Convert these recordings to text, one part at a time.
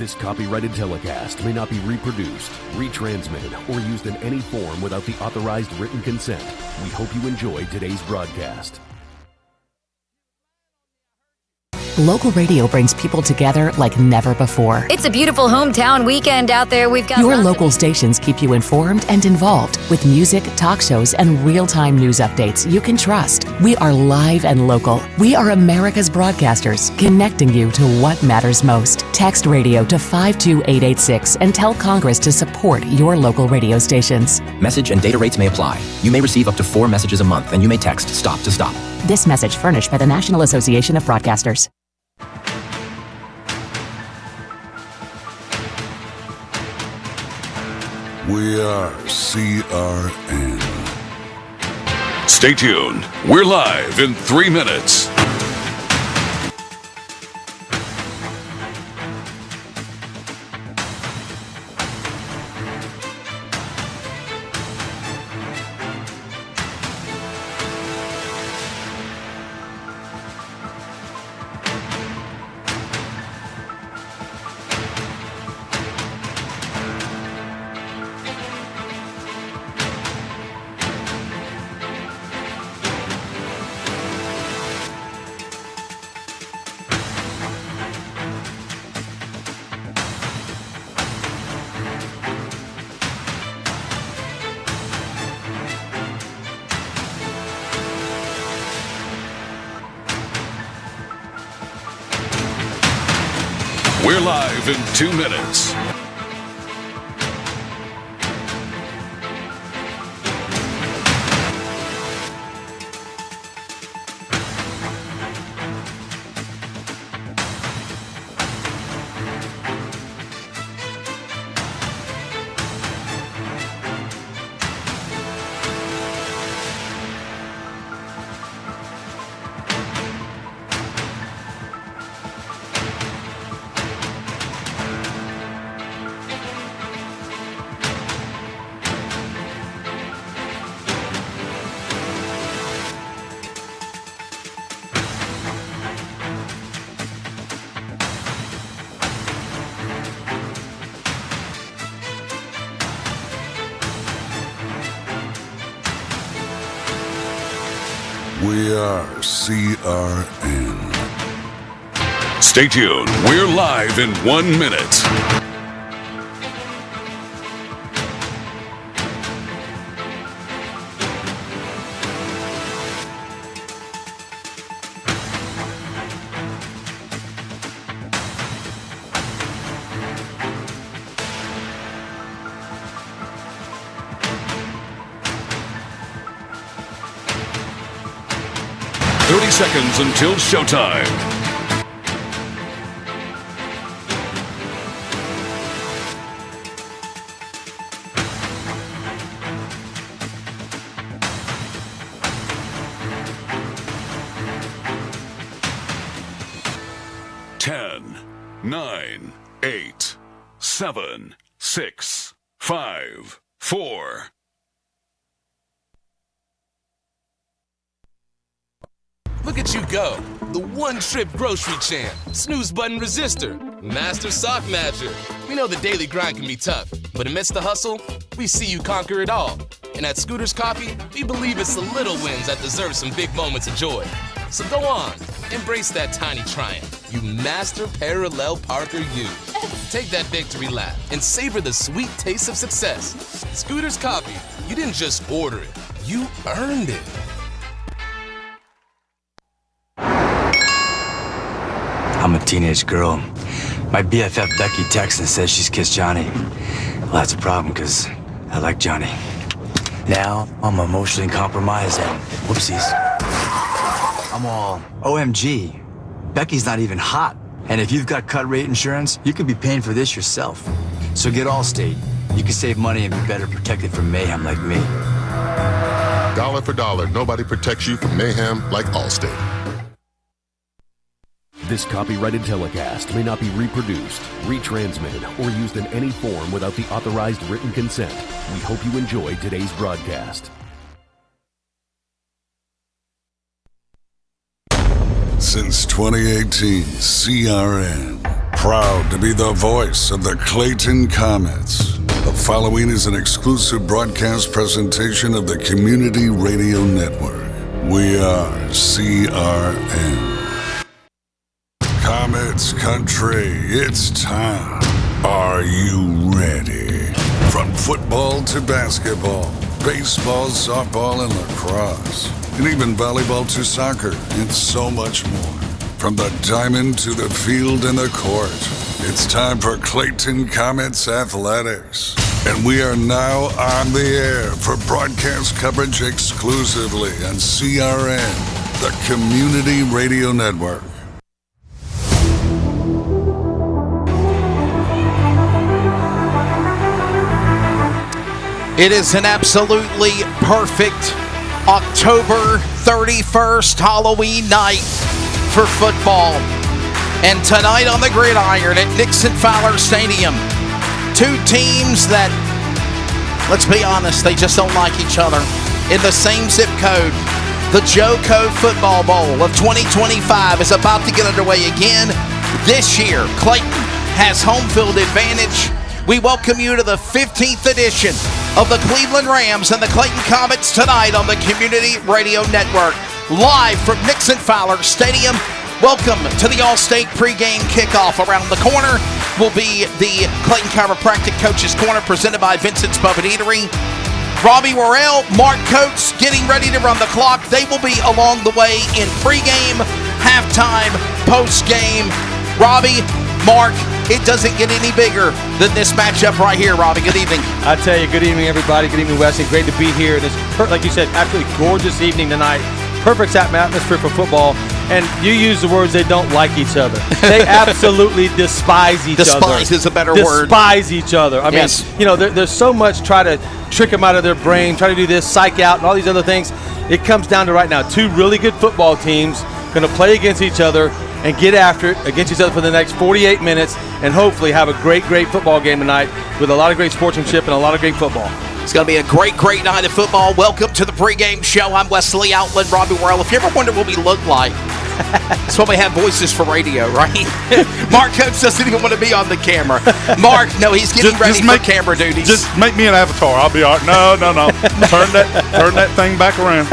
This copyrighted telecast may not be reproduced, retransmitted, or used in any form without the authorized written consent. We hope you enjoy today's broadcast. Local radio brings people together like never before. It's a beautiful hometown weekend out there. We've got Your local stations keep you informed and involved with music, talk shows, and real-time news updates you can trust. We are live and local. We are America's broadcasters, connecting you to what matters most. Text radio to 52886 and tell Congress to support your local radio stations. Message and data rates may apply. You may receive up to 4 messages a month, and you may text STOP to STOP. This message furnished by the National Association of Broadcasters. We are CRN. Stay tuned. We're live in 3 minutes. We're live in 2 minutes. We are CRN. Stay tuned. We're live in 1 minute. Seconds until showtime. Ten, 9, 8, 7, 6, 5, 4. Look at you go. The one-trip grocery champ, snooze button resistor, master sock matcher. We know the daily grind can be tough, but amidst the hustle, we see you conquer it all. And at Scooter's Coffee, we believe it's the little wins that deserve some big moments of joy. So go on, embrace that tiny triumph. You master parallel Parker you. Take that victory lap and savor the sweet taste of success. Scooter's Coffee, you didn't just order it, you earned it. I'm a teenage girl. My BFF Becky texts and says she's kissed Johnny. Well, that's a problem because I like Johnny. Now I'm emotionally compromised and whoopsies. I'm all OMG. Becky's not even hot. And if you've got cut rate insurance, you could be paying for this yourself. So get Allstate. You can save money and be better protected from mayhem like me. Dollar for dollar, nobody protects you from mayhem like Allstate. This copyrighted telecast may not be reproduced, retransmitted, or used in any form without the authorized written consent. We hope you enjoy today's broadcast. Since 2018, CRN proud to be the voice of the Clayton Comets. The following is an exclusive broadcast presentation of the Community Radio Network. We are CRN. Comets Country, it's time. Are you ready? From football to basketball, baseball, softball, and lacrosse, and even volleyball to soccer, and so much more. From the diamond to the field and the court, it's time for Clayton Comets Athletics. And we are now on the air for broadcast coverage exclusively on CRN, the Community Radio Network. It is an absolutely perfect October 31st Halloween night for football. And tonight on the gridiron at Nixon-Fowler Stadium, two teams that, let's be honest, they just don't like each other. In the same zip code, the JoCo Football Bowl of 2025 is about to get underway again. This year, Clayton has home field advantage. We welcome you to the 15th edition of the Cleveland Rams and the Clayton Comets tonight on the Community Radio Network. Live from Nixon-Fowler Stadium. Welcome to the All-State pregame kickoff. Around the corner will be the Clayton Chiropractic Coaches Corner presented by Vincent's Pub and Eatery. Robbie Worrell, Mark Coates getting ready to run the clock. They will be along the way in pregame, halftime, postgame. Robbie, Mark, it doesn't get any bigger than this matchup right here, Robbie. Good evening. I tell you, good evening, everybody. Good evening, Wesley. Great to be here. This, like you said, absolutely gorgeous evening tonight. Perfect atmosphere for football. And you use the words, they don't like each other. They absolutely despise each other. Despise is a better word. Despise each other. I mean, you know, there's so much try to trick them out of their brain, try to do this, psych out, and all these other things. It comes down to right now, two really good football teams going to play against each other and get after it against each other for the next 48 minutes and hopefully have a great football game tonight with a lot of great sportsmanship and a lot of great football. It's going to be a great night of football. Welcome to the pregame show. I'm Wesley Outland, Robbie Worrell. If you ever wonder what we look like, that's why we have voices for radio, right? Mark Coates doesn't even want to be on the camera. Mark, no, he's getting ready for camera duties. Just make me an avatar. I'll be all right. No. Turn that thing back around.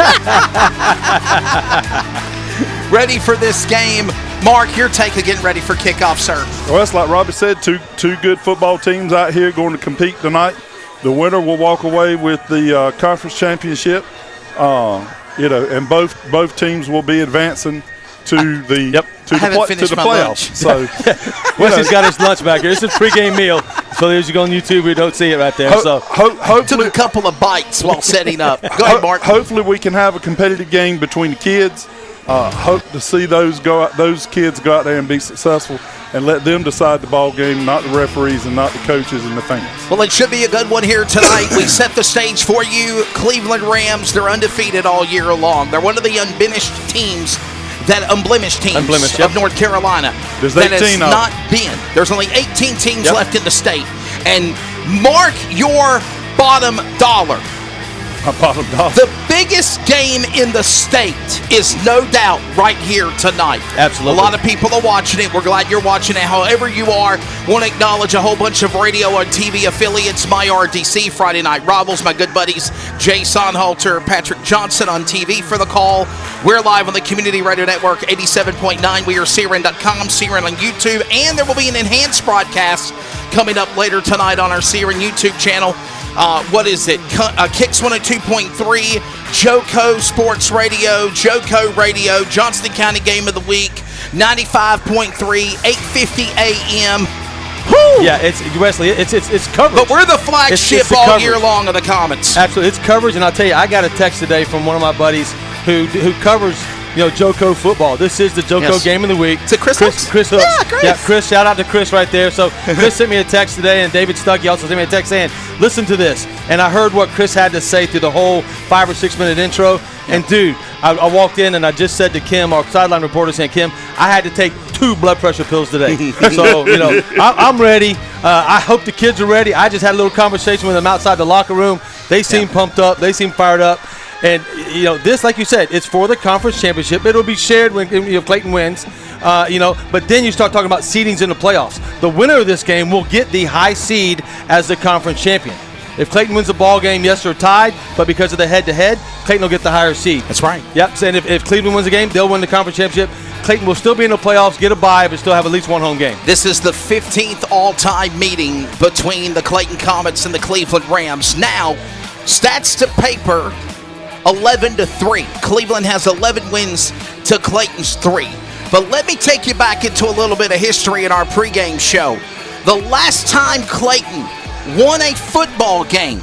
Ready for this game. Mark, your take of getting ready for kickoff, sir. Well, that's like Robbie said, two good football teams out here going to compete tonight. The winner will walk away with the conference championship. And both teams will be advancing to the playoffs. So Wesley's got his lunch back here. This is a pregame meal. So as you go on YouTube, we don't see it right there. Hopefully, took a couple of bites while setting up. Go ahead, Mark. Hopefully, we can have a competitive game between the kids. Hope to see those kids go out there and be successful and let them decide the ball game, not the referees and not the coaches and the fans. Well, it should be a good one here tonight. We set the stage for you. Cleveland Rams, they're undefeated all year long. They're one of the unblemished teams of North Carolina. There's that 18 has not been. There's only 18 teams left in the state. And mark your bottom dollar. The biggest game in the state is no doubt right here tonight. Absolutely. A lot of people are watching it. We're glad you're watching it. However you are, want to acknowledge a whole bunch of radio and TV affiliates. My RDC, Friday Night Rivals, my good buddies Jay Sonhalter, Patrick Johnson on TV for the call. We're live on the Community Radio Network, 87.9. We are CRN.com, CRN on YouTube, and there will be an enhanced broadcast coming up later tonight on our CRN YouTube channel. What is it? Kicks 102.3, JoCo Sports Radio, JoCo Radio, Johnston County Game of the Week, 95.3, 8:50 a.m. Woo! Yeah, it's Wesley. It's coverage. But we're the flagship all year long of the Comets. Absolutely, it's coverage. And I'll tell you, I got a text today from one of my buddies who covers JoCo football. This is the JoCo Game of the Week. Is it Chris Hooks? Chris Hooks. Yeah, Chris. Shout out to Chris right there. So Chris sent me a text today, and David Stuckey also sent me a text saying, listen to this. And I heard what Chris had to say through the whole 5 or 6 minute intro. And, dude, I walked in, and I just said to Kim, our sideline reporter, saying, Kim, I had to take 2 blood pressure pills today. So, I'm ready. I hope the kids are ready. I just had a little conversation with them outside the locker room. They seem pumped up. They seem fired up. And, this, like you said, it's for the conference championship. It'll be shared when Clayton wins, But then you start talking about seedings in the playoffs. The winner of this game will get the high seed as the conference champion. If Clayton wins the ball game, yes, they're tied, but because of the head-to-head, Clayton will get the higher seed. That's right. Yep, and if Cleveland wins the game, they'll win the conference championship. Clayton will still be in the playoffs, get a bye, but still have at least one home game. This is the 15th all-time meeting between the Clayton Comets and the Cleveland Rams. Now, stats to paper, 11-3. Cleveland has 11 wins to Clayton's 3. But let me take you back into a little bit of history in our pregame show. The last time Clayton won a football game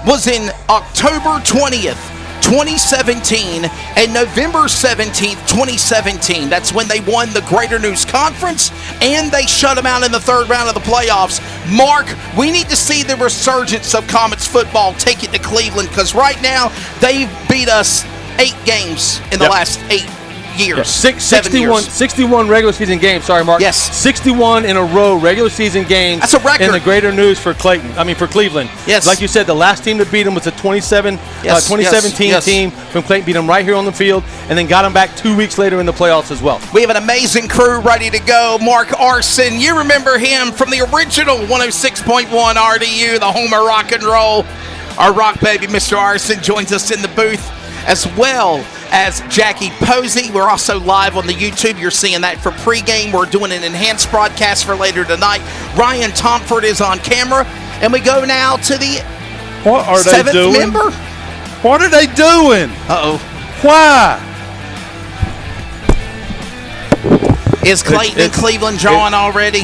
was in October 20th, 2017 and November 17th, 2017. That's when they won the Greater Neuse Conference and they shut them out in the third round of the playoffs. Mark, we need to see the resurgence of Comets football take it to Cleveland because right now they've beat us 8 games in the last 8 years. 61 regular season games. Sorry, Mark. Yes. 61 in a row regular season games. That's a record. In the Greater Neuse for Cleveland. Yes. Like you said, the last team to beat them was the 2017 team from Clayton. Beat them right here on the field and then got them back 2 weeks later in the playoffs as well. We have an amazing crew ready to go. Mark Arson, you remember him from the original 106.1 RDU, the home of rock and roll. Our rock baby, Mr. Arson, joins us in the booth, as well as Jackie Posey. We're also live on the YouTube. You're seeing that for pregame. We're doing an enhanced broadcast for later tonight. Ryan Tomford is on camera. And we go now to the what are they 7th doing? member. What are they doing? Uh-oh. Why? Is Clayton and Cleveland drawing already?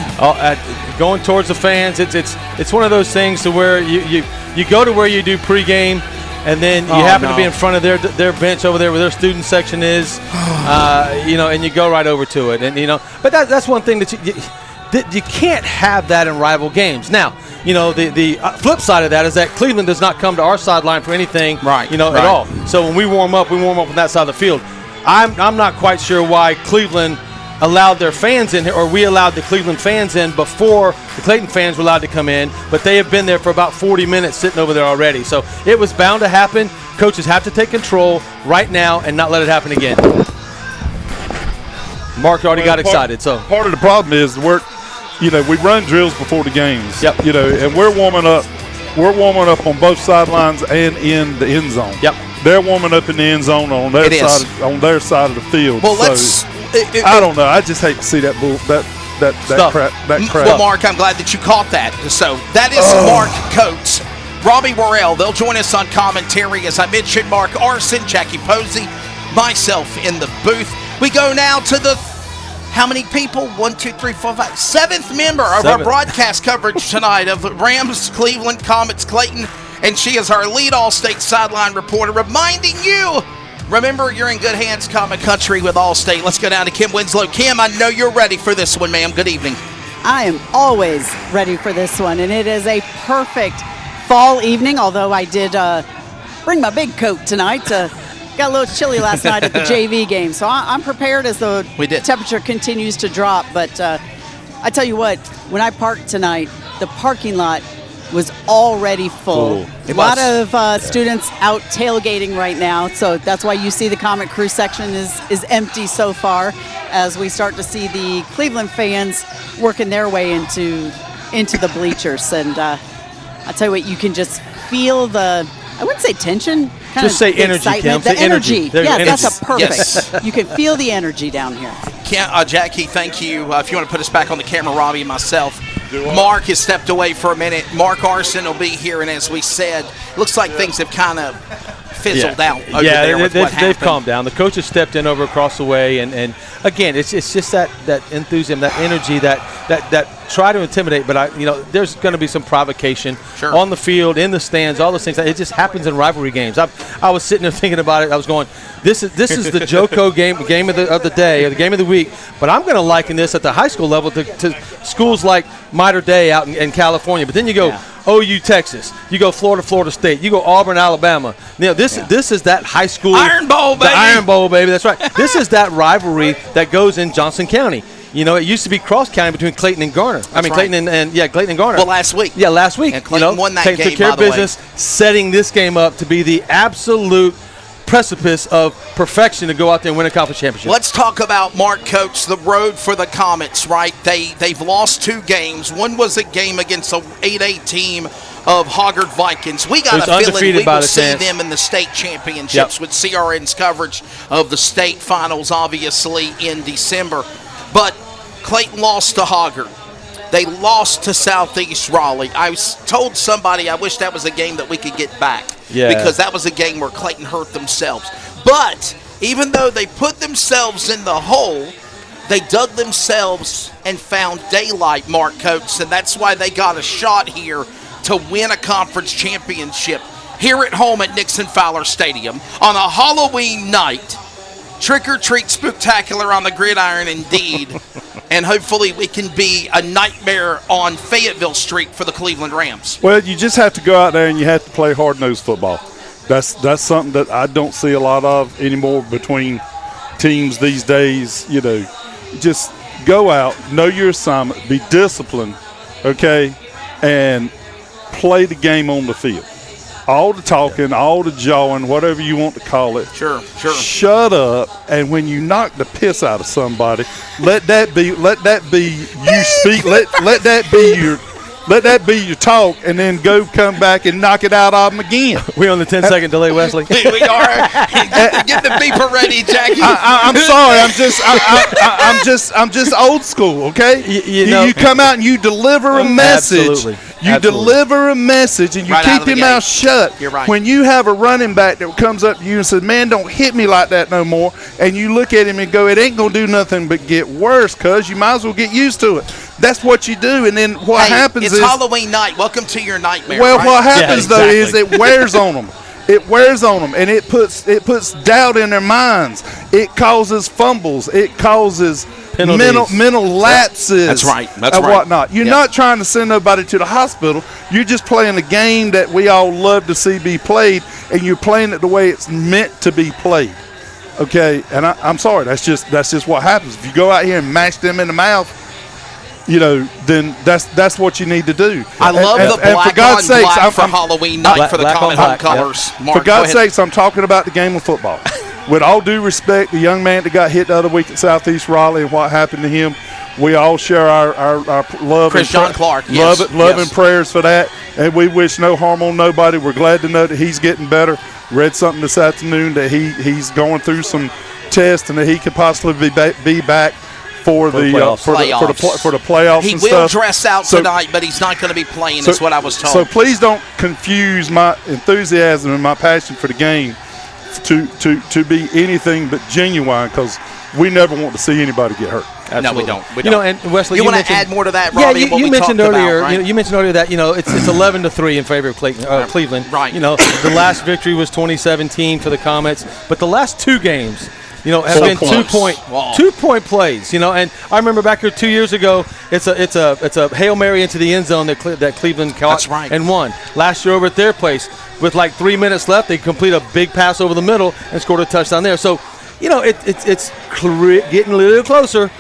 Going towards the fans. It's one of those things to where you go to where you do pregame, and then you happen to be in front of their bench over there where their student section is, and you go right over to it. And but that's one thing that you can't have that in rival games. Now, the flip side of that is that Cleveland does not come to our sideline for anything, at all. So when we warm up on that side of the field. I'm not quite sure why Cleveland allowed their fans in here, or we allowed the Cleveland fans in before the Clayton fans were allowed to come in, but they have been there for about 40 minutes sitting over there already. So it was bound to happen. Coaches have to take control right now and not let it happen again. Mark already got excited. So part of the problem is we run drills before the games. Yep. And we're warming up. We're warming up on both sidelines and in the end zone. Yep. They're warming up in the end zone on their side of the field. Well, I don't know. I just hate to see that crap. Well, Mark, I'm glad that you caught that. So that is Mark Coates, Robbie Worrell. They'll join us on commentary. As I mentioned, Mark Arson, Jackie Posey, myself in the booth. We go now to the how many people? 1, 2, 3, 4, 5. 7th member of our broadcast coverage tonight of Rams, Cleveland, Comets, Clayton. And she is our lead All-State sideline reporter, reminding you, remember, you're in good hands, Comet Country, with Allstate. Let's go down to Kim Winslow. Kim, I know you're ready for this one, ma'am. Good evening. I am always ready for this one, and it is a perfect fall evening, although I did bring my big coat tonight. Got a little chilly last night at the JV game, so I'm prepared as the temperature continues to drop. But I tell you what, when I parked tonight, the parking lot was already full. A lot of students out tailgating right now, so that's why you see the Comet Crew section is empty so far, as we start to see the Cleveland fans working their way into the bleachers. And I tell you what, you can just feel the, I wouldn't say tension, just say energy, Kim. The energy. Yeah, that's a perfect. Yes. You can feel the energy down here. Jackie, thank you. If you want to put us back on the camera, Robbie and myself. Mark has stepped away for a minute. Mark Arson will be here, and as we said, looks like things have kind of fizzled out over there with what happened. They've calmed down. The coaches stepped in over across the way, and again, it's just that enthusiasm, that energy, that try to intimidate, but there's going to be some provocation on the field, in the stands, all those things. It just happens in rivalry games. I was sitting there thinking about it. I was going, this is the JoCo game of the day, or the game of the week, but I'm going to liken this at the high school level to schools like Mater Dei out in California. But then you go OU, Texas. You go Florida State. You go Auburn, Alabama. This is that high school Iron Bowl, baby. The Iron Bowl, baby. That's right. This is that rivalry that goes in Johnson County. It used to be cross county between Clayton and Garner. Clayton and Garner. Well, last week. Yeah, last week. And Clayton won that game, took care of business, setting this game up to be the absolute precipice of perfection to go out there and win a conference championship. Let's talk about Mark Coates, the road for the Comets, right? They've lost 2 games. One was a game against a 8A team of Hoggard Vikings. We got a feeling we will see them in the state championships with CRN's coverage of the state finals, obviously, in December. But Clayton lost to Hoggard. They lost to Southeast Raleigh. I told somebody I wish that was a game that we could get back because that was a game where Clayton hurt themselves. But even though they put themselves in the hole, they dug themselves and found daylight, Mark Coates, and that's why they got a shot here to win a conference championship here at home at Nixon-Fowler Stadium on a Halloween night. Trick-or-treat spectacular on the gridiron indeed. And hopefully we can be a nightmare on Fayetteville Street for the Cleveland Rams. Well, you just have to go out there and you have to play hard-nosed football. That's something that I don't see a lot of anymore between teams these days. You know, just go out, know your assignment, be disciplined, okay, and play the game on the field. All the talking, all the jawing, whatever you want to call it. Sure. Shut up, and when you knock the piss out of somebody, let that be you speak. let that be your talk, and then come back and knock it out of them again. We on the 10-second delay, Wesley. We are. Get the beeper ready, Jackie. I'm sorry. I'm just old school. Okay. You come out and you deliver a message. Absolutely. You deliver a message and you keep your mouth shut. You're right. When you have a running back that comes up to you and says, "Man, don't hit me like that no more," and you look at him and go, "It ain't gonna do nothing but get worse, cuz you might as well get used to it." That's what you do, and then what happens is Halloween night. Welcome to your nightmare. Well, right? what happens though is it wears on them. It wears on them, and it puts doubt in their minds. It causes fumbles. It causes mental lapses. That's right. And whatnot. You're not trying to send nobody to the hospital. You're just playing a game that we all love to see be played, and you're playing it the way it's meant to be played. Okay, and I'm sorry. That's just what happens. If you go out here and mash them in the mouth, you know, then that's what you need to do. I love the black for God's on sakes, black for Halloween night for the Comet home colors. Mark, for God's sakes, I'm talking about the game of football. With all due respect, the young man that got hit the other week at Southeast Raleigh and what happened to him, we all share our love Chris and John Clark. love and prayers for that, and we wish no harm on nobody. We're glad to know that he's getting better. Read something this afternoon that he's going through some tests and that he could possibly be back for the playoffs. He and will stuff. Dress out tonight, but he's not going to be playing. Is what I was told. So please don't confuse my enthusiasm and my passion for the game to be anything but genuine, because we never want to see anybody get hurt. Absolutely. No, we don't. You know, and Wesley, you want to add more to that, Robbie? Yeah, you mentioned earlier. About, right? You mentioned earlier that it's 11-3 in favor of Cleveland. Right. You know, the last victory was 2017 for the Comets, but the last 2 games, have been 2-point plays. You know, and I remember back here 2 years ago, it's a Hail Mary into the end zone that Cleveland caught and won. Last year over at their place, with like 3 minutes left, they complete a big pass over the middle and scored a touchdown there. So, it's getting a little closer.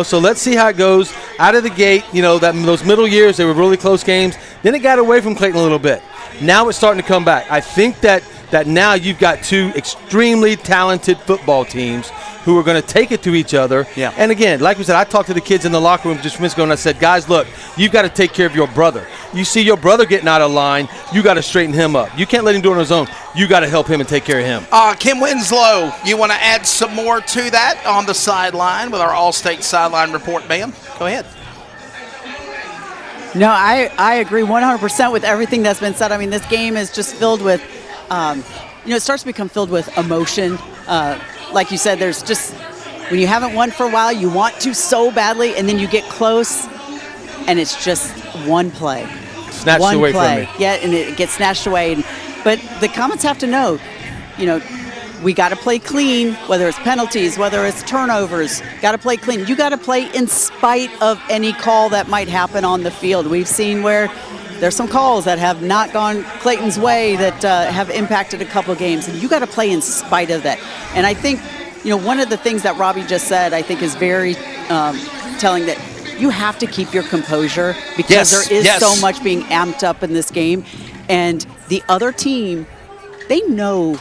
So let's see how it goes out of the gate. Those middle years, they were really close games. Then it got away from Clayton a little bit. Now it's starting to come back. I think that now you've got 2 extremely talented football teams who are going to take it to each other. Yeah. And again, like we said, I talked to the kids in the locker room just minutes ago, and I said, guys, look, you've got to take care of your brother. You see your brother getting out of line, you got to straighten him up. You can't let him do it on his own. You got to help him and take care of him. Kim Winslow, you want to add some more to that on the sideline with our All-State Sideline Report, ma'am? Go ahead. No, I agree 100% with everything that's been said. I mean, this game is just filled with, it starts to become filled with emotion. Like you said, there's just, when you haven't won for a while, you want to so badly, and then you get close, and it's just one play. Snatched away from me. Yeah, and it gets snatched away. But the Comets have to know, we got to play clean, whether it's penalties, whether it's turnovers, got to play clean. You got to play in spite of any call that might happen on the field. We've seen where there's some calls that have not gone Clayton's way that have impacted a couple of games, and you got to play in spite of that. And I think, one of the things that Robbie just said, I think is very telling, that you have to keep your composure, because there is so much being amped up in this game, and the other team, they know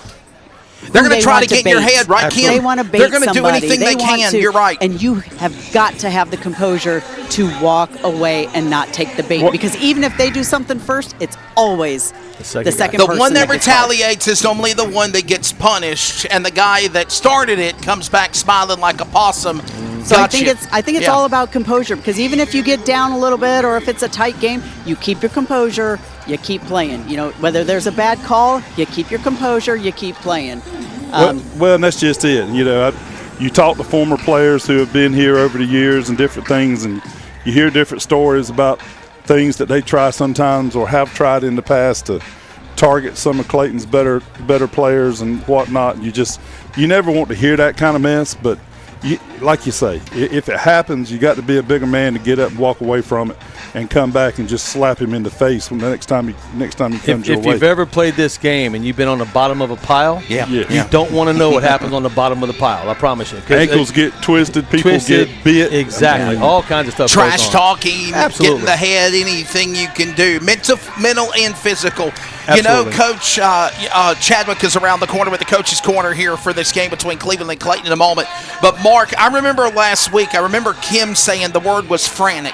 They're going to try to get in your head, right, Kim? They want to bait They're going to do somebody. anything they can. You're right. And you have got to have the composure to walk away and not take the bait. Because even if they do something first, it's always the second person. The one that retaliates is normally the one that gets punished, and the guy that started it comes back smiling like a possum. So I think it's all about composure, because even if you get down a little bit or if it's a tight game, you keep your composure, you keep playing. You know, whether there's a bad call, you keep your composure, you keep playing. Well, and that's just it. You know, you talk to former players who have been here over the years and different things, and you hear different stories about things that they try sometimes or have tried in the past to target some of Clayton's better players and whatnot. You never want to hear that kind of mess, but like you say, if it happens, you got to be a bigger man to get up and walk away from it and come back and just slap him in the face when the next time he comes your way. If you've ever played this game and you've been on the bottom of a pile, you don't want to know what happens on the bottom of the pile. I promise you. Ankles get twisted, people get bit. Exactly. All kinds of stuff. Trash talking, get in the head, anything you can do. Mental and physical. Absolutely. You know, Coach Chadwick is around the corner with the Coach's Corner here for this game between Cleveland and Clayton in a moment. But, Mark, I remember last week, Kim saying the word was frantic.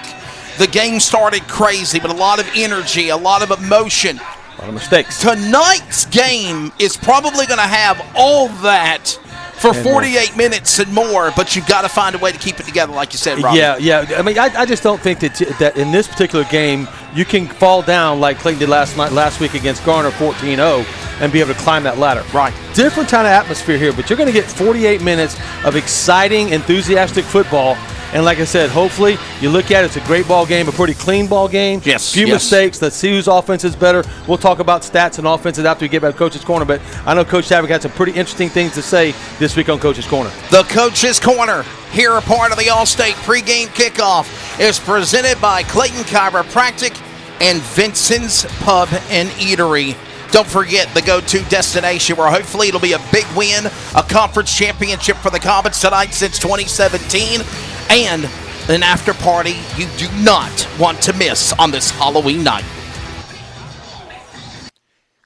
The game started crazy, but a lot of energy, a lot of emotion. A lot of mistakes. Tonight's game is probably going to have all that for 48 minutes and more, but you've got to find a way to keep it together, like you said, Robbie. Yeah. I mean, I just don't think that in this particular game you can fall down like Clayton did last week against Garner 14-0 and be able to climb that ladder. Right. Different kind of atmosphere here, but you're going to get 48 minutes of exciting, enthusiastic football. And like I said, hopefully you look at it, it's a great ball game, a pretty clean ball game. Yes. Few mistakes. Let's see whose offense is better. We'll talk about stats and offenses after we get back to Coach's Corner. But I know Coach Chadwick had some pretty interesting things to say this week on Coach's Corner. The Coach's Corner, here a part of the All-State pregame kickoff, is presented by Clayton Chiropractic and Vincent's Pub and Eatery. Don't forget the go-to destination where hopefully it'll be a big win, a conference championship for the Comets tonight since 2017, and an after party you do not want to miss on this Halloween night.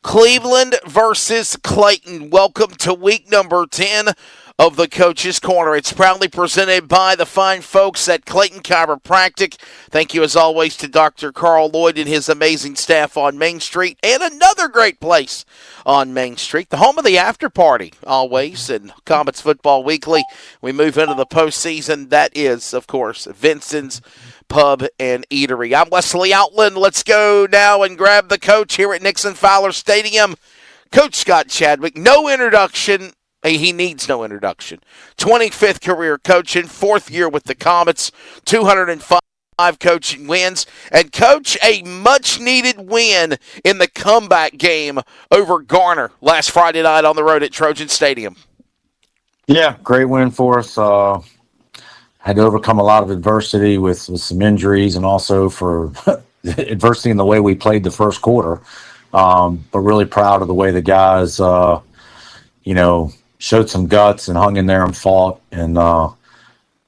Cleveland versus Clayton. Welcome to week number 10 of the Coach's Corner. It's proudly presented by the fine folks at Clayton Chiropractic. Thank you, as always, to Dr. Carl Lloyd and his amazing staff on Main Street, and another great place on Main Street, the home of the after party, always, and Comets Football Weekly. We move into the postseason. That is, of course, Vincent's Pub and Eatery. I'm Wesley Outland. Let's go now and grab the coach here at Nixon-Fowler Stadium. Coach Scott Chadwick, no introduction. He needs no introduction. 25th career coaching, 4th year with the Comets, 205 coaching wins. And, Coach, a much-needed win in the comeback game over Garner last Friday night on the road at Trojan Stadium. Yeah, great win for us. Had to overcome a lot of adversity with some injuries and also for adversity in the way we played the first quarter. But really proud of the way the guys, showed some guts and hung in there and fought and got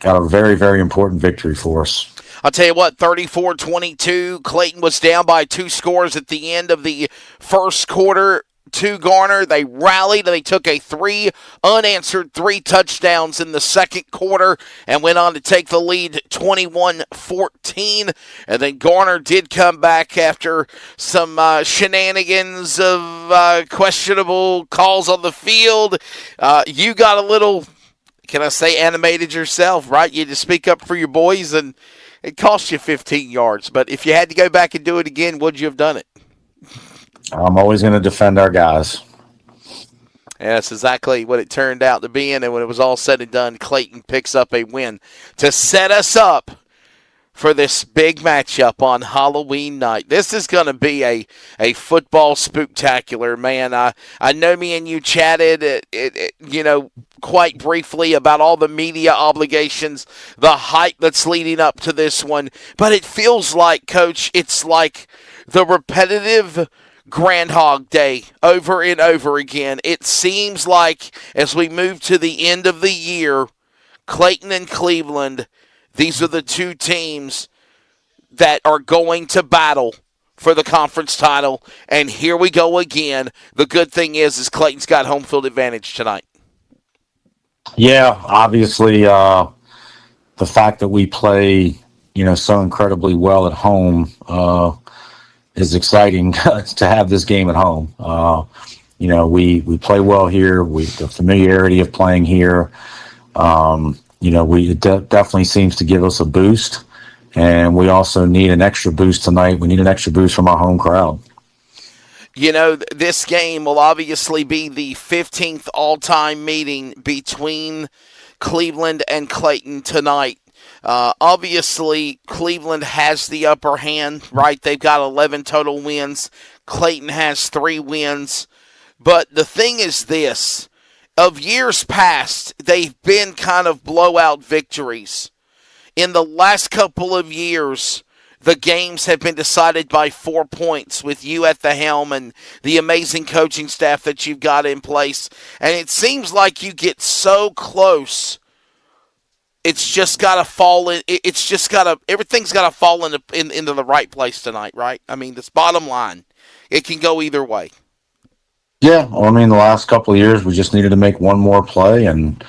a very, very important victory for us. I'll tell you what, 34-22. Clayton was down by 2 scores at the end of the first quarter to Garner. They rallied and they took a 3 unanswered 3 touchdowns in the second quarter and went on to take the lead 21-14. And then Garner did come back after some shenanigans of questionable calls on the field. You got a little, can I say, animated yourself, right? You had to speak up for your boys, and it cost you 15 yards. But if you had to go back and do it again, would you have done it? I'm always going to defend our guys. And that's exactly what it turned out to be. And when it was all said and done, Clayton picks up a win to set us up for this big matchup on Halloween night. This is going to be a football spooktacular, man. I know me and you chatted, quite briefly about all the media obligations, the hype that's leading up to this one. But it feels like, Coach, it's like the repetitive Groundhog Day over and over again. It seems like as we move to the end of the year, Clayton and Cleveland, these are the two teams that are going to battle for the conference title. And here we go again. The good thing is Clayton's got home field advantage tonight. Yeah, obviously, the fact that we play, so incredibly well at home is exciting to have this game at home. We play well here. The familiarity of playing here, it definitely seems to give us a boost. And we also need an extra boost tonight. We need an extra boost from our home crowd. This game will obviously be the 15th all-time meeting between Cleveland and Clayton tonight. Obviously, Cleveland has the upper hand, right? They've got 11 total wins. Clayton has 3 wins. But the thing is this. Of years past, they've been kind of blowout victories. In the last couple of years, the games have been decided by 4 points with you at the helm and the amazing coaching staff that you've got in place. And it seems like you get so close. It's just got to fall in. Everything's got to fall into the right place tonight, right? I mean, this bottom line, it can go either way. Yeah, well, the last couple of years, we just needed to make one more play. And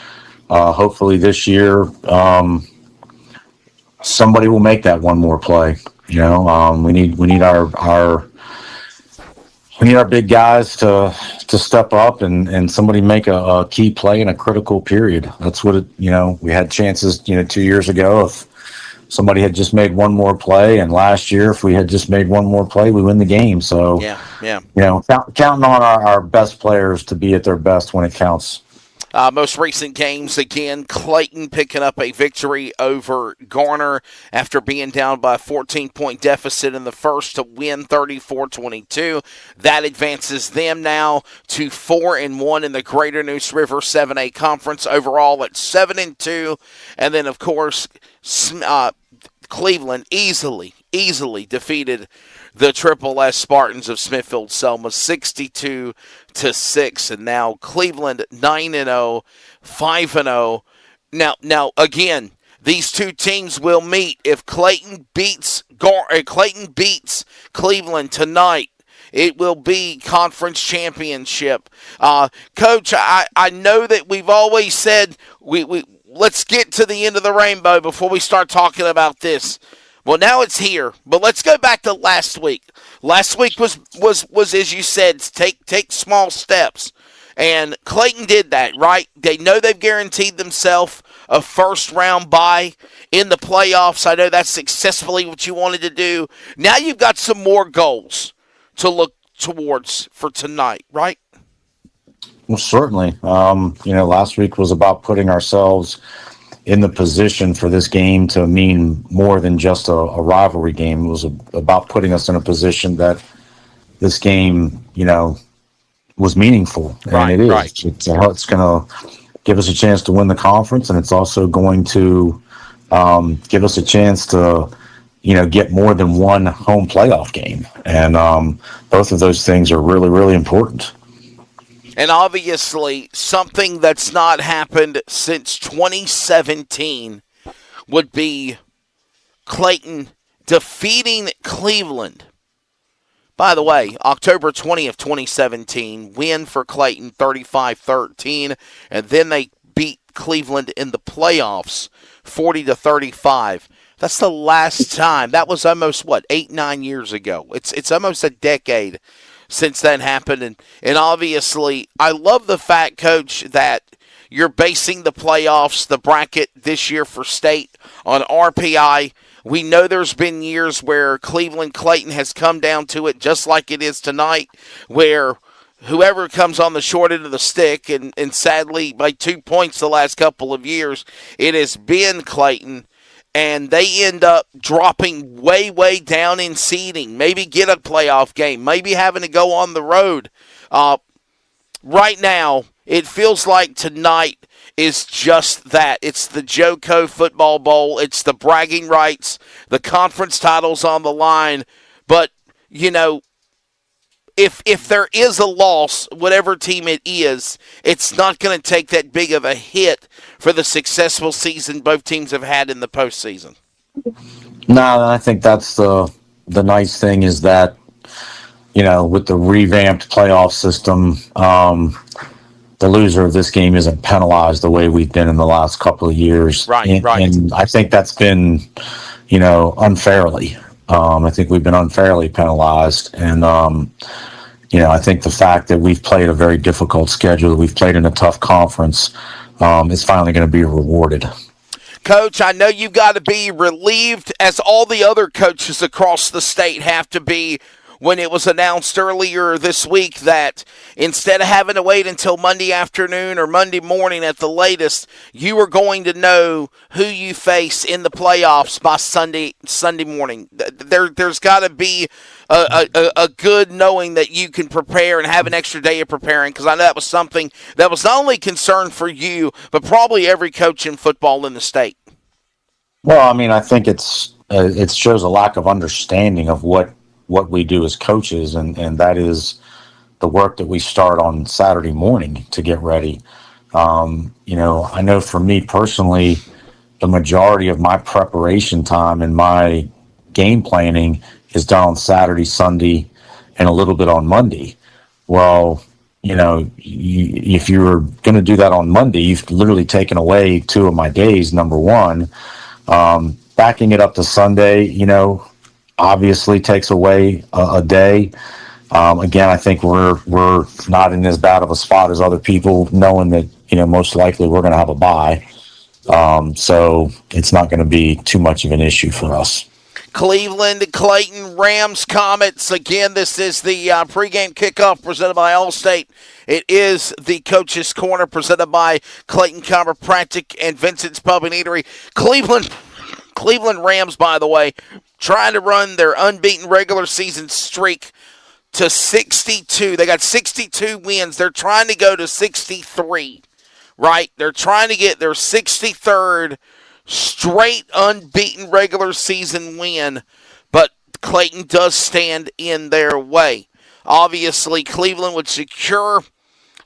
hopefully this year, somebody will make that one more play. We need our big guys to step up and somebody make a key play in a critical period. That's what we had chances 2 years ago if somebody had just made one more play, and last year if we had just made one more play, we win the game. So counting on our best players to be at their best when it counts. Most recent games, again, Clayton picking up a victory over Garner after being down by a 14-point deficit in the first to win 34-22. That advances them now to 4-1 in the Greater Neuse River 7A Conference, overall at 7-2. And then, of course, Cleveland easily defeated the Triple S Spartans of Smithfield-Selma 62-6, and now Cleveland 9-0, 5-0. Now again, these two teams will meet if Clayton beats Cleveland tonight. It will be conference championship. Coach, I know that we've always said we let's get to the end of the rainbow before we start talking about this. Well, now it's here, but let's go back to last week. Last week was as you said, take small steps, and Clayton did that, right? They know they've guaranteed themselves a first-round bye in the playoffs. I know that's successfully what you wanted to do. Now you've got some more goals to look towards for tonight, right? Well, certainly. Last week was about putting ourselves in the position for this game to mean more than just a rivalry game. It was about putting us in a position that this game, was meaningful. Right, and it is. Right. It's going to give us a chance to win the conference, and it's also going to give us a chance to, get more than one home playoff game. And both of those things are really, really important. And obviously, something that's not happened since 2017 would be Clayton defeating Cleveland. By the way, October 20th, 2017, win for Clayton 35-13, and then they beat Cleveland in the playoffs 40-35. That's the last time. That was almost, 8-9 years ago. It's almost a decade since that happened. And obviously, I love the fact, Coach, that you're basing the playoffs, the bracket this year for state, on RPI. We know there's been years where Cleveland-Clayton has come down to it just like it is tonight, where whoever comes on the short end of the stick, and sadly, by 2 points the last couple of years, it has been Clayton. And they end up dropping way, way down in seeding. Maybe get a playoff game. Maybe having to go on the road. Right now, it feels like tonight is just that. It's the JoCo Football Bowl. It's the bragging rights. The conference title's on the line. But, if there is a loss, whatever team it is, it's not going to take that big of a hit for the successful season both teams have had in the postseason. No, I think that's the the nice thing is that, with the revamped playoff system, the loser of this game isn't penalized the way we've been in the last couple of years. Right. And I think that's been, unfairly. I think we've been unfairly penalized. And, I think the fact that we've played a very difficult schedule, that we've played in a tough conference, is finally going to be rewarded. Coach, I know you've got to be relieved, as all the other coaches across the state have to be, when it was announced earlier this week that instead of having to wait until Monday afternoon or Monday morning at the latest, you are going to know who you face in the playoffs by Sunday morning. There's got to be a good knowing that you can prepare and have an extra day of preparing, because I know that was something that was not only concern for you, but probably every coach in football in the state. Well, I mean, I think it shows a lack of understanding of what we do as coaches, and that is the work that we start on Saturday morning to get ready. I know for me personally, the majority of my preparation time and my game planning is done on Saturday, Sunday, and a little bit on Monday. Well, if you were going to do that on Monday, you've literally taken away 2 of my days, number one. Backing it up to Sunday, obviously takes away a day. Again, I think we're not in as bad of a spot as other people, knowing that, most likely we're going to have a bye. So it's not going to be too much of an issue for us. Cleveland, Clayton, Rams, Comets. Again, this is the pregame kickoff presented by Allstate. It is the Coach's Corner presented by Clayton Chiropractic and Vincent's Pub and Eatery. Cleveland Rams, by the way, trying to run their unbeaten regular season streak to 62. They got 62 wins. They're trying to go to 63, right? They're trying to get their 63rd straight unbeaten regular season win, but Clayton does stand in their way. Obviously, Cleveland would secure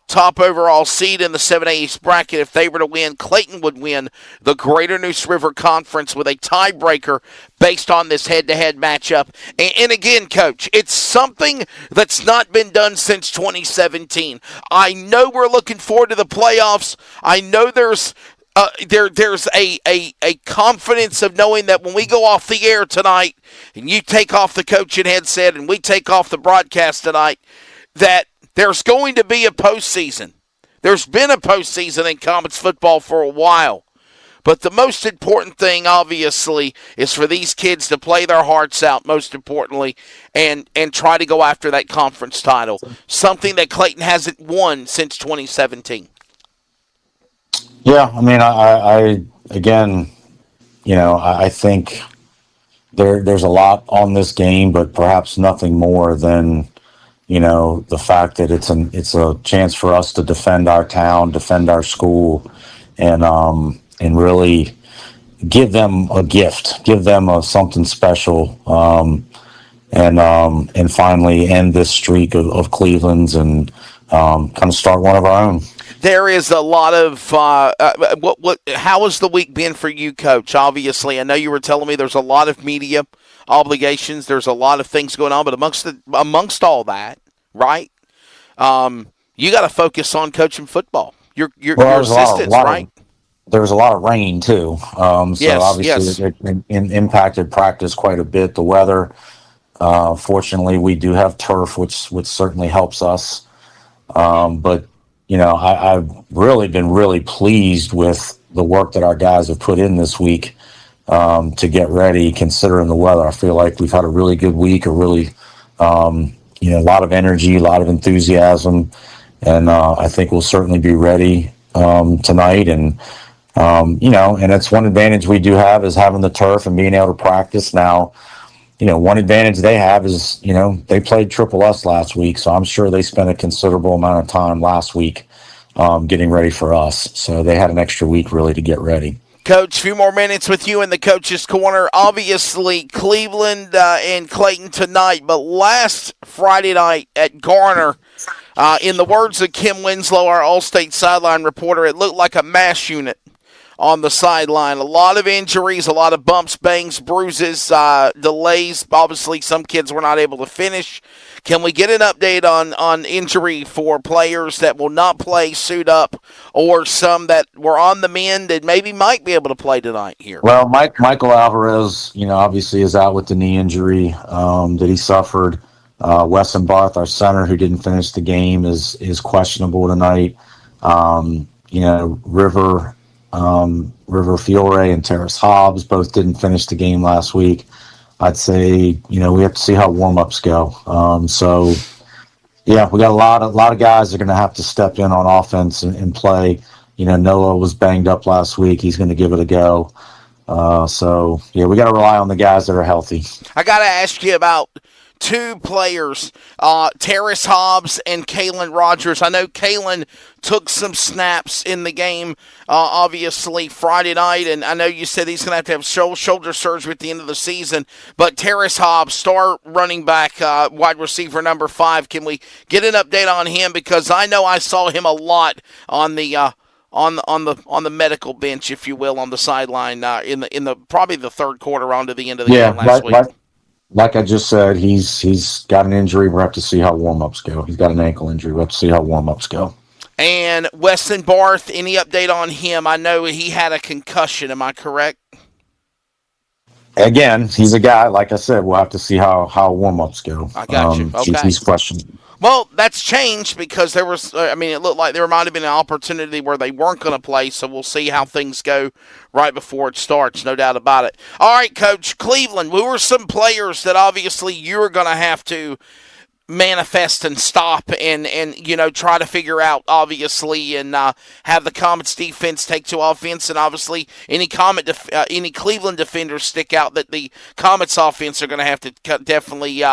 top overall seed in the 7A East bracket. If they were to win, Clayton would win the Greater Neuse River Conference with a tiebreaker based on this head-to-head matchup. And again, Coach, it's something that's not been done since 2017. I know we're looking forward to the playoffs. I know there's a confidence of knowing that when we go off the air tonight and you take off the coaching headset and we take off the broadcast tonight, that there's going to be a postseason. There's been a postseason in Comets football for a while. But the most important thing, obviously, is for these kids to play their hearts out, most importantly, and try to go after that conference title, something that Clayton hasn't won since 2017. Yeah, I mean, I again, I think there's a lot on this game, but perhaps nothing more than, the fact that it's a chance for us to defend our town, defend our school, and really give them a gift, give them something special, and finally end this streak of Cleveland's and kind of start one of our own. There is a lot of how has the week been for you, Coach? Obviously, I know you were telling me there's a lot of media obligations. There's a lot of things going on, but amongst all that, right? You got to focus on coaching football. Your assistants, right? There was a lot of rain too, so yes, obviously it impacted practice quite a bit. The weather, fortunately, we do have turf, which certainly helps us. But I've really been really pleased with the work that our guys have put in this week to get ready, considering the weather. I feel like we've had a really good week, a really, a lot of energy, a lot of enthusiasm, and I think we'll certainly be ready tonight. And, and that's one advantage we do have is having the turf and being able to practice now. One advantage they have is, they played Triple S last week, so I'm sure they spent a considerable amount of time last week getting ready for us. So they had an extra week really to get ready. Coach, a few more minutes with you in the Coach's Corner. Obviously, Cleveland and Clayton tonight, but last Friday night at Garner, in the words of Kim Winslow, our All-State sideline reporter, it looked like a mass unit on the sideline. A lot of injuries, a lot of bumps, bangs, bruises, delays. Obviously, some kids were not able to finish. Can we get an update on injury for players that will not play, suit up, or some that were on the mend and maybe might be able to play tonight here? Well, Michael Alvarez, obviously is out with the knee injury that he suffered. Wesson Barth, our center, who didn't finish the game, is questionable tonight. River Fiore and Terrace Hobbs both didn't finish the game last week. I'd say, we have to see how warm-ups go. We got a lot of guys that are going to have to step in on offense and play. Noah was banged up last week. He's going to give it a go. We got to rely on the guys that are healthy. I got to ask you about two players, Terrace Hobbs and Kalen Rogers. I know Kalen took some snaps in the game, obviously, Friday night, and I know you said he's going to have shoulder surgery at the end of the season, but Terrace Hobbs, star running back, wide receiver number 5, can we get an update on him? Because I know I saw him a lot on the on the medical bench, if you will, on the sideline in the probably the third quarter onto the end of the game last week. Like I just said, he's got an injury. We'll have to see how warm-ups go. He's got an ankle injury. We'll have to see how warm-ups go. And Weston Barth, any update on him? I know he had a concussion. Am I correct? Again, he's a guy, like I said, we'll have to see how warm-ups go. I got you. Okay. He's questioned. Well, that's changed because there was, it looked like there might have been an opportunity where they weren't going to play, so we'll see how things go right before it starts, no doubt about it. All right, Coach, Cleveland, who were some players that obviously you were going to have to manifest and stop and try to figure out, obviously, and have the Comets defense take to offense, and obviously any Cleveland defenders stick out that the Comets offense are going to have to definitely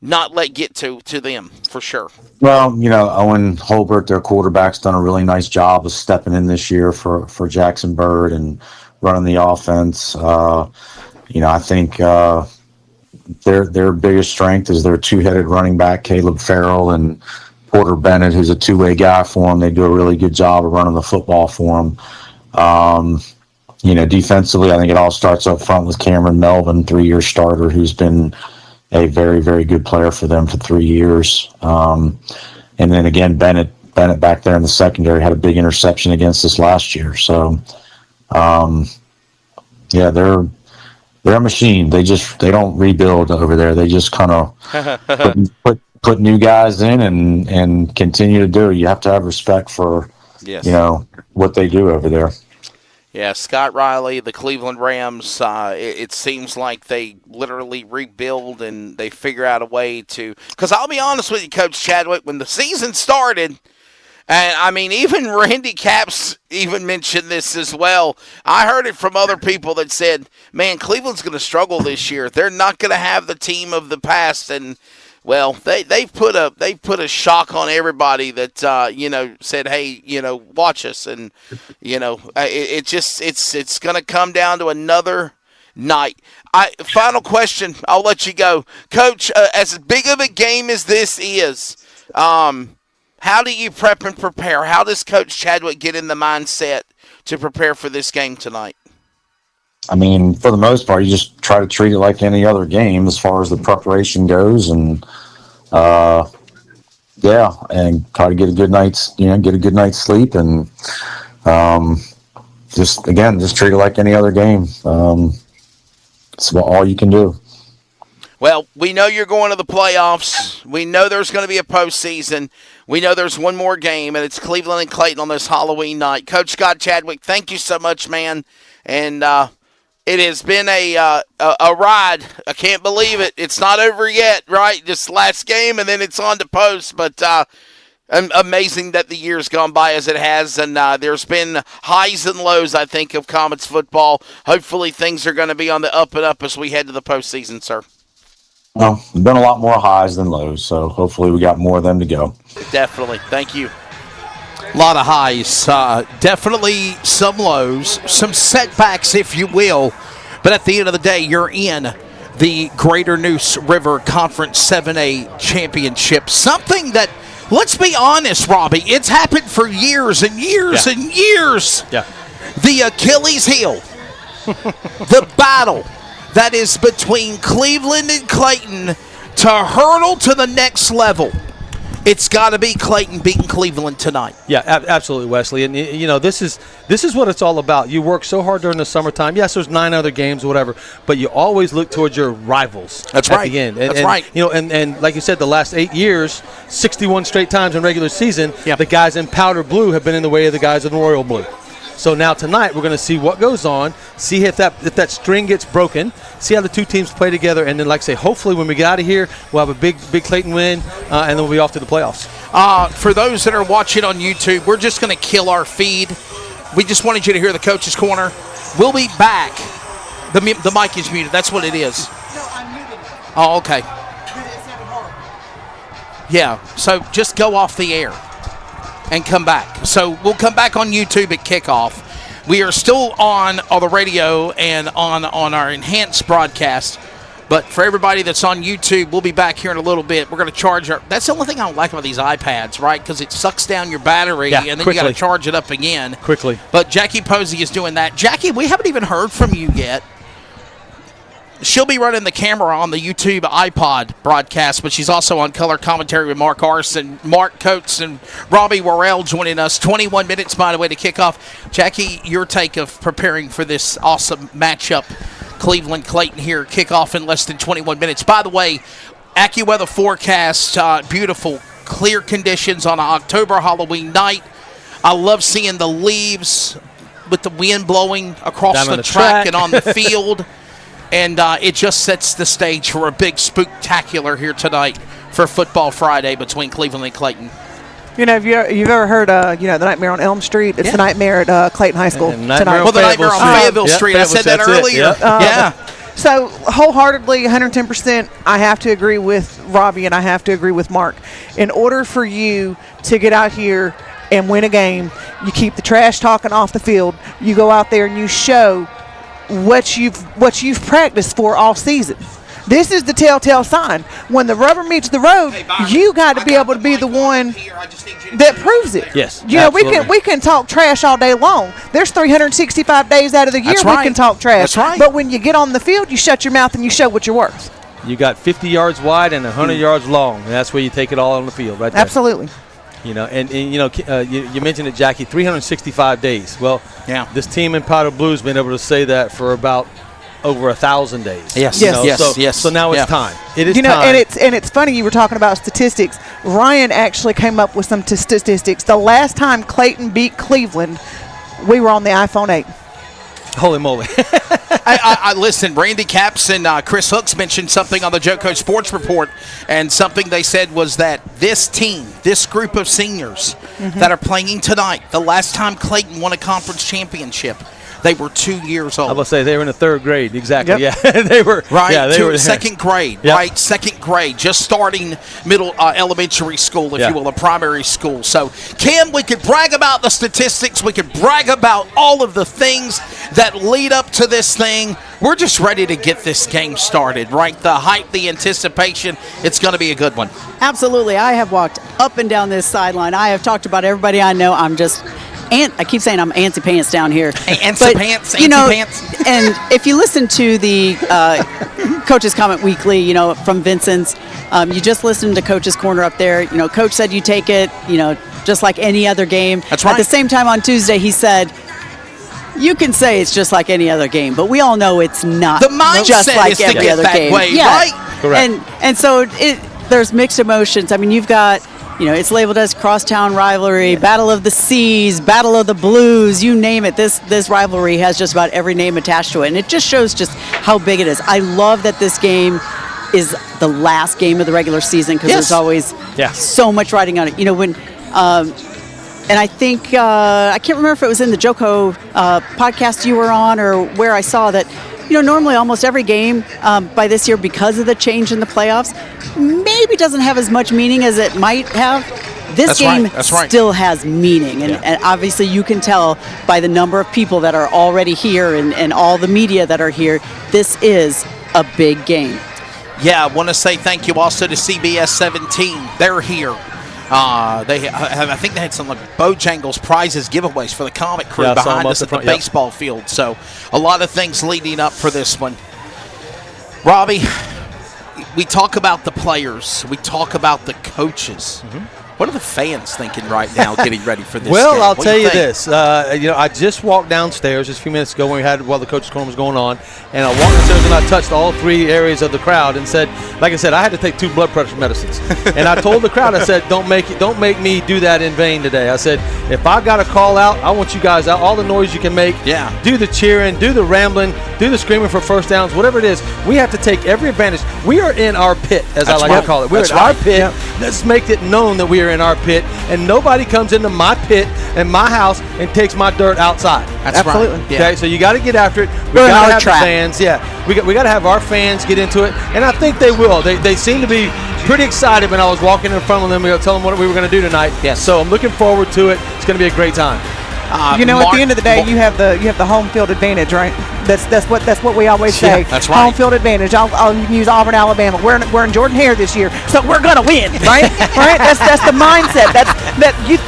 not let get to them, for sure. Well, Owen Holbert, their quarterback's done a really nice job of stepping in this year for Jackson Bird and running the offense. I think their biggest strength is their two-headed running back, Caleb Farrell, and Porter Bennett, who's a two-way guy for them. They do a really good job of running the football for them. Defensively, I think it all starts up front with Cameron Melvin, 3-year starter, who's been a very, very good player for them for 3 years. And then again, Bennett back there in the secondary had a big interception against us last year. So, they're a machine. They don't rebuild over there. They just kind of put new guys in and continue to do it. You have to have respect for, what they do over there. Yeah, Scott Riley, the Cleveland Rams, it seems like they literally rebuild and they figure out a way to – because I'll be honest with you, Coach Chadwick, when the season started, and even Randy Capps even mentioned this as well. I heard it from other people that said, man, Cleveland's going to struggle this year. They're not going to have the team of the past, and – well, they've put a shock on everybody that said, hey, watch us, and it's going to come down to another night. Final question, I'll let you go, Coach. As big of a game as this is, how do you prep and prepare? How does Coach Chadwick get in the mindset to prepare for this game tonight? For the most part, you just try to treat it like any other game as far as the preparation goes, and and try to get a good night's sleep, and just treat it like any other game. It's all you can do. Well, we know you're going to the playoffs. We know there's going to be a postseason. We know there's one more game, and it's Cleveland and Clayton on this Halloween night. Coach Scott Chadwick, thank you so much, man, and it has been a ride. I can't believe it. It's not over yet, right? Just last game, and then it's on to post. But amazing that the year's gone by as it has, and there's been highs and lows, I think, of Comets football. Hopefully things are going to be on the up and up as we head to the postseason, sir. Well, there's been a lot more highs than lows, so hopefully we got more of them to go. Definitely. Thank you. A lot of highs, definitely some lows, some setbacks, if you will. But at the end of the day, you're in the Greater Neuse River Conference 7A Championship. Something that, let's be honest, Robbie, it's happened for years and years and years. Yeah. The the Achilles heel, the battle that is between Cleveland and Clayton to hurdle to the next level. It's got to be Clayton beating Cleveland tonight. Yeah, absolutely, Wesley. And, you know, this is what it's all about. You work so hard during the summertime. Yes, there's 9 other games or whatever, but you always look towards your rivals at the end. That's right. You know, and like you said, the last 8 years, 61 straight times in regular season, the guys in powder blue have been in the way of the guys in royal blue. So now tonight we're going to see what goes on, see if that string gets broken, see how the two teams play together, and then, like I say, hopefully when we get out of here, we'll have a big Clayton win, and then we'll be off to the playoffs. For those that are watching on YouTube, we're just going to kill our feed. We just wanted you to hear the Coach's Corner. We'll be back. The mic is muted. That's what it is. No, I'm muted. Oh, okay. Yeah, so just go off the air and come back. So we'll come back on YouTube at kickoff. We are still on the radio and on our enhanced broadcast. But for everybody that's on YouTube, we'll be back here in a little bit. We're going to charge our – that's the only thing I don't like about these iPads, right? Because it sucks down your battery, and then you got to charge it up again. Quickly. But Jackie Posey is doing that. Jackie, we haven't even heard from you yet. She'll be running the camera on the YouTube iPod broadcast, but she's also on color commentary with Mark Arson, Mark Coates, and Robbie Worrell joining us. 21 minutes, by the way, to kick off. Jackie, your take of preparing for this awesome matchup, Cleveland-Clayton here, kickoff in less than 21 minutes. By the way, AccuWeather forecast, beautiful, clear conditions on October Halloween night. I love seeing the leaves with the wind blowing across the track and on the field. And it just sets the stage for a big spooktacular here tonight for Football Friday between Cleveland and Clayton. You know, you've ever heard, the Nightmare on Elm Street? It's the Nightmare at Clayton High School tonight. Well, the Nightmare on Fayetteville Street. I said that earlier. Yeah. So, wholeheartedly, 110%, I have to agree with Robbie and I have to agree with Mark. In order for you to get out here and win a game, you keep the trash talking off the field. You go out there and you show what you've practiced for all season. This is the telltale sign. When the rubber meets the road, you got to be able to be the one that proves it. Yes, you know, we can talk trash all day long. There's 365 days out of the year we can talk trash. That's right. But when you get on the field, you shut your mouth and you show what you're worth. You got 50 yards wide and 100 yards long, and that's where you take it all on the field, right there. Absolutely. You know, and you know, you mentioned it, Jackie, 365 days. Well, this team in Powder Blue has been able to say that for about over 1,000 days. Yes, you know? So now it's time. It is time. And it's funny you were talking about statistics. Ryan actually came up with some statistics. The last time Clayton beat Cleveland, we were on the iPhone 8. Holy moly. I listen, Randy Capps and Chris Hooks mentioned something on the JoCo Sports Report, and something they said was that this team, this group of seniors that are playing tonight, the last time Clayton won a conference championship, they were 2 years old. I was say they were in the 3rd grade, exactly. Yep. Yeah, they were. Right, yeah, they were 2nd grade, right? 2nd grade, just starting middle elementary school, if you will, a primary school. So, Cam, we could brag about the statistics. We could brag about all of the things that lead up to this thing. We're just ready to get this game started, right? The hype, the anticipation, it's going to be a good one. Absolutely. I have walked up and down this sideline. I have talked about everybody I know. I keep saying I'm antsy pants down here. Antsy pants. And if you listen to the Coach's Comment Weekly, you know, from Vincent's, you just listened to Coach's Corner up there. You know, Coach said you take it, you know, just like any other game. That's right. At the same time on Tuesday, he said, you can say it's just like any other game, but we all know it's not the mindset just like is every to get other that game. Way, yeah. Right? Correct. And so there's mixed emotions. I mean, you've got, you know, it's labeled as crosstown rivalry, Battle of the Seas, Battle of the Blues, you name it. This rivalry has just about every name attached to it, and it just shows just how big it is. I love that this game is the last game of the regular season because there's always so much riding on it. You know, when and I think I can't remember if it was in the JoCo podcast you were on or where I saw that. You know, normally almost every game by this year, because of the change in the playoffs, maybe doesn't have as much meaning as it might have. This game still has meaning. And obviously you can tell by the number of people that are already here and all the media that are here, this is a big game. Yeah, I want to say thank you also to CBS 17. They're here. I think they had some like Bojangles prizes giveaways for the Comet crew behind us at the baseball field. So a lot of things leading up for this one. Robbie, we talk about the players. We talk about the coaches. What are the fans thinking right now getting ready for this Well, game? I'll tell you this. I just walked downstairs just a few minutes ago while the coach's corner was going on, and I walked downstairs and I touched all 3 areas of the crowd and said, like I said, I had to take 2 blood pressure medicines. And I told the crowd, I said, don't make me do that in vain today. I said, if I got to call out, I want you guys out, all the noise you can make. Yeah. Do the cheering, do the rambling, do the screaming for first downs, whatever it is. We have to take every advantage. We are in our pit, as I like to call it. We're in our pit. Let's make it known that we are in our pit, and nobody comes into my pit and my house and takes my dirt outside. That's absolutely right. Okay, so you got to get after it. We got to have the fans. Yeah, we got to have our fans get into it, and I think they will. They seem to be pretty excited when I was walking in front of them. Tell them what we were going to do tonight. Yes. So I'm looking forward to it. It's going to be a great time. At the end of the day, you have the home field advantage, right? That's what we always say. That's right. Home field advantage. I'll use Auburn, Alabama. We're in Jordan Hare this year, so we're gonna win, right? Right? That's the mindset.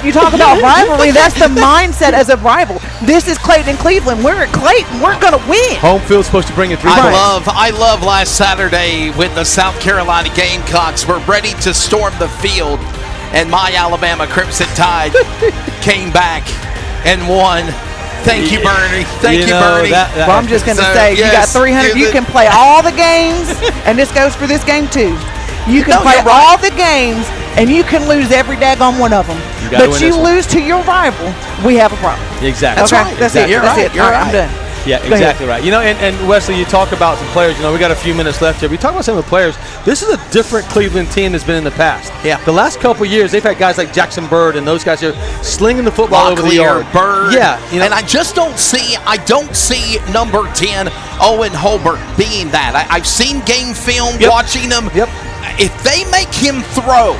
You talk about rivalry. That's the mindset as a rival. This is Clayton and Cleveland. We're at Clayton. We're gonna win. Home field's supposed to bring you 3 points. I love last Saturday when the South Carolina Gamecocks were ready to storm the field, and my Alabama Crimson Tide came back and won. Thank you, Bernie. Thank you, Bernie. Well, I'm just going to say, you got 300. You can play all the games, and this goes for this game too. You can play all the games, and you can lose every daggone one of them. But you lose to your rival, we have a problem. Exactly. That's right. That's it. That's it. All right, I'm done. Yeah, exactly right. And Wesley, you talk about some players. We got a few minutes left here. We talk about some of the players. This is a different Cleveland team that's been in the past. Yeah. The last couple of years, they've had guys like Jackson Bird and those guys here slinging the football over the yard. Bird. Yeah. And I don't see number 10, Owen Holbert, being that. I've seen game film, watching him. Yep. If they make him throw,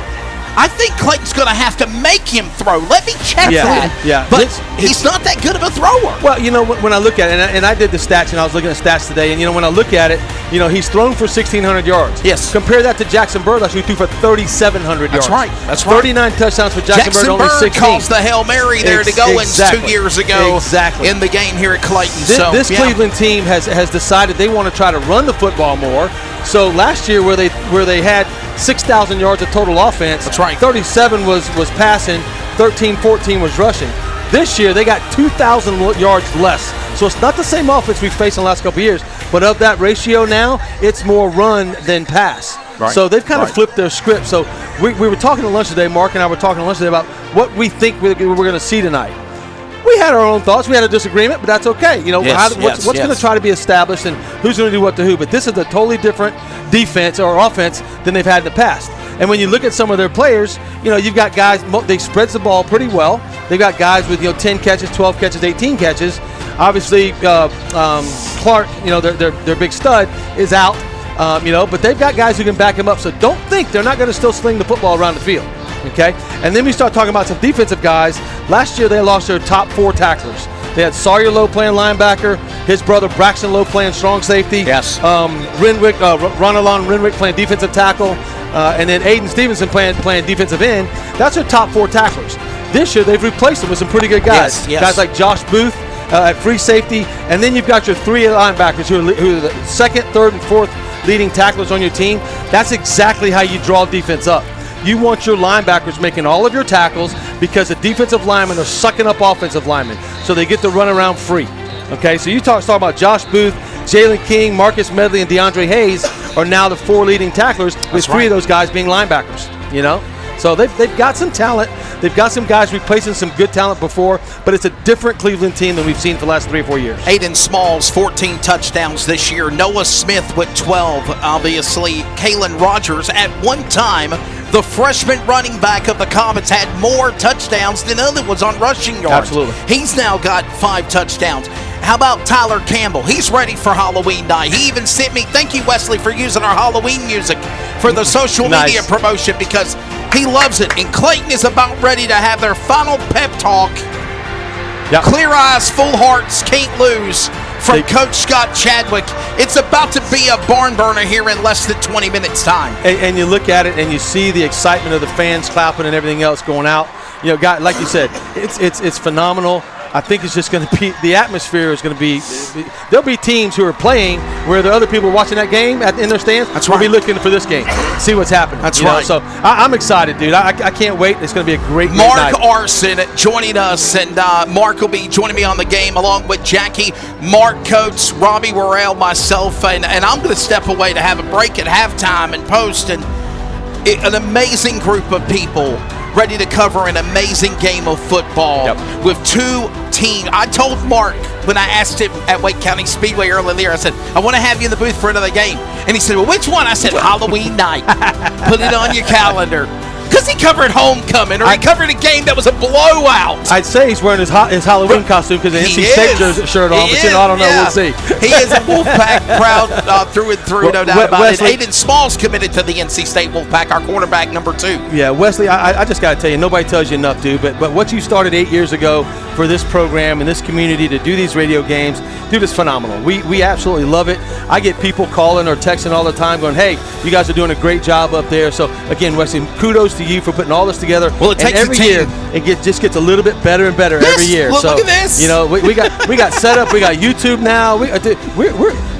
I think Clayton's going to have to make him throw. Let me check that. Yeah. But he's not that good of a thrower. Well, when I look at it, and I did the stats, and I was looking at stats today, and when I look at it, he's thrown for 1,600 yards. Yes. Compare that to Jackson Bird, who threw for 3,700 yards. That's right. 39 touchdowns for Jackson Bird, only 16. Calls the Hail Mary there to go in 2 years ago. Exactly. In the game here at Clayton. This Cleveland team has decided they want to try to run the football more. So last year, where they had 6,000 yards of total offense, that's right. 37 was passing, 13-14 was rushing. This year, they got 2,000 yards less. So it's not the same offense we've faced in the last couple of years. But of that ratio now, it's more run than pass. Right. So they've kind of flipped their script. So we were talking to lunch today, Mark and I were talking to lunch today about what we think we're going to see tonight. We had our own thoughts. We had a disagreement, but that's okay. What's going to try to be established and who's going to do what to who. But this is a totally different defense or offense than they've had in the past. And when you look at some of their players, you've got guys, they spread the ball pretty well. They've got guys with 10 catches, 12 catches, 18 catches. Obviously, Clark, their big stud is out. But they've got guys who can back him up. So don't think they're not going to still sling the football around the field. Okay, and then we start talking about some defensive guys. Last year they lost their top 4 tacklers. They had Sawyer Lowe playing linebacker, his brother Braxton Lowe playing strong safety. Yes. Ronalon Renwick playing defensive tackle, and then Aiden Stevenson playing defensive end. That's their top 4 tacklers. This year they've replaced them with some pretty good guys. Yes. Guys like Josh Booth at free safety, and then you've got your 3 linebackers who are the second, third, and fourth leading tacklers on your team. That's exactly how you draw defense up. You want your linebackers making all of your tackles because the defensive linemen are sucking up offensive linemen, so they get to run around free. Okay, so you talk about Josh Booth, Jalen King, Marcus Medley, and DeAndre Hayes are now the 4 leading tacklers, with 3 of those guys being linebackers. So they've got some talent. They've got some guys replacing some good talent before, but it's a different Cleveland team than we've seen for the last 3 or 4 years. Aiden Smalls, 14 touchdowns this year. Noah Smith with 12, obviously. Kalen Rogers, at one time, the freshman running back of the Comets, had more touchdowns than other ones on rushing yards. Absolutely. He's now got 5 touchdowns. How about Tyler Campbell? He's ready for Halloween night. He even sent me, thank you, Wesley, for using our Halloween music for the social media promotion, because he loves it. And Clayton is about ready to have their final pep talk. Yep. Clear eyes, full hearts, can't lose from Coach Scott Chadwick. It's about to be a barn burner here in less than 20 minutes time. And you look at it and you see the excitement of the fans clapping and everything else going out. You know, God, like you said, it's phenomenal. I think it's just going to be, the atmosphere is going to be, there'll be teams who are playing where the other people are watching that game in their stands. That's we'll right. be looking for this game, see what's happening. That's right. So I'm excited, dude. I can't wait. It's going to be a great Mark night. Arson joining us, and Mark will be joining me on the game along with Jackie, Mark Coates, Robbie Worrell, myself, and I'm going to step away to have a break at halftime and post, and an amazing group of people ready to cover an amazing game of football with two teams. I told Mark when I asked him at Wake County Speedway earlier there, I said, I want to have you in the booth for another game. And he said, well, which one? I said, Halloween night. Put it on your calendar. Because he covered homecoming, or he covered a game that was a blowout. I'd say he's wearing his Halloween costume because the NC State shirt on, but I don't know. We'll see. He is a Wolfpack proud through and through, no doubt about it. Aiden Small's committed to the NC State Wolfpack, our quarterback number 2. Yeah, Wesley, I just got to tell you, nobody tells you enough, dude, but what you started 8 years ago for this program and this community to do these radio games, dude, it's phenomenal. We absolutely love it. I get people calling or texting all the time going, hey, you guys are doing a great job up there. So, again, Wesley, kudos to you for putting all this together. Well, it takes every year it just gets a little bit better and better every year. Look at this. You know, we got set up. We got YouTube now.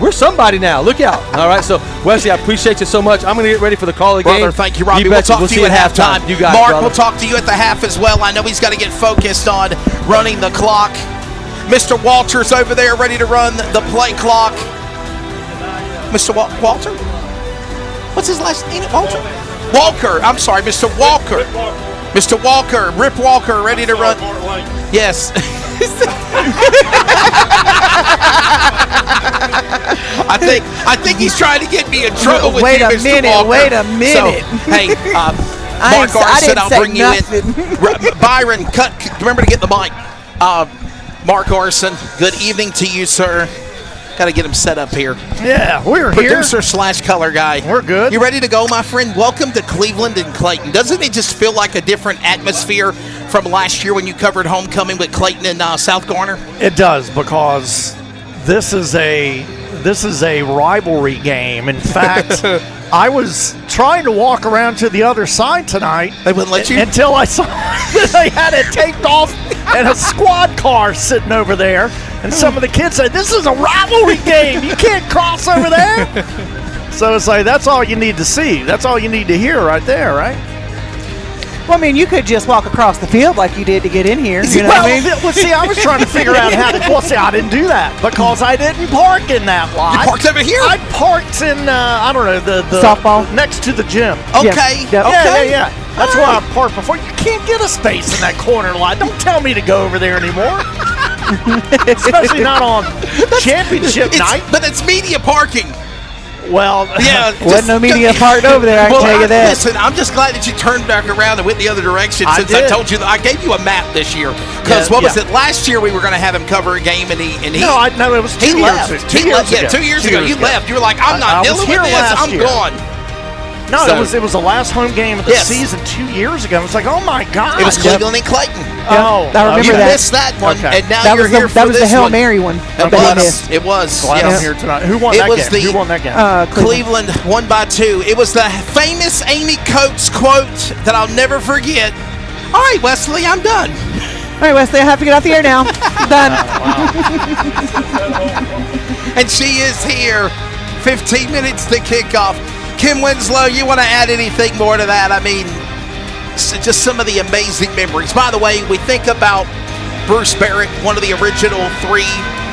We're somebody now. Look out. All right. So Wesley, I appreciate you so much. I'm going to get ready for the call of the game. Thank you, Robbie. We'll talk to you at halftime. You got Mark, it, brother. we'll talk to you at the half as well. I know he's got to get focused on running the clock. Mr. Walters over there ready to run the play clock. Mr. Walter? What's his last name? Walter? Walker. I'm sorry, Mr. Walker. Mr. Walker. Rip Walker ready to run. Yes. I think he's trying to get me in trouble with you, Mr. Walker. Wait a minute. So, hey, Mark Arson, I'll bring you in. Byron, remember to get the mic. Mark Arson, good evening to you, sir. Got to get him set up here. Yeah, we're Producer / color guy. We're good. You ready to go, my friend? Welcome to Cleveland and Clayton. Doesn't it just feel like a different atmosphere from last year when you covered homecoming with Clayton and South Garner? It does, because this is a rivalry game. In fact, I was trying to walk around to the other side tonight. They wouldn't let you? Until I saw that they had it taped off and a squad car sitting over there. And some of the kids said, this is a rivalry game. You can't cross over there. So it's like, that's all you need to see. That's all you need to hear right there, right? Well, I mean, you could just walk across the field like you did to get in here. You know what I mean? Well, see, I was trying to figure out how to. Well, see, I didn't do that because I didn't park in that lot. You parked over here? I parked in, I don't know, the softball next to the gym. Okay. Yep. Okay. Yeah. That's where I parked before. You can't get a space in that corner lot. Don't tell me to go over there anymore. Especially not on championship night. But it's media parking. Well, yeah, wasn't no media parked over there. I can tell you that. Listen, I'm just glad that you turned back around and went the other direction. Since I told you that I gave you a map this year. Because what was it? Last year we were going to have him cover a game, and he No, it was 2 years ago. 2 years ago. 2 years ago, you left. You were like, I'm not dealing with this. I'm gone. No, it was the last home game of the season 2 years ago. It's like, oh my God! It was Cleveland and Clayton. Oh, I remember you that. missed that one, and now that you're here for that was this the Hail one. Mary one. It was. Glad I'm here tonight. Who won that game? Who won that game? Cleveland won by 2. It was the famous Amy Coates quote that I'll never forget. All right, Wesley, I'm done. All right, Wesley, I have to get off the air now. Done. And she is here. 15 minutes to kick off. Kim Winslow, you want to add anything more to that? I mean, just some of the amazing memories. By the way, we think about Bruce Barrett, one of the original 3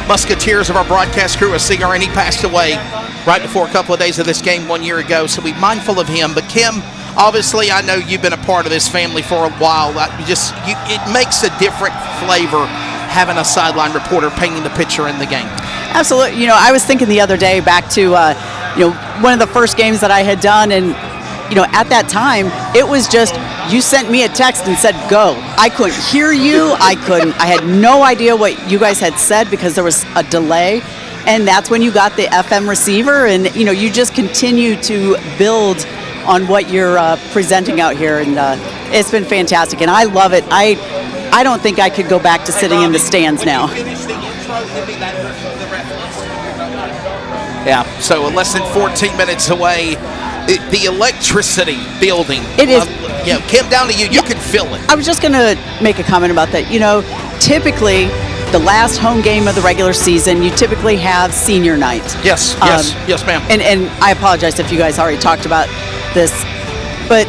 musketeers of our broadcast crew, a singer, and he passed away right before a couple of days of this game 1 year ago, so we're mindful of him. But Kim, obviously, I know you've been a part of this family for a while. It makes a different flavor having a sideline reporter painting the picture in the game. Absolutely. You know, I was thinking the other day back to, one of the first games that I had done, and, at that time, it was just, you sent me a text and said, go. I couldn't hear you. I had no idea what you guys had said because there was a delay. And that's when you got the FM receiver, and, you just continue to build on what you're presenting out here, and it's been fantastic, and I love it. I don't think I could go back to sitting in the stands now. Finish the intro, give me that the ref. Yeah, so less than 14 minutes away. The electricity building. It is. Kim, down to you. You can feel it. I was just going to make a comment about that. Typically, the last home game of the regular season, you typically have senior night. Yes, yes, ma'am. And I apologize if you guys already talked about this, but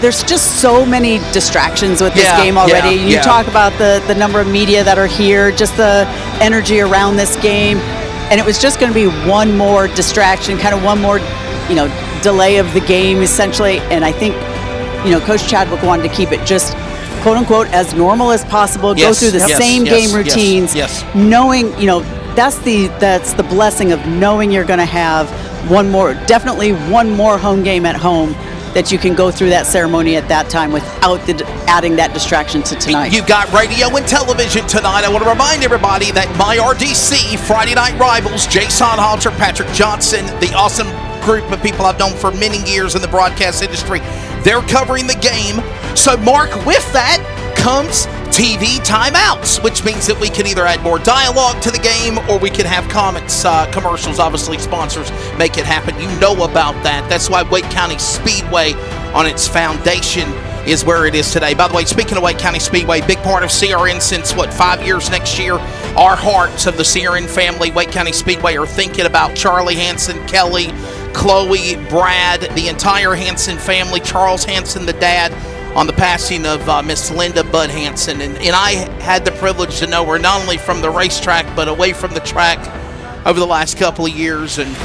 there's just so many distractions with this game already. You talk about the number of media that are here, just the energy around this game, and it was just going to be one more distraction, kind of one more, delay of the game essentially. And I think, Coach Chadwick wanted to keep it just quote unquote as normal as possible. Go through the same game routines, knowing, that's the blessing of knowing you're going to have definitely one more home game at home, that you can go through that ceremony at that time without adding that distraction to tonight. You've got radio and television tonight. I want to remind everybody that my RDC Friday Night Rivals, Jason Halter, Patrick Johnson, the awesome group of people I've known for many years in the broadcast industry, they're covering the game. So, Mark, with that comes TV timeouts, which means that we can either add more dialogue to the game or we can have comments, commercials, obviously sponsors make it happen. You know about that. That's why Wake County Speedway on its foundation is where it is today. By the way, speaking of Wake County Speedway, big part of CRN since, 5 years next year. Our hearts of the CRN family, Wake County Speedway, are thinking about Charlie Hansen, Kelly, Chloe, Brad, the entire Hansen family, Charles Hansen, the dad, on the passing of Miss Linda Bud Hansen. And I had the privilege to know her not only from the racetrack, but away from the track over the last couple of years. And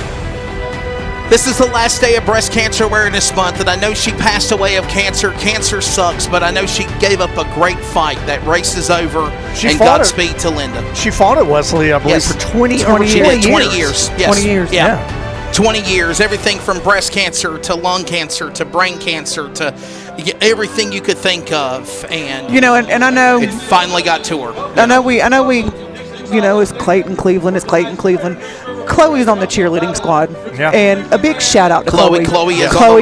this is the last day of Breast Cancer Awareness Month, and I know she passed away of cancer. Cancer sucks, but I know she gave up a great fight. That race is over, and Godspeed to Linda. She fought at Wesley, I believe, for 20 years. 20 years. Yes. 20 years, yeah. 20 years, everything from breast cancer to lung cancer to brain cancer to everything you could think of. And and I know it finally got to her. I know we it's Clayton Cleveland. Chloe's on the cheerleading squad, and a big shout out to Chloe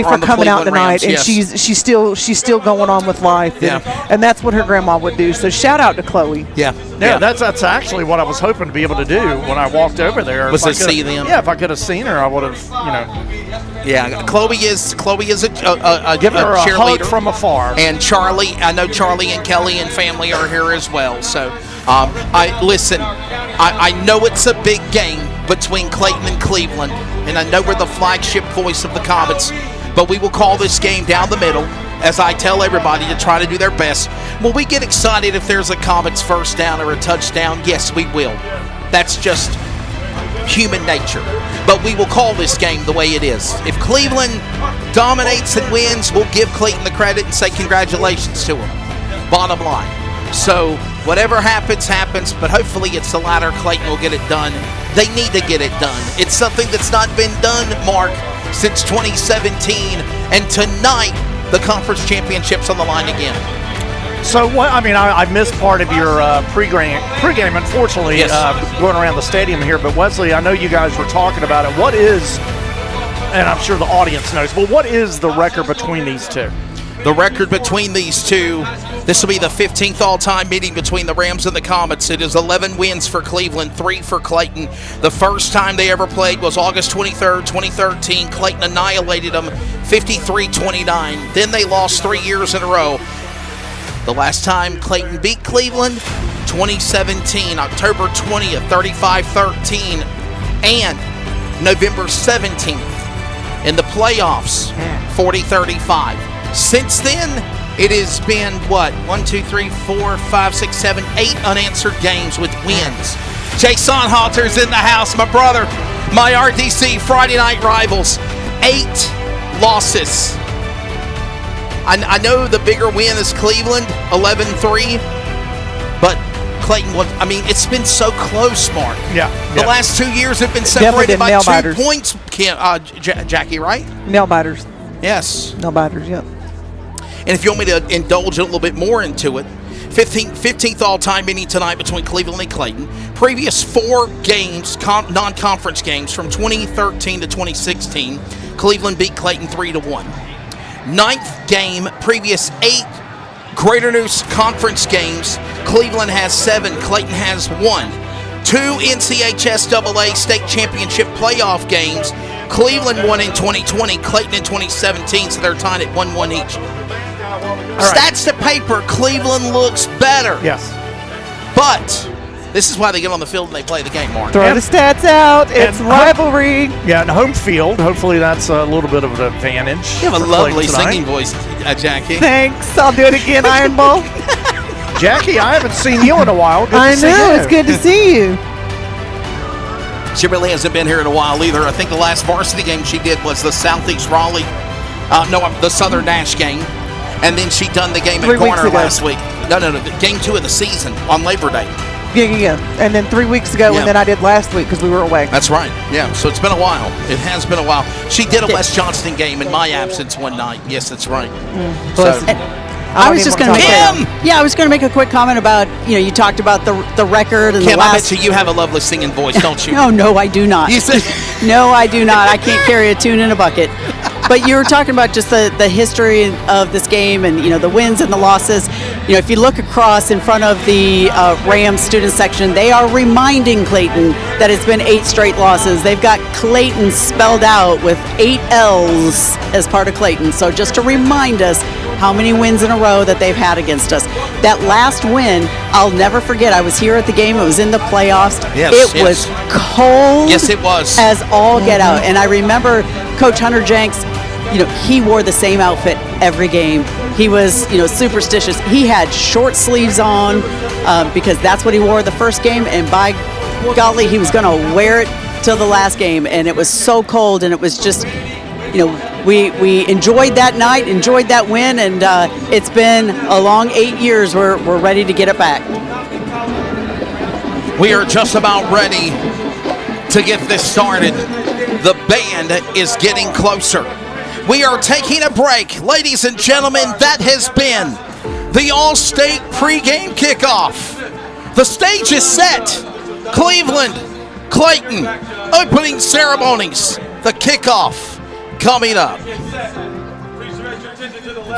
for coming out tonight, and she's still going on with life, and that's what her grandma would do. So shout out to Chloe. That's actually what I was hoping to be able to do when I walked over there. Was to see them? Yeah, if I could have seen her, I would have. Yeah, Chloe is a giving her a cheerleader hug from afar. And Charlie, I know Charlie and Kelly and family are here as well. So, I know it's a big game between Clayton and Cleveland, and I know we're the flagship voice of the Comets, but we will call this game down the middle, as I tell everybody to try to do their best. Will we get excited if there's a Comets first down or a touchdown? Yes, we will. That's just human nature. But we will call this game the way it is. If Cleveland dominates and wins, we'll give Clayton the credit and say congratulations to him. Bottom line. So whatever happens, happens, but hopefully it's the latter. Clayton will get it done. They need to get it done. It's something that's not been done, Mark, since 2017. And tonight, the conference championship's on the line again. So I missed part of your pregame, unfortunately, going around the stadium here. But Wesley, I know you guys were talking about it. What is, and I'm sure the audience knows, but what is the record between these two? The record between these two, this will be the 15th all-time meeting between the Rams and the Comets. It is 11 wins for Cleveland, 3 for Clayton. The first time they ever played was August 23rd, 2013. Clayton annihilated them 53-29. Then they lost 3 years in a row. The last time Clayton beat Cleveland, 2017, October 20th, 35-13, and November 17th in the playoffs, 40-35. Since then, it has been, 8 unanswered games with wins. Jason Halter's in the house, my brother, my RDC Friday Night Rivals, 8 losses. I know the bigger win is Cleveland, 11-3, but Clayton, it's been so close, Mark. The last 2 years have been separated by 2 points, Jackie, right? Nail biters. Yes. Nail biters, yep. And if you want me to indulge a little bit more into it, 15th all-time meeting tonight between Cleveland and Clayton. Previous 4 games, non-conference games from 2013 to 2016, Cleveland beat Clayton 3-1. 9th game, previous 8 Greater Neuse Conference games, Cleveland has 7, Clayton has 1. 2 NCHSAA state championship playoff games. Cleveland won in 2020, Clayton in 2017, so they're tied at 1-1 each. Stats to paper, Cleveland looks better. Yes. But this is why they get on the field and they play the game, Mark. Throw the stats out. It's rivalry. Yeah, and home field. Hopefully that's a little bit of an advantage. You have a lovely singing voice, Jackie. Thanks. I'll do it again, Iron Ball. Jackie, I haven't seen you in a while. Good I to see know. you. It's good to see you. She really hasn't been here in a while either. I think the last varsity game she did was the Southeast Raleigh, the Southern Dash game. And then she done the game at Garner last week. No, game 2 of the season on Labor Day. Yeah. And then 3 weeks ago, and then I did last week because we were away. That's right. Yeah, so it's been a while. It has been a while. She did a West Johnston game in my absence one night. Yes, that's right. I was just going to make a quick comment about, you talked about the record and Kim, the last. I bet you have a lovely singing voice, don't you? No, I do not. You said no, I do not. I can't carry a tune in a bucket. But you were talking about just the history of this game and, the wins and the losses. If you look across in front of the Rams student section, they are reminding Clayton that it's been 8 straight losses. They've got Clayton spelled out with 8 L's as part of Clayton. So just to remind us how many wins in a row that they've had against us. That last win, I'll never forget. I was here at the game. It was in the playoffs. Yes, it was cold. Yes, it was. As all get out. And I remember Coach Hunter Jenks, he wore the same outfit every game. He was, superstitious. He had short sleeves on because that's what he wore the first game. And by golly, he was going to wear it till the last game. And it was so cold. And it was just, we enjoyed that night, enjoyed that win. And it's been a long 8 years. We're ready to get it back. We are just about ready to get this started. The band is getting closer. We are taking a break. Ladies and gentlemen, that has been the All-State pregame kickoff. The stage is set. Cleveland, Clayton, opening ceremonies. The kickoff coming up.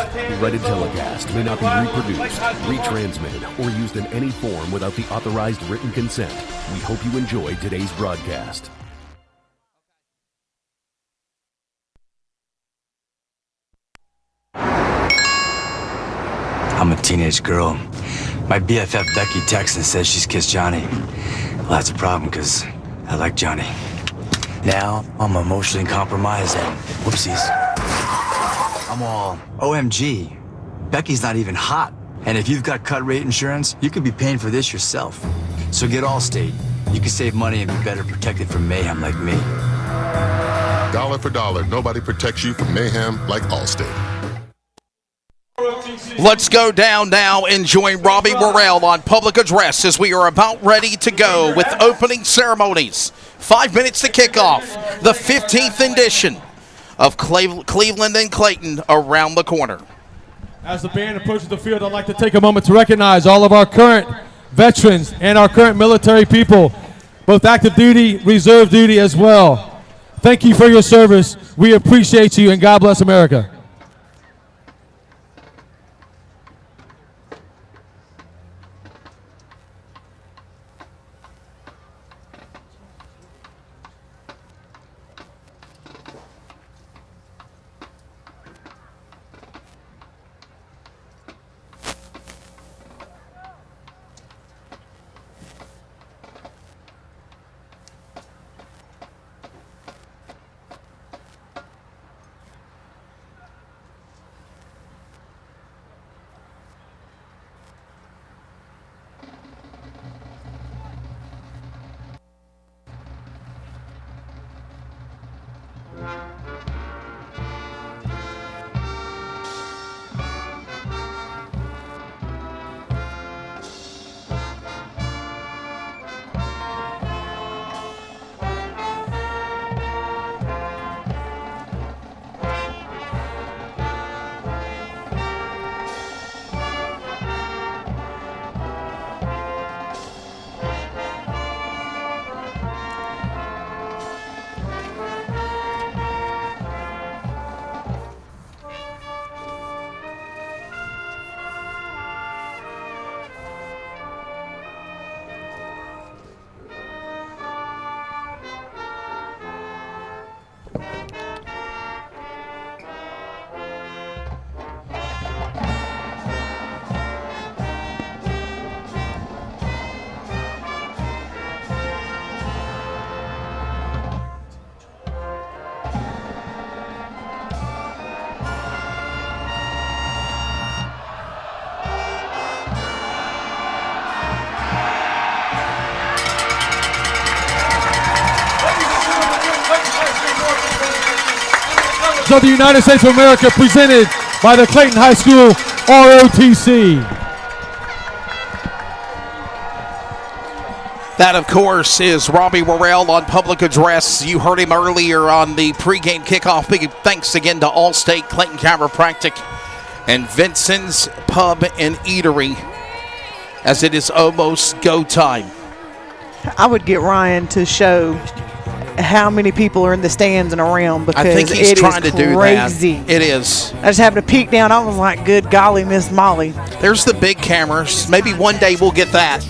Copyrighted telecast may not be reproduced, retransmitted, or used in any form without the authorized written consent. We hope you enjoyed today's broadcast. I'm a teenage girl. My BFF Becky texts and says she's kissed Johnny. Well, that's a problem because I like Johnny. Now I'm emotionally compromised and whoopsies. I'm all, OMG, Becky's not even hot. And if you've got cut rate insurance, you could be paying for this yourself. So get Allstate. You can save money and be better protected from mayhem like me. Dollar for dollar, nobody protects you from mayhem like Allstate. Let's go down now and join Robbie Morrell on public address as we are about ready to go with opening ceremonies. 5 minutes to kick off the 15th edition of Cleveland and Clayton around the corner. As the band approaches the field, I'd like to take a moment to recognize all of our current veterans and our current military people, both active duty, reserve duty as well. Thank you for your service. We appreciate you, and God bless America. of the United States of America, presented by the Clayton High School ROTC. That, of course, is Robbie Worrell on public address. You heard him earlier on the pregame kickoff. Big thanks again to Allstate, Clayton Chiropractic, and Vincent's Pub and Eatery, as it is almost go time. I would get Ryan to show how many people are in the stands and around, because I think he's trying to do crazy. that. It is. I just happened to peek down. I was like, good golly, Miss Molly. There's the big cameras. Maybe one day we'll get that.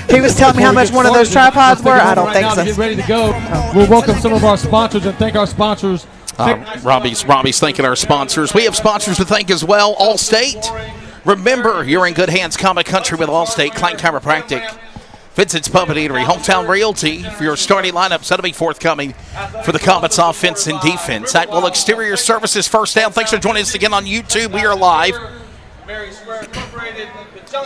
He was telling me how much one of those tripods were. I don't think so. Get ready to go. We'll welcome some of our sponsors and thank our sponsors. Robbie's thanking our sponsors. We have sponsors to thank as well. Allstate. Remember, you're in good hands. Comic Country with Allstate, Clayton Chiropractic, Vincent's Pub and Eatery, Hometown Realty for your starting lineups. That'll be forthcoming for the Comets offense and defense. Atwell Exterior Services, first down. Thanks for joining us again on YouTube. We are live.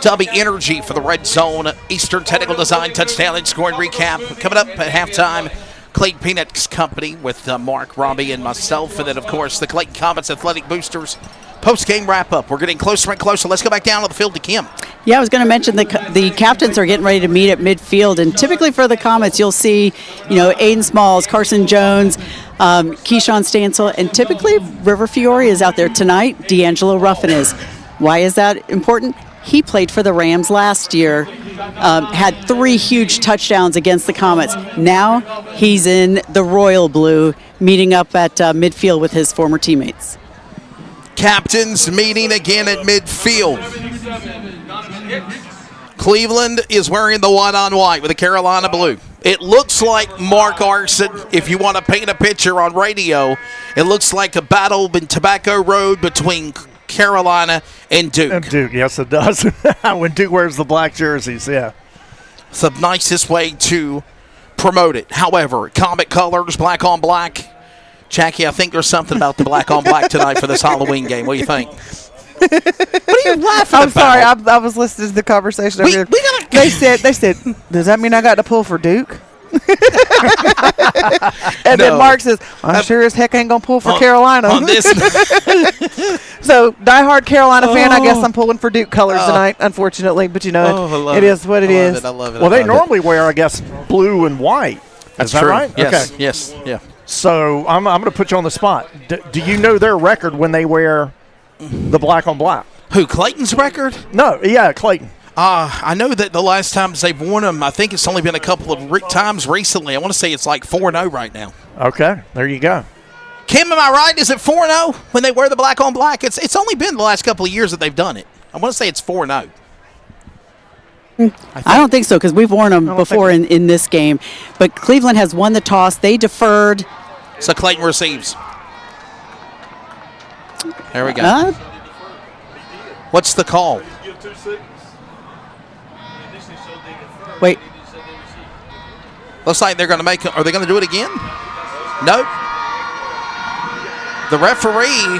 W Energy for the Red Zone, Eastern Technical Design, touchdown and scoring recap. Coming up at halftime, Clayton Peanuts Company with Mark, Robbie, and myself. And then, of course, the Clayton Comets Athletic Boosters post-game wrap-up. We're getting closer and closer. Let's go back down to the field to Kim. Yeah, I was going to mention the captains are getting ready to meet at midfield, and typically for the Comets, you'll see, Aiden Smalls, Carson Jones, Keyshawn Stansel, and typically River Fiore is out there tonight. D'Angelo Ruffin is. Why is that important? He played for the Rams last year, had 3 huge touchdowns against the Comets. Now he's in the royal blue, meeting up at midfield with his former teammates. Captains meeting again at midfield. Cleveland is wearing the white-on-white with the Carolina blue. It looks like, Mark Arson, if you want to paint a picture on radio, it looks like a battle in Tobacco Road between Carolina and Duke. And Duke, yes, it does. When Duke wears the black jerseys, yeah. It's the nicest way to promote it. However, Comet colors, black on black. Jackie, I think there's something about the black on black tonight for this Halloween game. What do you think? What are you laughing I'm about? sorry. I was listening to the conversation over here. They said, does that mean I got to pull for Duke? And then Mark says, I'm sure as heck ain't going to pull for Carolina. On this. So, diehard Carolina fan, I guess I'm pulling for Duke colors tonight, unfortunately. But, it is what it is. I love it. Well, they normally wear, I guess, blue and white. That's is that true. right? Yes. Okay. Yes. Yeah. So, I'm going to put you on the spot. Do you know their record when they wear the black on black? Who, Clayton's record? No, yeah, Clayton. I know that the last times they've worn them, I think it's only been a couple of times recently. I want to say it's like 4-0 right now. Okay, there you go. Kim, am I right? Is it 4-0 when they wear the black on black? It's only been the last couple of years that they've done it. I want to say it's 4-0. I don't think so, because we've worn them before in this game. But Cleveland has won the toss. They deferred. So Clayton receives. There we go. What's the call? Wait. Looks like they're going to make it. Are they going to do it again? Nope. The referee,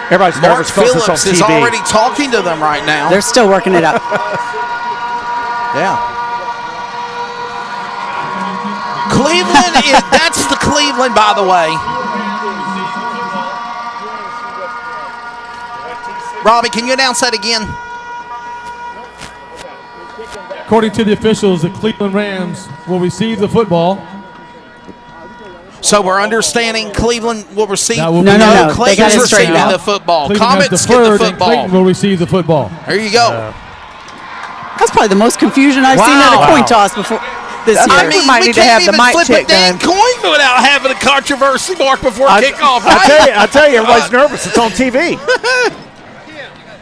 everybody's Mark nervous because it's on Phillips, TV. is already talking to them right now. They're still working it out. Yeah. Cleveland that's the Cleveland, by the way. Robbie, can you announce that again? According to the officials, the Cleveland Rams will receive the football. So we're understanding Cleveland will receive. No. Clayton's receiving the football. Cleveland Comets has get the deferred, and football. Clayton will receive the football. There you go. That's probably the most confusion I've seen at a coin toss before this year. I mean, we can't even flip a dang coin without having a controversy mark before kickoff. Right? I tell you, everybody's nervous. It's on TV.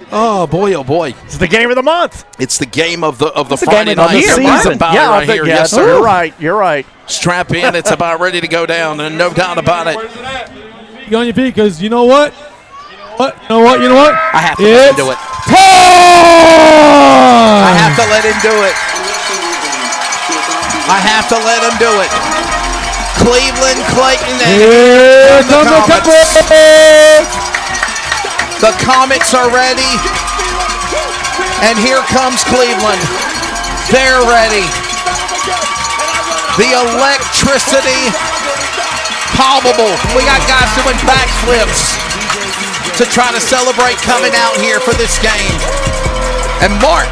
Oh boy! Oh boy! It's the game of the month. It's the game of the It's Friday game of night. the season. Yeah, right here. Yes, sir. You're right. You're right. Strap in. It's about ready to go down, and no doubt about it. Get on your feet, because you know what? You know what? I have to let him do it. Time! I have to let him do it. I have to let him do it. Cleveland, Clayton, and here comes the Comets. The Comets are ready, and here comes Cleveland. They're ready. The electricity palpable. We got guys doing backflips to try to celebrate coming out here for this game. And Mark,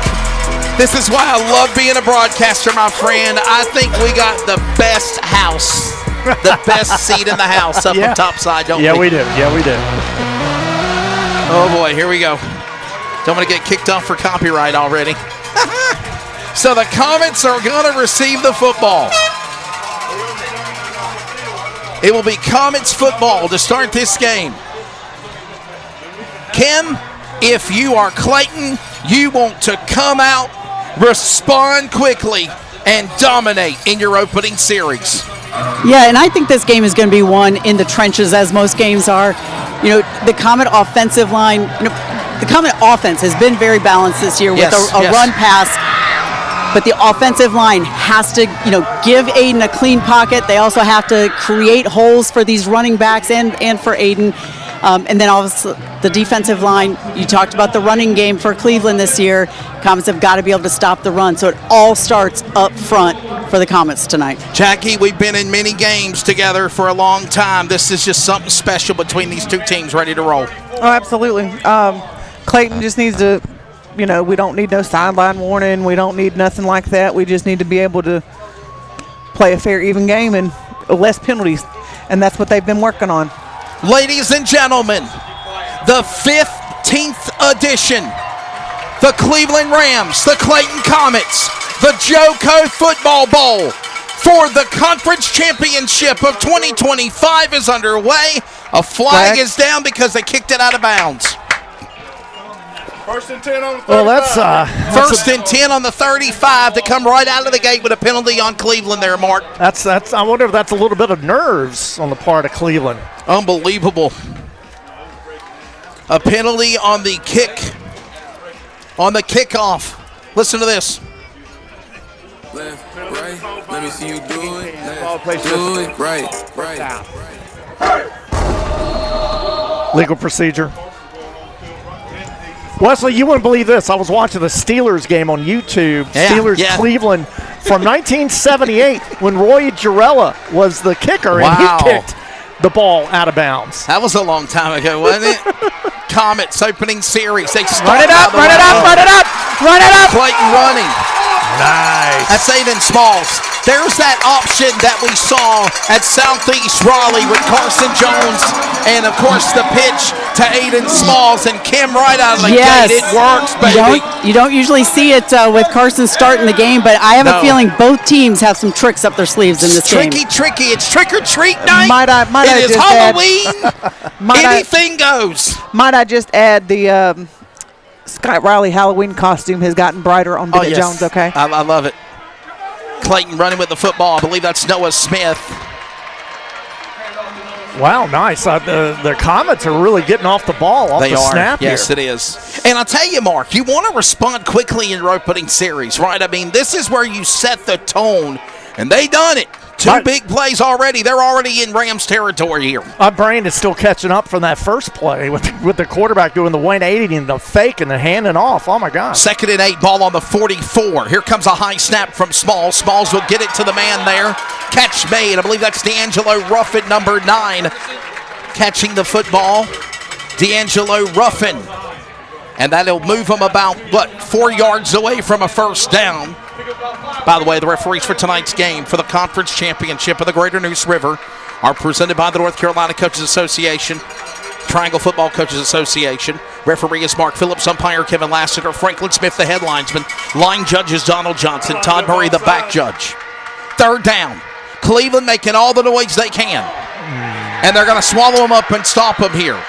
this is why I love being a broadcaster, my friend. I think we got the best house, the best seat in the house up on top side, don't we? Yeah, we do. Yeah, we do. Oh, boy, here we go. Don't want to get kicked off for copyright already. So the Comets are going to receive the football. It will be Comets football to start this game. Kim, if you are Clayton, you want to come out, respond quickly, and dominate in your opening series. Yeah, and I think this game is going to be won in the trenches, as most games are. You know, the Comet offensive line, the Comet offense has been very balanced this year with a run pass. But the offensive line has to, give Aiden a clean pocket. They also have to create holes for these running backs and for Aiden. And then obviously the defensive line, you talked about the running game for Cleveland this year. Comets have got to be able to stop the run. So it all starts up front for the Comets tonight. Jackie, we've been in many games together for a long time. This is just something special between these two teams ready to roll. Oh, absolutely. Clayton just needs to, we don't need no sideline warning. We don't need nothing like that. We just need to be able to play a fair, even game and less penalties. And that's what they've been working on. Ladies and gentlemen, the 15th edition, the Cleveland Rams, the Clayton Comets, the JoCo Football Bowl for the Conference Championship of 2025 is underway. A flag is down because they kicked it out of bounds. First and 10 on the 35. Well, that's first and 10 on the 35 to come right out of the gate with a penalty on Cleveland there, Mark. That's. I wonder if that's a little bit of nerves on the part of Cleveland. Unbelievable. A penalty on the kick, on the kickoff. Listen to this. Left, right, let me see you do it. Left, do it, right. Legal procedure. Wesley, you wouldn't believe this. I was watching the Steelers game on YouTube. Steelers-Cleveland from 1978 when Roy Jarrella was the kicker, and he kicked the ball out of bounds. That was a long time ago, wasn't it? Comets opening series. They run it up. Clayton running. Nice. That's Aiden Smalls. There's that option that we saw at Southeast Raleigh with Carson Jones, and of course the pitch to Aiden Smalls, and Kim right out of the gate. It works, baby. You don't usually see it with Carson starting the game, but I have a feeling both teams have some tricks up their sleeves in this game. Tricky. It's trick or treat night. It is Halloween. Anything goes. Might I just add the Scott Riley Halloween costume has gotten brighter on Bennett Jones, okay? I love it. Clayton running with the football. I believe that's Noah Smith. Wow, nice. The Comets are really getting off the ball, off the snap here. Yes, it is. And I'll tell you, Mark, you want to respond quickly in your opening series, right? I mean, this is where you set the tone, and they done it. Two big plays already. They're already in Rams territory here. My brain is still catching up from that first play with the quarterback doing the 180 and the fake and the handing off. Oh, my God. 2nd and 8, ball on the 44. Here comes a high snap from Smalls. Smalls will get it to the man there. Catch made. I believe that's D'Angelo Ruffin, number 9, catching the football. D'Angelo Ruffin. And that'll move him about, 4 yards away from a first down. By the way, the referees for tonight's game for the Conference Championship of the Greater Neuse River are presented by the North Carolina Coaches Association, Triangle Football Coaches Association. Referee is Mark Phillips, umpire Kevin Lassiter, Franklin Smith, the head linesman, line judge is Donald Johnson, Todd Murray, the back judge. 3rd down. Cleveland making all the noise they can. And they're going to swallow them up and stop them here.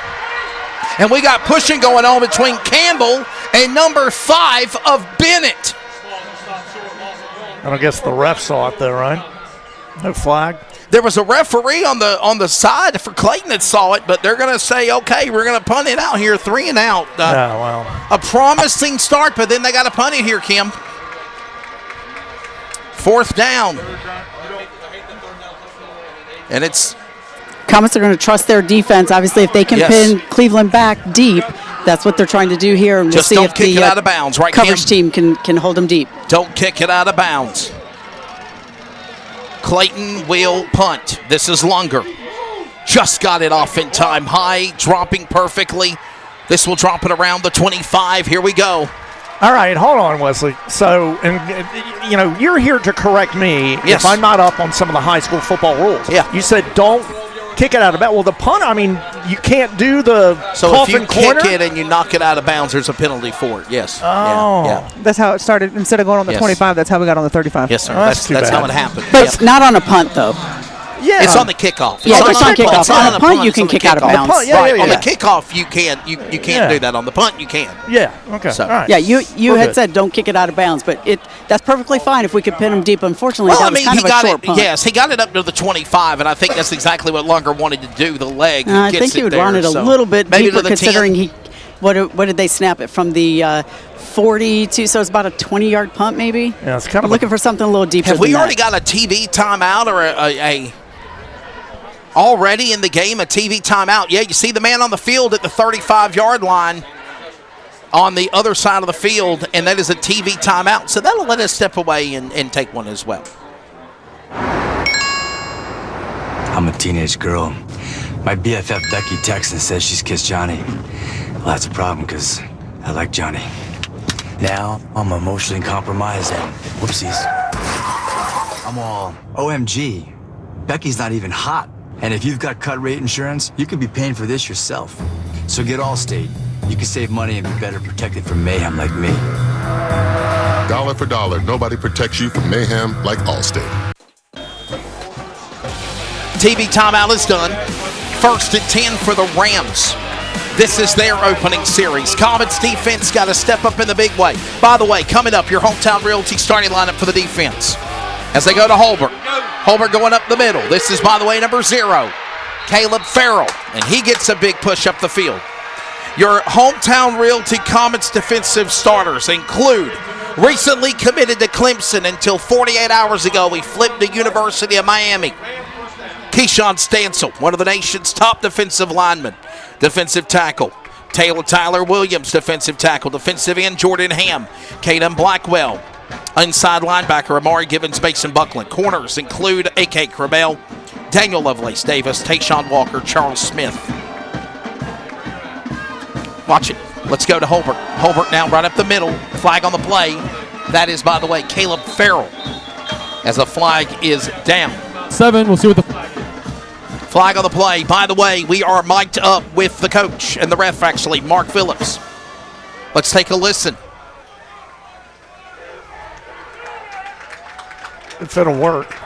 And we got pushing going on between Campbell and number 5 of Bennett. And I guess the ref saw it there, right? No flag. There was a referee on the side for Clayton that saw it, but they're going to say, okay, we're going to punt it out here, 3 and out. A promising start, but then they got to punt it here, Kim. 4th down. And it's... Comets are going to trust their defense. Obviously, if they can pin Cleveland back deep, that's what they're trying to do here. And just don't kick it out of bounds, right, coverage team can hold them deep. Don't kick it out of bounds. Clayton will punt. This is Lunger. Just got it off in time. High, dropping perfectly. This will drop it around the 25. Here we go. All right, hold on, Wesley. So, and you know, you're here to correct me if I'm not up on some of the high school football rules. Yeah. You said don't kick it out of bounds. Well, the punt, I mean, you can't do the coffin if you corner. kick it and you knock it out of bounds, there's a penalty for it. Yes. Oh. Yeah. That's how it started. Instead of going on the 25, that's how we got on the 35. Yes, sir. Oh, that's how it happened. But not on a punt, though. Yeah. It's on the kickoff. Yeah, it's on kickoff. On a punt, you can It's on the kick out of kickoff. bounds. Right. On the kickoff, you can't. You can't do that. On the punt, you can. Yeah. Okay. So. All right. Yeah, you We're had good. said don't kick it out of bounds, but that's perfectly fine if we could pin him deep. Unfortunately, Well, that I mean, was kind he of a got short it. punt. Yes, he got it up to the 25, and I think that's exactly what Lunger wanted to do. The leg. I gets think he would there, run it a so little bit maybe deeper, to the 10. considering what did they snap it from the 42? So it's about a 20-yard punt, maybe. Yeah, it's kind of looking for something a little deeper. Have we than already that. got a TV timeout or a already in the game, a TV timeout? Yeah, you see the man on the field at the 35-yard line on the other side of the field, and that is a TV timeout. So that'll let us step away and take one as well. I'm a teenage girl. My BFF Becky texts and says she's kissed Johnny. Well, that's a problem because I like Johnny. Now I'm emotionally compromised and whoopsies. I'm all OMG. Becky's not even hot. And if you've got cut rate insurance, you could be paying for this yourself. So get Allstate. You can save money and be better protected from mayhem like me. Dollar for dollar, nobody protects you from mayhem like Allstate. TV timeout is done. 1st and 10 for the Rams. This is their opening series. Comets defense got to step up in the big way. By the way, coming up, your Hometown Realty starting lineup for the defense. As they go to Holbert. Holbert going up the middle. This is, by the way, number 0, Caleb Farrell. And he gets a big push up the field. Your Hometown Realty Comets defensive starters include recently committed to Clemson until 48 hours ago. He flipped to University of Miami. Keyshawn Stansel, one of the nation's top defensive linemen. Defensive tackle. Tyler Williams, defensive tackle. Defensive end, Jordan Ham. Caden Blackwell. Inside linebacker, Amari Givens, Mason Buckland. Corners include A.K. Crabell, Daniel Lovelace Davis, Tayshawn Walker, Charles Smith. Watch it. Let's go to Holbert. Holbert now right up the middle. Flag on the play. That is, by the way, Caleb Farrell. As the flag is down. 7, we'll see what the flag on the play. By the way, we are mic'd up with the coach and the ref, actually, Mark Phillips. Let's take a listen. If it'll work.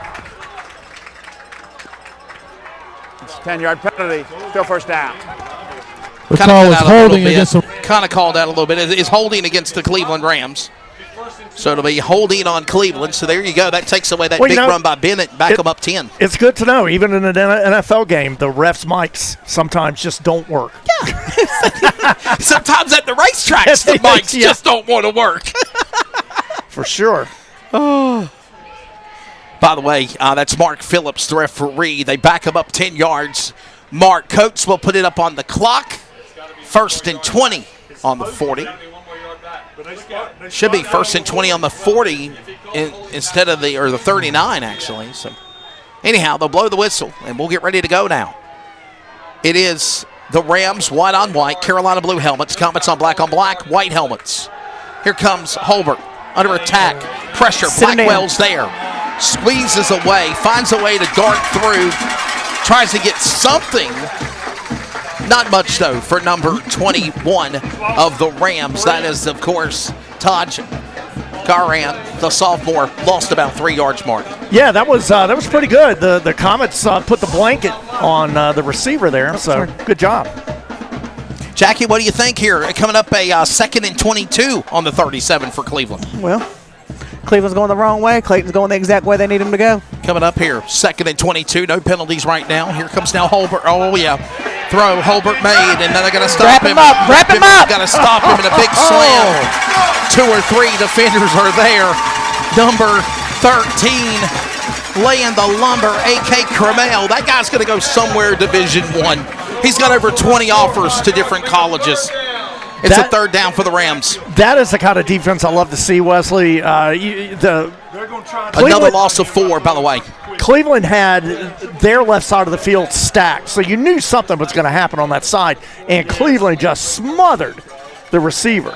It's a 10-yard penalty. Still first down. The call was holding against the kind of called out a little bit. It's holding against the Cleveland Rams. So it'll be holding on Cleveland. So there you go. That takes away that big run by Bennett. Back them up 10. It's good to know. Even in an NFL game, the refs' mics sometimes just don't work. Yeah. Sometimes at the racetracks, the mics just don't want to work. For sure. Oh. By the way, that's Mark Phillips, the referee. They back him up 10 yards. Mark Coates will put it up on the clock. 1st and 20 on the 40. Should be 1st and 20 on the 40 instead of the 39, actually. So, anyhow, they'll blow the whistle, and we'll get ready to go now. It is the Rams, white on white, Carolina blue helmets, Comets on black, white helmets. Here comes Holbert, under attack, pressure, Blackwell's there. Squeezes away, finds a way to dart through, tries to get something. Not much, though, for number 21 of the Rams. That is, of course, Taj Garan, the sophomore, lost about 3 yards mark. Yeah, that was pretty good. The Comets put the blanket on the receiver there, so good job. Jackie, what do you think here? Coming up a 2nd and 22 on the 37 for Cleveland. Well, Cleveland's going the wrong way. Clayton's going the exact way they need him to go. Coming up here, 2nd and 22. No penalties right now. Here comes now Holbert. Oh, yeah. Throw Holbert made, and then they're going to stop him. Wrap him up. Got to stop him in a big slam. 2 or 3 defenders are there. Number 13 laying the lumber, A.K. Cremel. That guy's going to go somewhere Division I. He's got over 20 offers to different colleges. It's a 3rd down for the Rams. That is the kind of defense I love to see, Wesley. Another loss of 4, by the way. Cleveland had their left side of the field stacked, so you knew something was going to happen on that side, and Cleveland just smothered the receiver.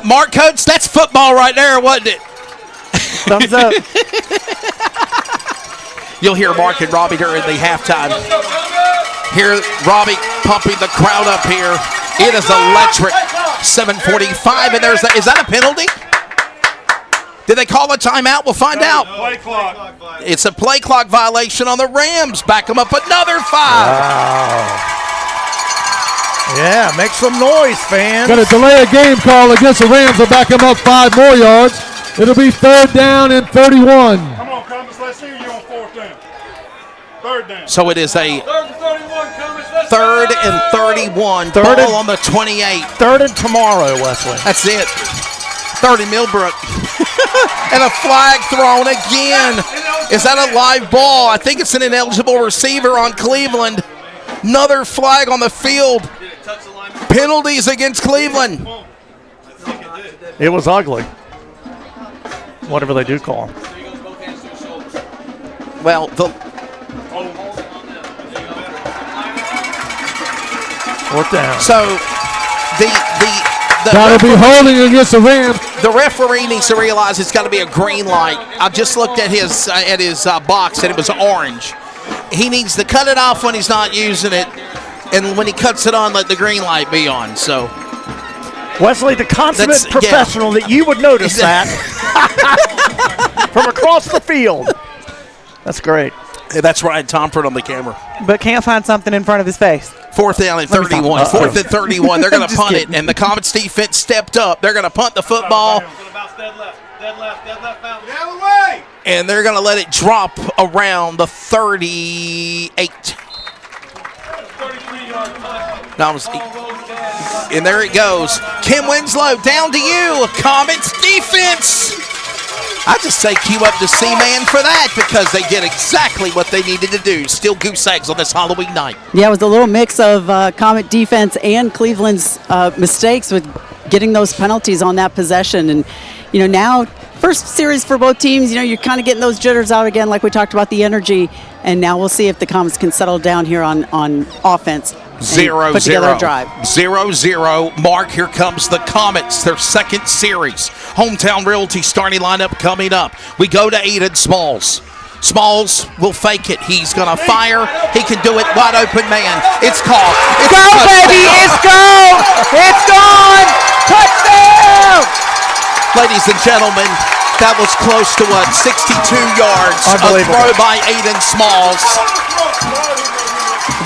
Mark Coates, that's football right there, wasn't it? Thumbs up. You'll hear Mark and Robbie during the halftime. Hear Robbie pumping the crowd up here. It is electric. 7:45, and is that a penalty? Did they call a timeout? We'll find out. Play clock. It's a play clock violation on the Rams. Back them up another 5. Wow. Yeah, make some noise, fans. Got a delay a game call against the Rams to back them up 5 more yards. It'll be 3rd down and 31. Come on, Comets. Let's hear you on 4th down. 3rd down. So it is a 3rd and 31. Third Ball and- on the 28. 3rd and tomorrow, Wesley. That's it. 30 Millbrook. And a flag thrown again. Is that a live ball? I think it's an ineligible receiver on Cleveland. Another flag on the field. Penalties against Cleveland. It was ugly. Whatever they do call him. Well, the 4th down. so the That'll be holding against the Rams. The referee needs to realize it's got to be a green light. I just looked at his box and it was orange. He needs to cut it off when he's not using it, and when he cuts it on, let the green light be on. So, Wesley, the consummate professional that you would notice that from across the field. That's great. That's Ryan Tomford on the camera. But can't find something in front of his face. 4th down and 31. 4th and 31. They're going to punt it, and the Comets defense stepped up. They're going to punt the football. And they're going to let it drop around the 38. And there it goes. Kim Winslow, down to you. Comets defense. I just say cue up the C-Man for that because they did exactly what they needed to do. Still goose eggs on this Halloween night. Yeah, it was a little mix of Comet defense and Cleveland's mistakes with getting those penalties on that possession. And, now first series for both teams, you're kind of getting those jitters out again like we talked about the energy. And now we'll see if the Comets can settle down here on offense. 0-0. Put together a drive. 0-0. Mark, here comes the Comets, their second series. Hometown Realty starting lineup coming up. We go to Aiden Smalls. Smalls will fake it. He's going to fire. He can do it. Wide open man. It's caught. It's go, baby. It's gone. It's gone. Touchdown. Ladies and gentlemen, that was close to 62 yards. A throw by Aiden Smalls.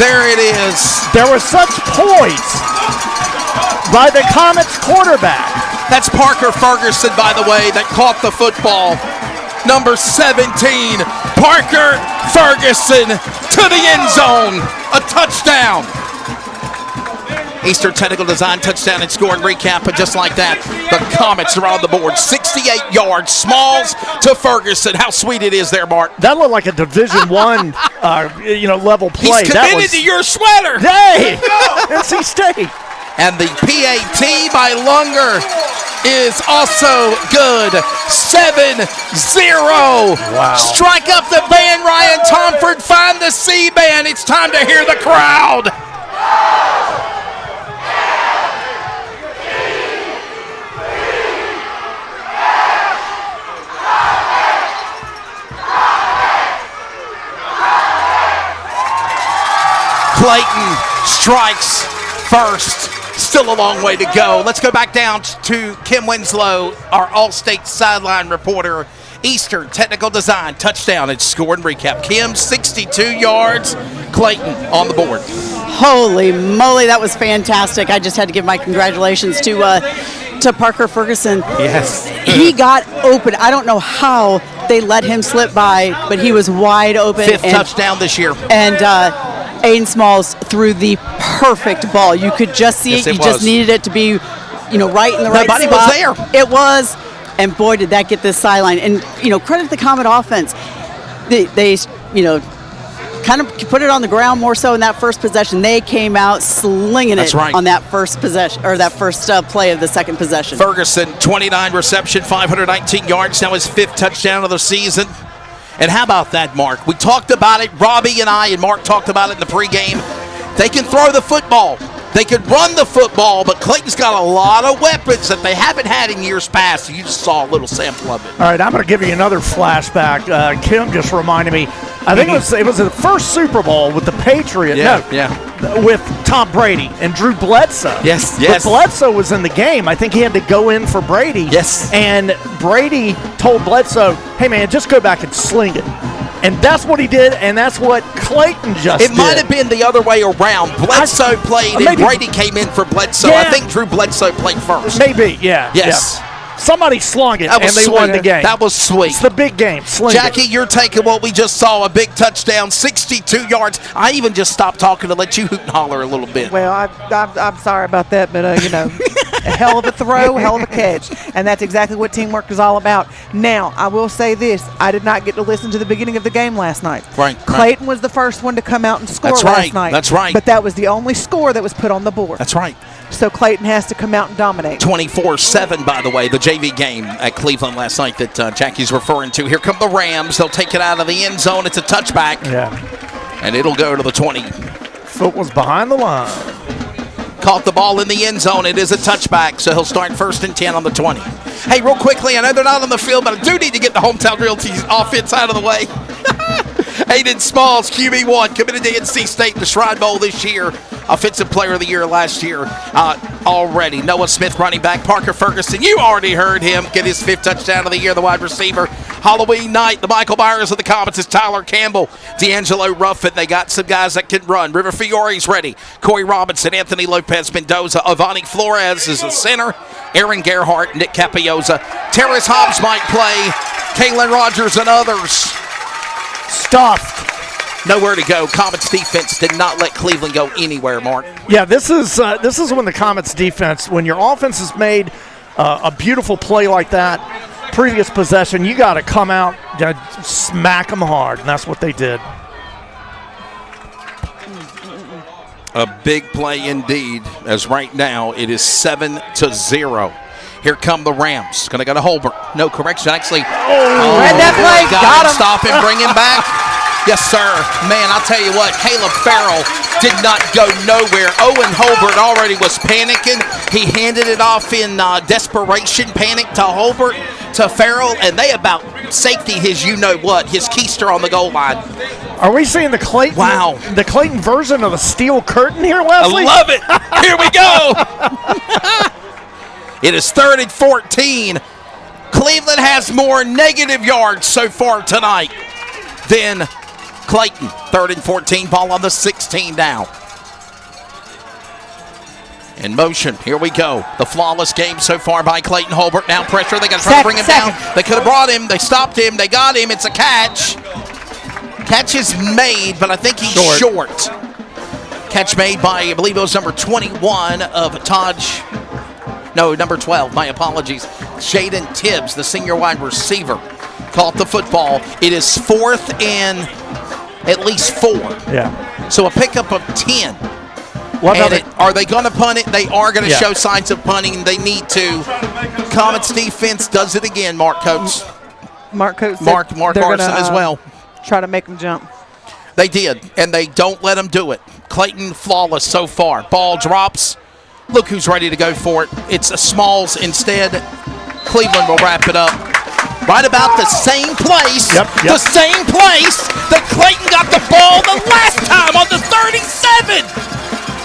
There it is. There was such poise by the Comets quarterback. That's Parker Ferguson, by the way, that caught the football. Number 17, Parker Ferguson to the end zone. A touchdown. Eastern Technical Design touchdown and scoring recap, but just like that, the Comets are on the board. 68 yards, Smalls to Ferguson. How sweet it is there, Mark. That looked like a Division I, level play. He's committed to your sweater. Hey, NC State. And the PAT by Lunger is also good. 7-0. Wow. Strike up the band, Ryan Tomford. Find the C-band. It's time to hear the crowd. Clayton strikes first. Still a long way to go. Let's go back down to Kim Winslow, our All-State sideline reporter. Eastern Technical Design touchdown and score and recap. Kim, 62 yards. Clayton on the board. Holy moly, that was fantastic. I just had to give my congratulations to Parker Ferguson. Yes. He got open. I don't know how they let him slip by, but he was wide open. Fifth touchdown this year. And Aiden Smalls threw the perfect ball. You could just see it. You just needed it to be, right in the right spot. Nobody was there. It was. And boy, did that get this sideline. And, credit the Comet offense. They kind of put it on the ground more so in that first possession. They came out slinging it on that first possession, or that first play of the second possession. Ferguson, 29 reception, 519 yards. Now his fifth touchdown of the season. And how about that, Mark? We talked about it. Robbie and I and Mark talked about it in the pregame. They can throw the football. They could run the football, but Clayton's got a lot of weapons that they haven't had in years past. You just saw a little sample of it. All right, I'm going to give you another flashback. Kim just reminded me. I think it was the first Super Bowl with the Patriots. With Tom Brady and Drew Bledsoe. Yes. But Bledsoe was in the game. I think he had to go in for Brady. Yes. And Brady told Bledsoe, hey, man, just go back and sling it. And that's what he did, and that's what Clayton just did. It might have been the other way around. Bledsoe played, and Brady came in for Bledsoe. Yeah. I think Drew Bledsoe played first. Maybe, yeah. Yes. Yeah. Somebody slung it, and they won the game. That was sweet. It's the big game. Sling Jackie, it. you're taking what we just saw, a big touchdown, 62 yards. I even just stopped talking to let you hoot and holler a little bit. Well, I'm sorry about that, but, a hell of a throw, hell of a catch. And that's exactly what teamwork is all about. Now, I will say this. I did not get to listen to the beginning of the game last night. Right. Clayton was the first one to come out and score last night. That's right. But that was the only score that was put on the board. That's right. So Clayton has to come out and dominate. 24-7, by the way, the JV game at Cleveland last night that Jackie's referring to. Here come the Rams. They'll take it out of the end zone. It's a touchback. Yeah. And it'll go to the 20. Foot was behind the line. Caught the ball in the end zone. It is a touchback, so he'll start 1st and 10 on the 20. Hey, real quickly, I know they're not on the field, but I do need to get the Hometown Realty's offense out of the way. Aiden Smalls, QB1, committed to NC State in the Shrine Bowl this year. Offensive Player of the Year last year already. Noah Smith, running back. Parker Ferguson, you already heard him get his 5th touchdown of the year, the wide receiver. Halloween night, the Michael Myers of the Comets is Tyler Campbell, D'Angelo Ruffin. They got some guys that can run. River Fiore's ready. Corey Robinson, Anthony Lopez Mendoza. Avani Flores is the center. Aaron Gerhardt, Nick Capioza. Terrace Hobbs might play. Kalen Rogers and others. Stuffed. Nowhere to go. Comets defense did not let Cleveland go anywhere, Mark. Yeah, this is when the Comets defense, when your offense has made a beautiful play like that, previous possession, you got to come out, smack them hard, and that's what they did. A big play indeed, as right now it is 7-0. Here come the Rams. Going to go to Holbert. No correction, actually. Read that play. Got him. Stop him, bring him back. Yes, sir. Man, I'll tell you what, Caleb Farrell did not go nowhere. Owen Holbert already was panicking. He handed it off in desperation, panic to Holbert, to Farrell, and they about safety his you-know-what, his keister on the goal line. Are we seeing the Clayton? Wow. The Clayton version of a steel curtain here, Leslie? I love it. Here we go. It is 3rd and 14. Cleveland has more negative yards so far tonight than Clayton. 3rd and 14, ball on the 16 now. In motion, here we go. The flawless game so far by Clayton Holbert. Now pressure, they got to try to bring him down. They could have brought him, they stopped him, they got him, it's a catch. Catch is made, but I think he's short. Catch made by, I believe it was number 21 of Taj. No, number 12, my apologies. Jaden Tibbs, the senior wide receiver, caught the football. It is 4th and at least 4. Yeah. So a pickup of 10. Are they going to punt it? They are going to show signs of punting. They need to. Comets defense does it again, Mark Coates. Mark Carson as well. Try to make them jump. They did, and they don't let them do it. Clayton flawless so far. Ball drops. Look who's ready to go for it. It's a Smalls instead. Cleveland will wrap it up. Right about the same place. The same place that Clayton got the ball the last time on the 37.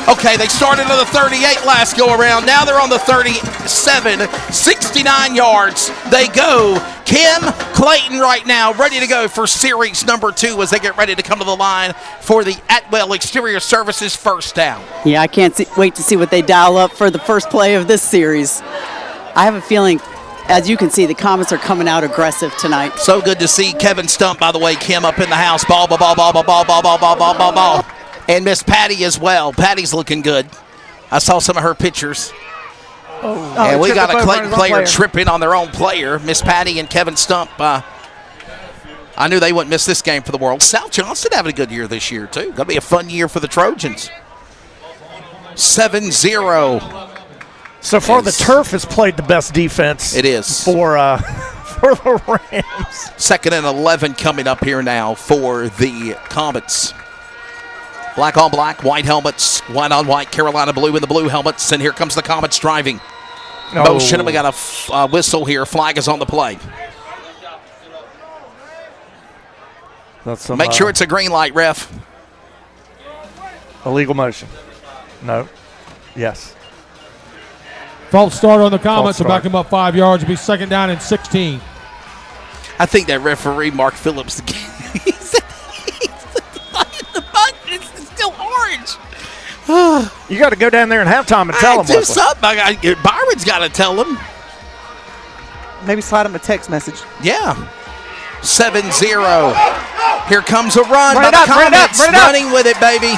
Okay, they started on the 38 last go around. Now they're on the 37. 69 yards. They go. Kim Clayton right now ready to go for series number 2 as they get ready to come to the line for the Atwell Exterior Services first down. Yeah, I can't wait to see what they dial up for the first play of this series. I have a feeling, as you can see, the Comets are coming out aggressive tonight. So good to see Kevin Stump, by the way, Kim up in the house. Ball, ball, ball, ball, ball, ball, ball, ball, ball, ball, ball, ball. And Miss Patty as well. Patty's looking good. I saw some of her pictures. And we got a Clayton player tripping on their own player. Miss Patty and Kevin Stump. I knew they wouldn't miss this game for the world. South Johnston having a good year this year, too. Going to be a fun year for the Trojans. 7-0. So far, the turf has played the best defense. It is. For for the Rams. 2nd and 11 coming up here now for the Comets. Black on black, white helmets, white on white, Carolina blue in the blue helmets, and here comes the Comets driving. Motion, and we got a whistle here. Flag is on the play. Make sure it's a green light, ref. Illegal motion. No. Yes. False start on the Comets to back him up 5 yards. It'll be 2nd down and 16. I think that referee, Mark Phillips, he said the button is still orange. You got to go down there in halftime and tell him. Do something. Byron's got to tell him. Maybe slide him a text message. Yeah. 7-0. Here comes a run by Run it the up, run it up, Comets. run it up. Running with it, baby.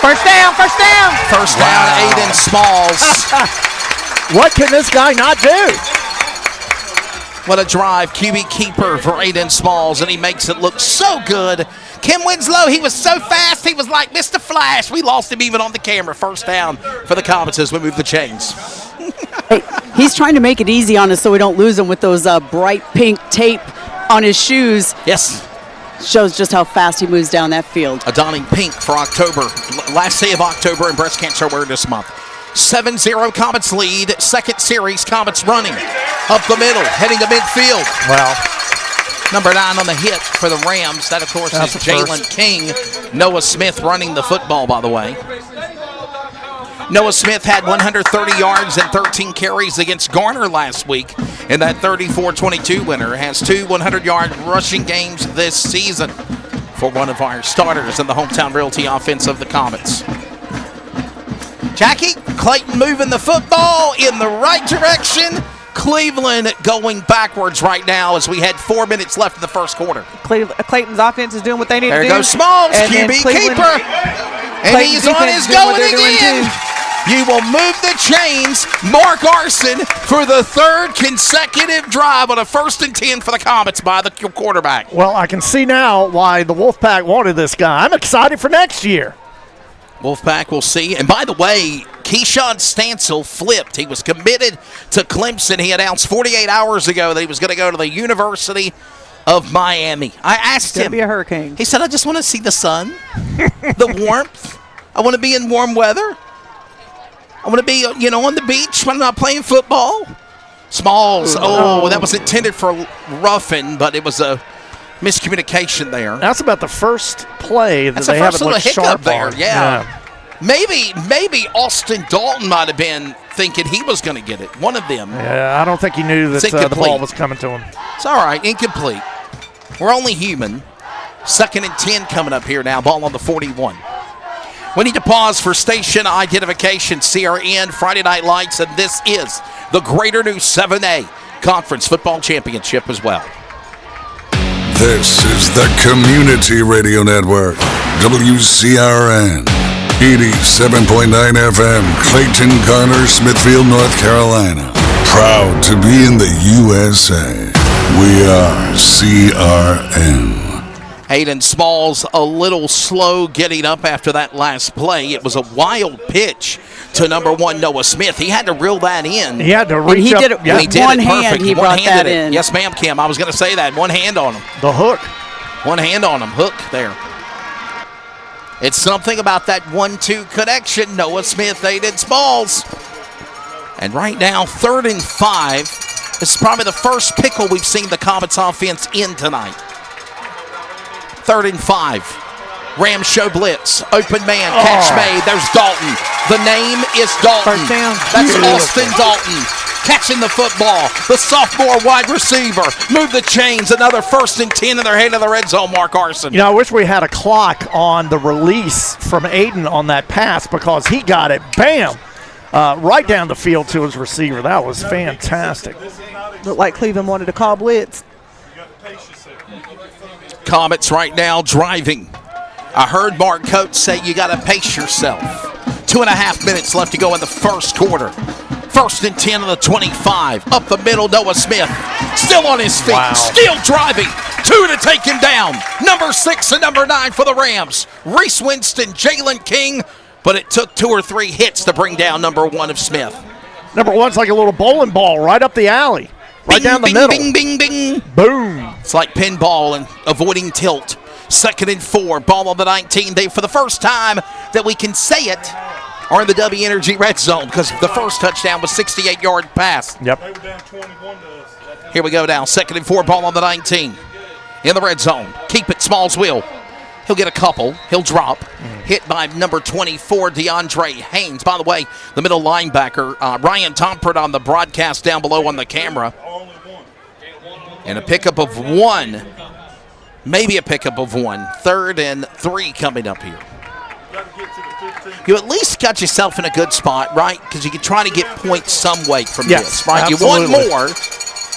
First down, first down. First down, Aiden Smalls. What can this guy not do? What a drive. QB keeper for Aiden Smalls, and he makes it look so good. Kim Winslow, he was so fast, he was like Mr. Flash. We lost him even on the camera. First down for the Comets as we move the chains. Hey, he's trying to make it easy on us so we don't lose him with those bright pink tape on his shoes. Yes. Shows just how fast he moves down that field. Donning pink for October. Last day of October and Breast Cancer Awareness Month. 7-0 Comets lead. Second series, Comets running. Up the middle, heading to midfield. Wow. Number 9 on the hit for the Rams. That, of course, is Jalen King. Noah Smith running the football, by the way. Noah Smith had 130 yards and 13 carries against Garner last week in that 34-22 winner. Has 2 100-yard rushing games this season for one of our starters in the Hometown Realty offense of the Comets. Jackie, Clayton moving the football in the right direction. Cleveland going backwards right now as we had 4 minutes left in the first quarter. Clayton's offense is doing what they need to do. There goes Smalls, QB keeper. And he's on his going again. You will move the chains. Mark Arson for the 3rd consecutive drive on a 1st and 10 for the Comets by the quarterback. Well, I can see now why the Wolfpack wanted this guy. I'm excited for next year. Wolfpack will see. And by the way, Keyshawn Stansel flipped. He was committed to Clemson. He announced 48 hours ago that he was going to go to the University of Miami. I asked him. It's going to be a hurricane. He said, I just want to see the sun, the warmth. I want to be in warm weather. I want to be, on the beach when I'm not playing football. Smalls. That was intended for roughing, but it was a miscommunication there. That's about the first play that they haven't looked sharp there. on. Yeah. Maybe Austin Dalton might have been thinking he was going to get it. One of them. Yeah, I don't think he knew that the ball was coming to him. It's all right. Incomplete. We're only human. 2nd and 10 coming up here now. Ball on the 41. We need to pause for station identification. CRN, Friday Night Lights, and this is the Greater Neuse 7A Conference Football Championship as well. This is the Community Radio Network, WCRN, 87.9 FM, Clayton, Garner, Smithfield, North Carolina. Proud to be in the USA. We are CRN. Aiden Smalls a little slow getting up after that last play. It was a wild pitch to number 1 Noah Smith. He had to reel that in. He had to reach he up. Did it yeah, with he did one it hand. perfect. He brought that in. Yes, ma'am, Kim. I was going to say that. One hand on him. The hook. One hand on him. Hook there. It's something about that 1-2 connection. Noah Smith, Aiden Smalls. And right now, 3rd and 5. This is probably the first pickle we've seen the Comets offense in tonight. 3rd and 5. Rams show blitz. Open man. Catch made. There's Dalton. The name is Dalton. First down. That's Austin Dalton. Catching the football. The sophomore wide receiver. Move the chains. Another 1st and 10 in their head of the red zone. Mark Arson. I wish we had a clock on the release from Aiden on that pass because he got it. Bam. Right down the field to his receiver. That was fantastic. Looked like Cleveland wanted to call blitz. Comets right now driving. I heard Mark Coates say you got to pace yourself. 2.5 minutes left to go in the first quarter. 1st and 10 on the 25. Up the middle, Noah Smith. Still on his feet. Wow. Still driving. 2 to take him down. Number 6 and number 9 for the Rams. Reese Winston, Jalen King. But it took 2 or 3 hits to bring down number 1 of Smith. Number 1's like a little bowling ball right up the alley. Right down the middle. Bing, bing, bing. Boom. It's like pinball and avoiding tilt. 2nd and 4, ball on the 19. They, for the first time that we can say it, are in the W Energy red zone because the first touchdown was 68-yard pass. Yep. Here we go now. 2nd and 4, ball on the 19. In the red zone. Keep it, Smalls will. He'll get a couple. He'll drop. Hit by number 24, DeAndre Haynes. By the way, the middle linebacker, Ryan Tompert on the broadcast down below on the camera. And a pickup of 1. Maybe a pickup of 1. 3rd and 3 coming up here. You at least got yourself in a good spot, right? Because you can try to get points some way from this, right? Absolutely. You want more,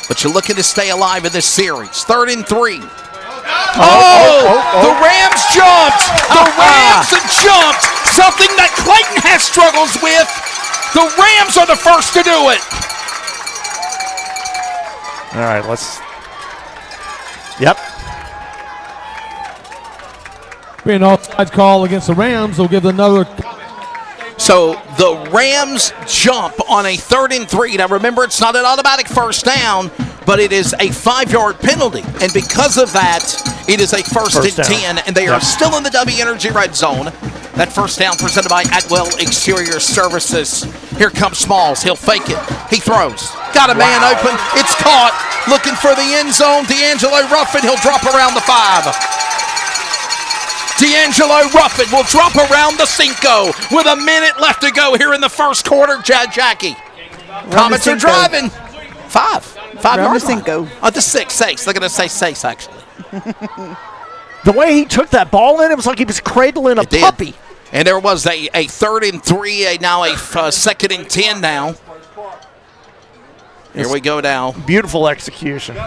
but you're looking to stay alive in this series. 3rd and 3. The Rams jumped. The Rams have jumped. Something that Clayton has struggles with. The Rams are the first to do it. All right, let's. Yep. Being an offside call against the Rams will give another. So the Rams jump on a 3rd and 3. Now remember, it's not an automatic first down, but it is a 5-yard penalty. And because of that, it is a first and down. 10, and they are still in the W Energy red zone. That first down presented by Atwell Exterior Services. Here comes Smalls. He'll fake it. He throws. Got a man open. It's caught. Looking for the end zone. D'Angelo Ruffin. He'll drop around the 5. D'Angelo Ruffin will drop around the Cinco with a minute left to go here in the first quarter. Jackie. Comets are driving. 5 yards. Cinco. The 6. They're going to say 6, actually. The way he took that ball in, it was like he was cradling a puppy. And there was a 3rd and 3, now a 2nd and 10 now. Here we go now. Beautiful execution.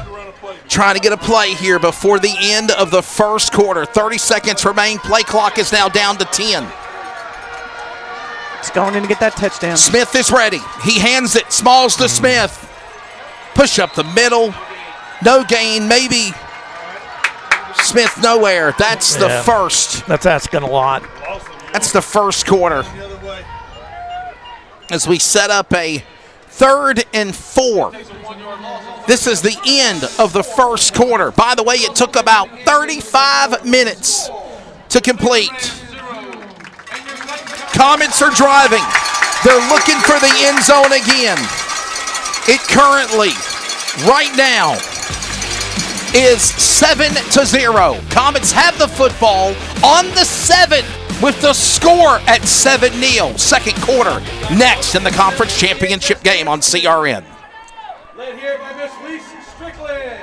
Trying to get a play here before the end of the first quarter. 30 seconds remain. Play clock is now down to 10. It's going in to get that touchdown. Smith is ready. He hands it. Smalls to Smith. Push up the middle. No gain. Maybe Smith nowhere. That's the first. That's asking a lot. That's the first quarter. As we set up a 3rd and 4. This is the end of the first quarter. By the way, it took about 35 minutes to complete. Comets are driving. They're looking for the end zone again. It currently, right now, is 7-0. Comets have the football on the 7 with the score at 7-0. Second quarter next in the conference championship game on CRN. Led here by Miss Lisa Strickland.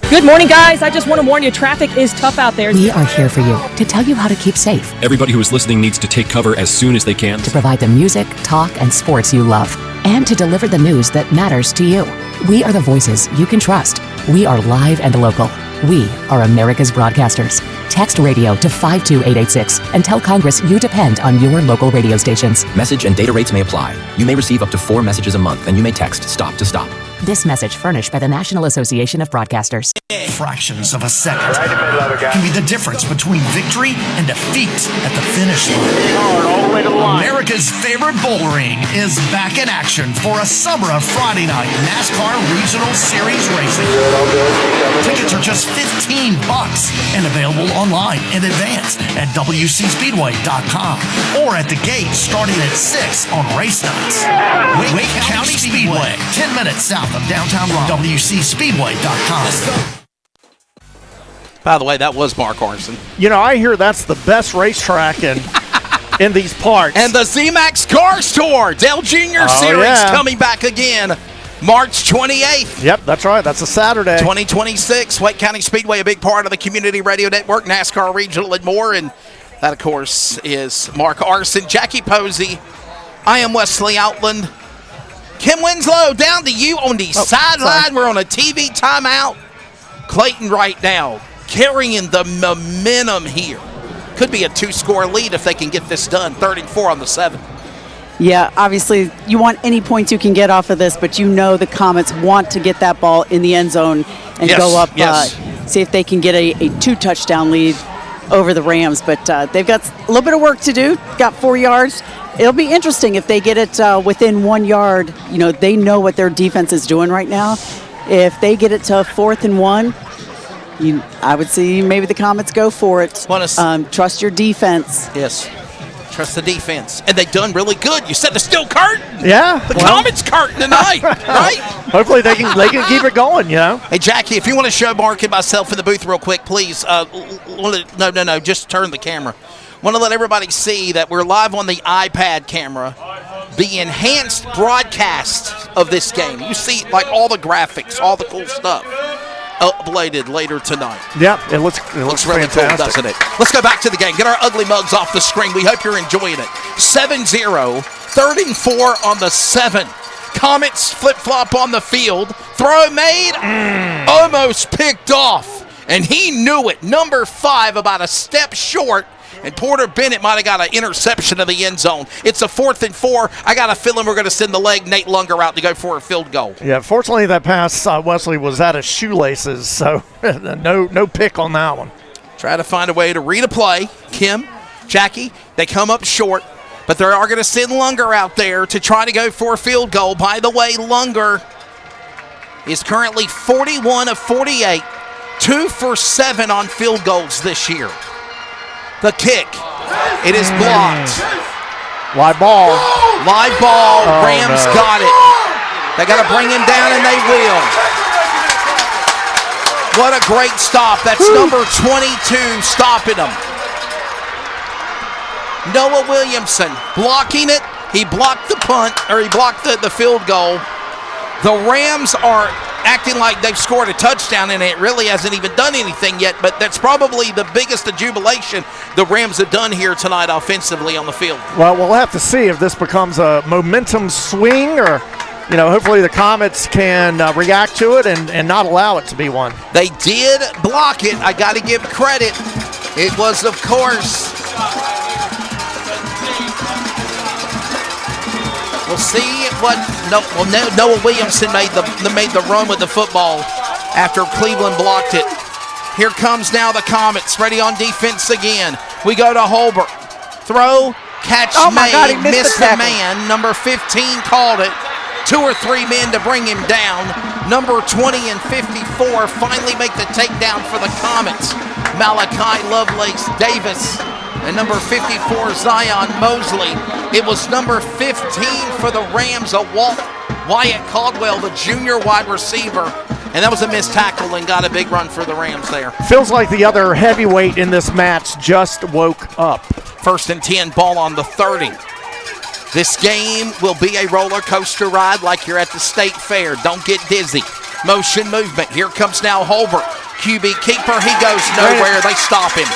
Good morning, guys. I just want to warn you, traffic is tough out there. We are here for you to tell you how to keep safe, Everybody who is listening needs to take cover as soon as they can. to provide the music, talk, and sports you love, and to deliver the news that matters to you. We are the voices you can trust. We are live and local. We are America's broadcasters. Text radio to 52886 and tell Congress you depend on your local radio stations. Message and data rates may apply. You may receive up to 4 messages a month, and you may text STOP to stop. This message furnished by the National Association of Broadcasters. Fractions of a second can be the difference between victory and defeat at the finish line. America's favorite bull ring is back in action for a summer of Friday night NASCAR Regional Series racing. Tickets are just $15 and available online in advance at WCSpeedway.com or at the gate starting at 6 on race nights. Wake County Speedway, 10 minutes south of downtown Raleigh. WCSpeedway.com. By the way, that was Mark Arson. You know, I hear that's the best racetrack in these parts. And the Z-Max Cars Tour, Dale Jr. Series coming back again, March 28th. Yep, that's right. That's a Saturday. 2026, Wake County Speedway, a big part of the Community Radio Network, NASCAR Regional, and more. And that, of course, is Mark Arson, Jackie Posey. I am Wesley Outland. Kim Winslow, down to you on the sideline. We're on a TV timeout. Clayton right now carrying the momentum here. Could be a 2-score lead if they can get this done. 3rd and 4 on the 7. Yeah, obviously you want any points you can get off of this, but you know the Comets want to get that ball in the end zone and go up, see if they can get a 2-touchdown lead over the Rams. But they've got a little bit of work to do. Got 4 yards. it'll be interesting if they get it within 1 yard. You know, they know what their defense is doing right now. If they get it to 4th and 1, I would see maybe the Comets go for it. Trust your defense. Yes. Trust the defense. And they've done really good. You said they're still curtain. Yeah. The Comets curtain tonight, right? Hopefully they can keep it going, you know. Hey, Jackie, if you want to show Mark and myself in the booth real quick, please. No. Just turn the camera. Want to let everybody see that we're live on the iPad camera, the enhanced broadcast of this game. You see, like, all the graphics, all the cool stuff uploaded later tonight. Yeah, it looks really fantastic. cool, doesn't it? Let's go back to the game. Get our ugly mugs off the screen. We hope you're enjoying it. 7-0, 3rd and 4 on the 7. Comets flip-flop on the field. Throw made, almost picked off. And he knew it. Number 5 about a step short. And Porter Bennett might have got an interception of the end zone. It's a 4th and 4. I got a feeling we're going to send the leg Nate Lunger out to go for a field goal. Yeah, fortunately that pass, Wesley, was out of shoelaces, so no pick on that one. Try to find a way to read a play. Kim, Jackie, they come up short, but they are going to send Lunger out there to try to go for a field goal. By the way, Lunger is currently 41 of 48, 2 for 7 on field goals this year. The kick, it is blocked. Live ball. Live ball, Rams got it. They got to bring him down, and they will. What a great stop. That's number 22 stopping him. Noah Williamson blocking it. He blocked the punt, or he blocked the field goal. The Rams are acting like they've scored a touchdown, and it really hasn't even done anything yet, but that's probably the biggest jubilation the Rams have done here tonight offensively on the field. Well, we'll have to see if this becomes a momentum swing, or, you know, hopefully the Comets can react to it and not allow it to be one. They did block it. I got to give credit. It was, of course, we'll see what Noah Williamson made the run with the football after Cleveland blocked it. Here comes now the Comets, ready on defense again. We go to Holbert. Throw, catch made, missed the man. Number 15 called it. 2 or 3 men to bring him down. Number 20 and 54 finally make the takedown for the Comets. Malachi Lovelace Davis and number 54, Zion Mosley. It was number 15 for the Rams, Wyatt Caldwell, the junior wide receiver. And that was a missed tackle and got a big run for the Rams there. Feels like the other heavyweight in this match just woke up. 1st and 10, ball on the 30. This game will be a roller coaster ride like you're at the state fair. Don't get dizzy. Motion movement. Here comes now Holbert. QB keeper. He goes nowhere. They stop him.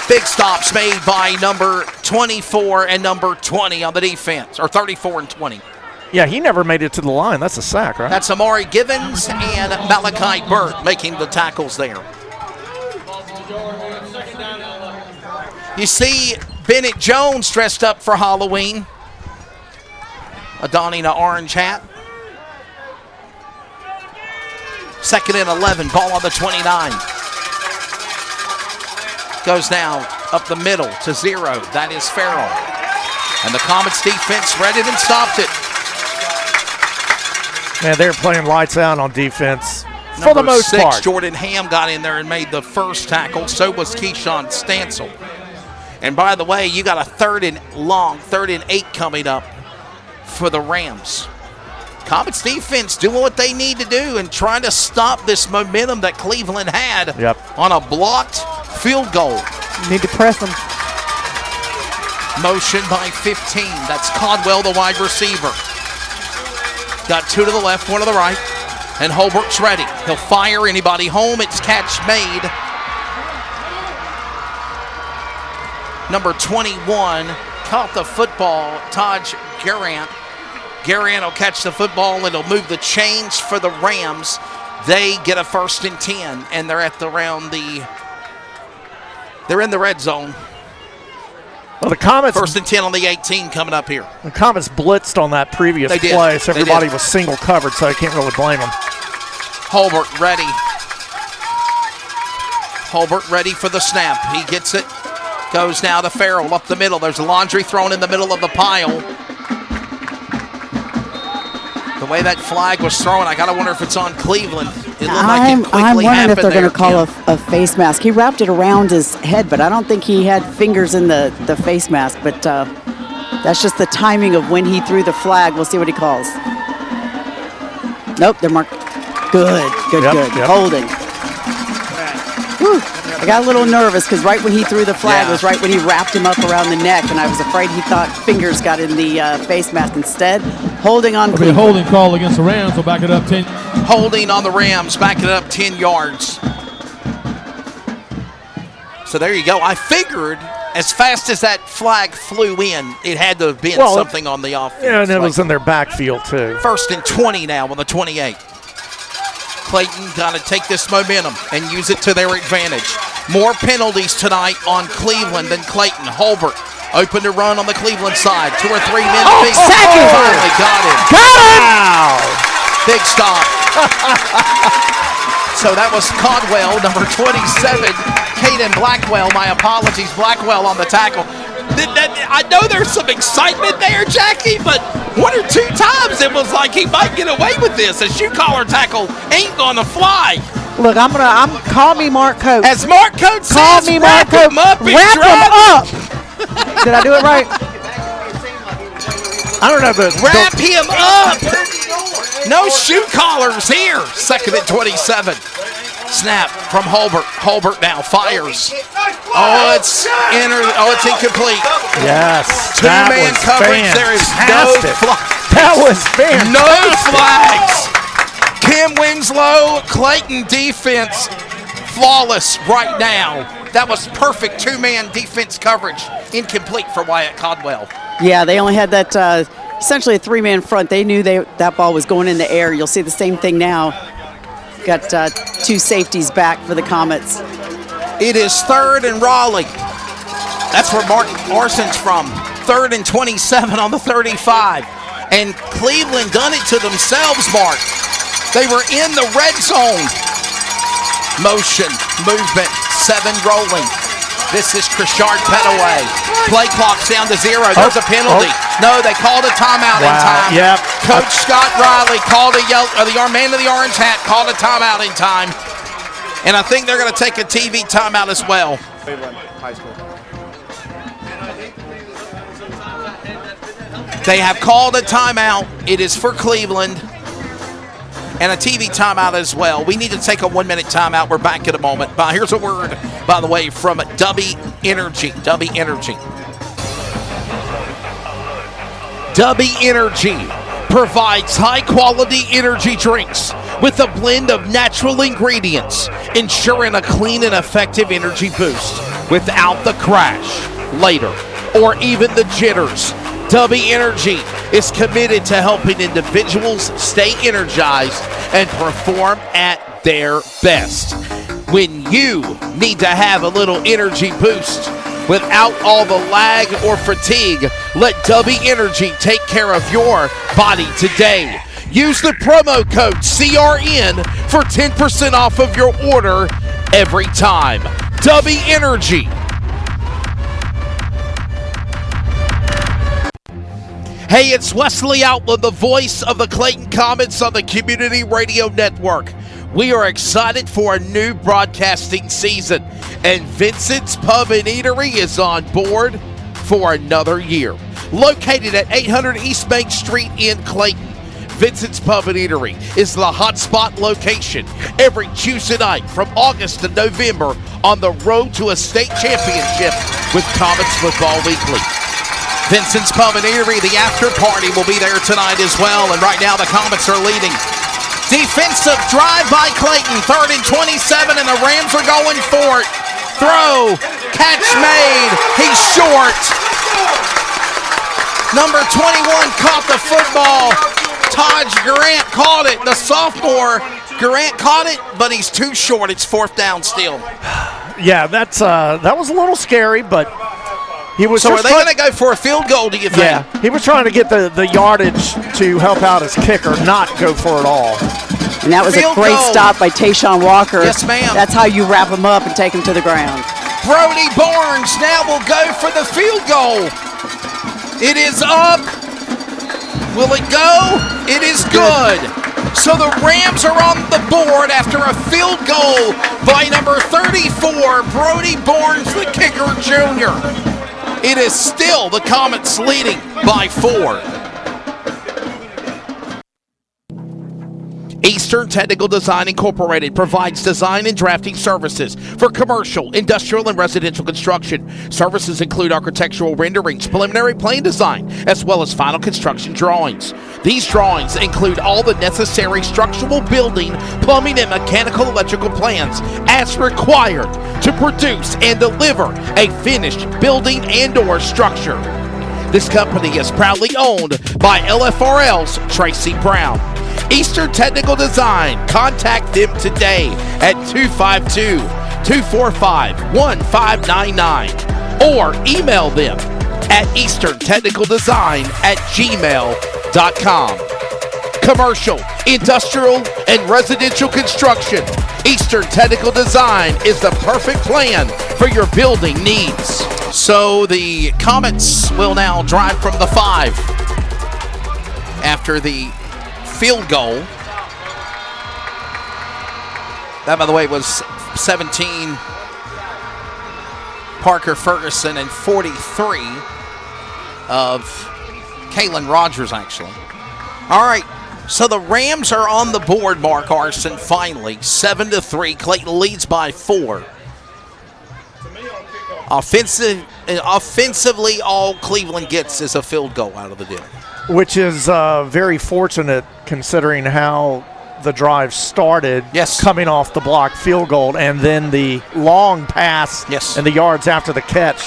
Big stops made by number 24 and number 20 on the defense, or 34 and 20. Yeah, he never made it to the line. That's a sack, right? That's Amari Givens and Malachi Burt making the tackles there. You see Bennett Jones dressed up for Halloween, donning an orange hat. 2nd and 11, ball on the 29. Goes now up the middle to 0. That is Farrell. And the Comets defense read it and stopped it. Man, they're playing lights out on defense for the most Number 6, part. Jordan Ham got in there and made the first tackle. So was Keyshawn Stansel. And by the way, you got a 3rd and 8 coming up for the Rams. Comets defense doing what they need to do and trying to stop this momentum that Cleveland had on a blocked field goal. You need to press them. Motion by 15. That's Caldwell, the wide receiver. Got 2 to the left, 1 to the right. And Holbert's ready. He'll fire anybody home. It's catch made. Number 21 caught the football. Taj Garant. Garant will catch the football and it'll move the chains for the Rams. They get a 1st and 10, and they're in the red zone. Well, the Comets 1st and 10 on the 18 coming up here. The Comets blitzed on that previous play, so everybody was single covered, so I can't really blame them. Holbert ready. Holbert ready for the snap. He gets it. Goes now to Farrell up the middle. There's laundry thrown in the middle of the pile. The way that flag was thrown, I got to wonder if it's on Cleveland. It looked like it quickly I'm wondering happened if they're going there, to call a face mask. He wrapped it around his head, but I don't think he had fingers in the face mask. But that's just the timing of when he threw the flag. We'll see what he calls. Nope, they're marked. Good. Holding. Whew. I got a little nervous because right when he threw the flag was right when he wrapped him up around the neck, and I was afraid he thought fingers got in the face mask. Instead, holding on. It'll be a holding call against the Rams. We'll back it up 10. Holding on the Rams, back it up 10 yards. So there you go. I figured as fast as that flag flew in, it had to have been something on the offense. Yeah, and it was in their backfield, too. 1st and 20 now on the 28. Clayton got to take this momentum and use it to their advantage. More penalties tonight on Cleveland than Clayton. Holbert open to run on the Cleveland side. 2 or 3 men. Finally got him. Wow. Big stop. So that was Codwell, number 27. Caden Blackwell, my apologies, Blackwell on the tackle. I know there's some excitement there, Jackie, but 1 or 2 times it was like he might get away with this. A shoe collar tackle ain't gonna fly. Look, call me Mark Coates. As Mark Coates call says, me wrap Mark him up. Wrap him up. Did I do it right? I don't know, but wrap him up. No shoe collars here. 2nd and 27. Snap from Holbert. Holbert now fires. It's incomplete. Yes. 2-man coverage. There is no flag. That was fantastic. No flags. Kim Winslow, Clayton defense, flawless right now. That was perfect 2-man defense coverage. Incomplete for Wyatt Codwell. Yeah, they only had that essentially a 3-man front. They knew that ball was going in the air. You'll see the same thing now. Got 2 safeties back for the Comets. It is 3rd and Raleigh. That's where Mark Arson's from. 3rd and 27 on the 35. And Cleveland done it to themselves, Mark. They were in the red zone. Motion, movement, 7 rolling. This is Krishard Petaway. Play clock's down to 0. There's a penalty. No, they called a timeout in time. Yep. Coach Scott Riley called the man in the orange hat called a timeout in time. And I think they're going to take a TV timeout as well. They have called a timeout. It is for Cleveland. And a TV timeout as well. We need to take a 1-minute timeout. We're back in a moment. Here's a word, by the way, from Dubby Energy. Dubby Energy. Dubby Energy provides high-quality energy drinks with a blend of natural ingredients, ensuring a clean and effective energy boost without the crash later or even the jitters. Dubby Energy is committed to helping individuals stay energized and perform at their best. When you need to have a little energy boost without all the lag or fatigue, let Dubby Energy take care of your body today. Use the promo code CRN for 10% off of your order every time. Dubby Energy. Hey, it's Wesley Outland, the voice of the Clayton Comets on the Community Radio Network. We are excited for a new broadcasting season, and Vincent's Pub and Eatery is on board for another year. Located at 800 East Main Street in Clayton, Vincent's Pub and Eatery is the hotspot location every Tuesday night from August to November on the road to a state championship with Comets Football Weekly. Vincent's Pub and Eatery, the after party will be there tonight as well, and right now the Comets are leading. Defensive drive by Clayton, 3rd and 27, and the Rams are going for it. Throw, catch made, he's short. Number 21 caught the football. Taj Grant caught it, the sophomore. Grant caught it, but he's too short. It's 4th down still. Yeah, that was a little scary, but he was. So are they going to go for a field goal, do you think? Yeah, he was trying to get the yardage to help out his kicker, not go for it all. And that was a great stop by Tayshawn Walker. Yes, ma'am. That's how you wrap him up and take him to the ground. Brody Barnes now will go for the field goal. It is up. Will it go? It is good. So the Rams are on the board after a field goal by number 34, Brody Barnes, the kicker junior. It is still the Comets leading by 4. Eastern Technical Design Incorporated provides design and drafting services for commercial, industrial, and residential construction. Services include architectural renderings, preliminary plan design, as well as final construction drawings. These drawings include all the necessary structural, building, plumbing, and mechanical electrical plans as required to produce and deliver a finished building and/or structure. This company is proudly owned by LFRL's Tracy Brown. Eastern Technical Design. Contact them today at 252-245-1599 or email them at easterntechnicaldesign@gmail.com. Commercial, industrial, and residential construction. Eastern Technical Design is the perfect plan for your building needs. So the Comets will now drive from the 5 after the field goal. That, by the way, was 17 Parker Ferguson and 43 of Kalen Rogers, actually. All right, so the Rams are on the board, Mark Arson, finally. 7-3. Clayton leads by 4. Offensively, all Cleveland gets is a field goal out of the deal. Which is very fortunate considering how the drive started. Yes. Coming off the blocked field goal and then the long pass. Yes. And the yards after the catch.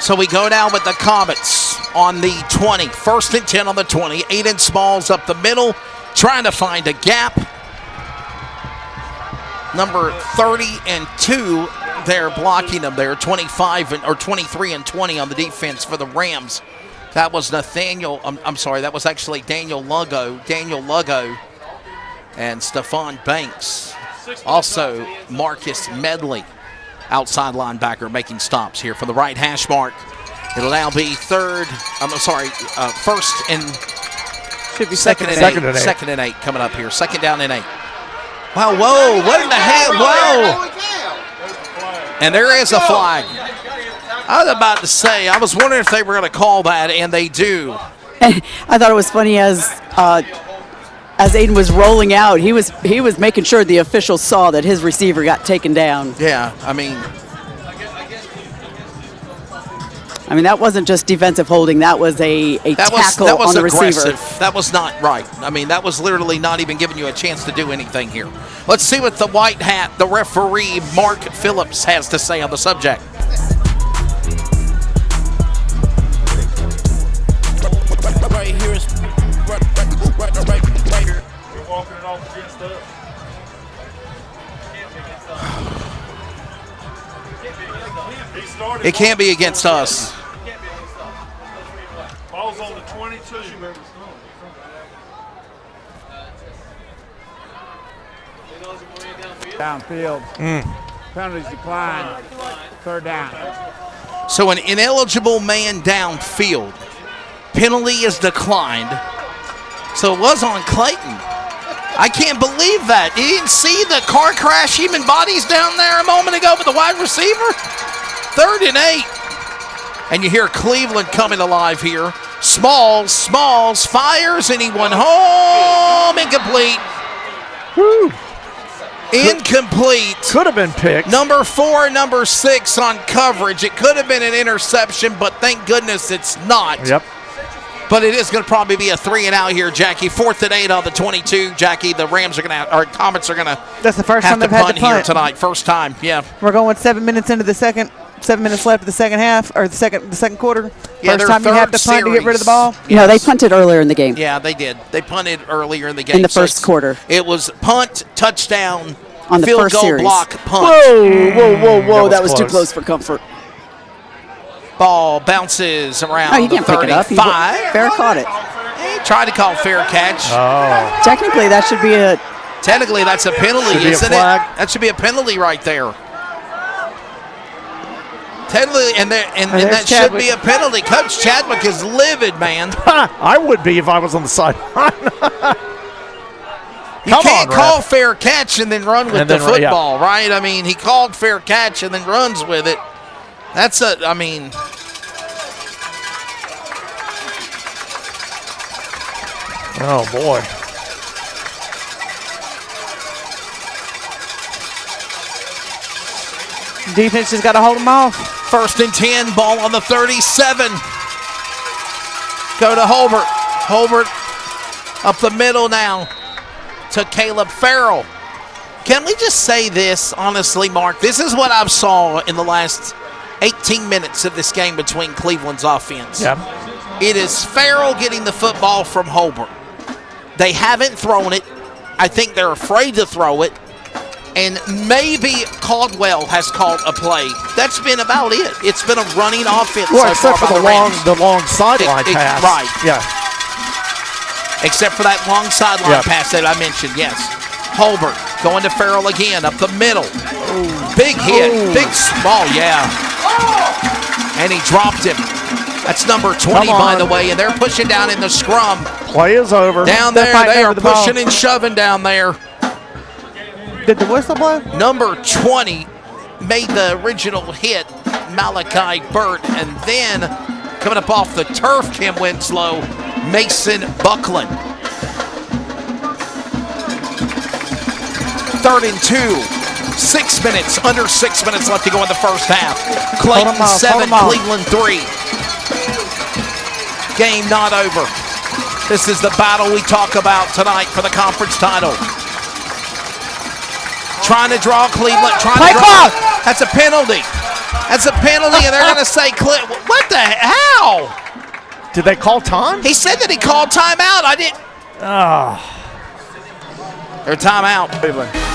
So we go down with the Comets on the 20. 1st and 10 on the 20. Aiden Smalls up the middle, trying to find a gap. Number 32, they're blocking them there. 23 and 20 on the defense for the Rams. That was Nathaniel. I'm sorry. That was actually Daniel Lugo and Stephon Banks. Also, Marcus Medley, outside linebacker, making stops here from the right hash mark. It'll now be 1st and should be second and 8. Second and 8 coming up here. 2nd down and 8. Wow! Whoa! What in the hell? Whoa! And there is a flag. I was about to say, I was wondering if they were going to call that, and they do. I thought it was funny as Aiden was rolling out, he was making sure the officials saw that his receiver got taken down. Yeah, I mean, that wasn't just defensive holding. That was a tackle on the receiver. That was not right. I mean, that was literally not even giving you a chance to do anything here. Let's see what the white hat, the referee, Mark Phillips, has to say on the subject. Right here is right here. You're walking it off against us. It can't be against us. Ball's on the 22. Downfield. Penalties decline. 3rd down. So an ineligible man downfield. Penalty is declined. So it was on Clayton. I can't believe that. You didn't see the car crash, human bodies down there a moment ago with the wide receiver? 3rd and 8. And you hear Cleveland coming alive here. Smalls fires, and he went home. Incomplete. Woo. Incomplete. Could have been picked. Number 4, number 6 on coverage. It could have been an interception, but thank goodness it's not. Yep. But it is going to probably be a 3 and out here, Jackie. 4th and 8 on the 22. Jackie, the Rams are going to, or Comets are going to. That's the first time they've had to punt here tonight. First time, yeah. We're going 7 minutes into the second. 7 minutes left of the second half, or the second quarter. Yeah, first time you have to punt to get rid of the ball. Yes. No, they punted earlier in the game. Yeah, they did. They punted earlier in the game. In the first quarter. It was punt, touchdown, on the field first goal, series. block, punt. Whoa! That was too close for comfort. Ball bounces around. Oh, you can't pick it up. Fair caught it. He tried to call fair catch. Oh. Technically, that should be a. Technically, that's a penalty, isn't it? Flag. That should be a penalty right there. Totally, and that should be a penalty. Coach Chadwick is livid, man. I would be if I was on the sideline. You can't call fair catch and then run with the football, right? I mean, he called fair catch and then runs with it. That's Oh, boy. Defense has got to hold them off. 1st and 10, ball on the 37. Go to Holbert. Holbert up the middle now to Caleb Farrell. Can we just say this, honestly, Mark? This is what I've saw in the last 18 minutes of this game between Cleveland's offense. Yeah. It is Farrell getting the football from Holbert. They haven't thrown it. I think they're afraid to throw it. And maybe Caldwell has called a play. That's been about it. It's been a running offense. Well, so except far for by the long sideline pass. Right. Yeah. Except for that long sideline pass that I mentioned, yes. Holbert going to Farrell again up the middle. Ooh. Big hit. Big small, yeah. And he dropped him. That's number 20, by the way, and they're pushing down in the scrum. Play is over. Down there, they are pushing and shoving down there. Did the whistle blow? Number 20 made the original hit, Malachi Burt, and then coming up off the turf, Kim Winslow, Mason Buckland. 3rd and 2, 6 minutes, under 6 minutes left to go in the first half. Clayton 7, Cleveland 3. Game not over. This is the battle we talk about tonight for the conference title. Trying to draw Cleveland. That's a penalty. That's a penalty, and they're going to say, what the hell? Did they call time? He said that he called timeout. I didn't. Their timeout.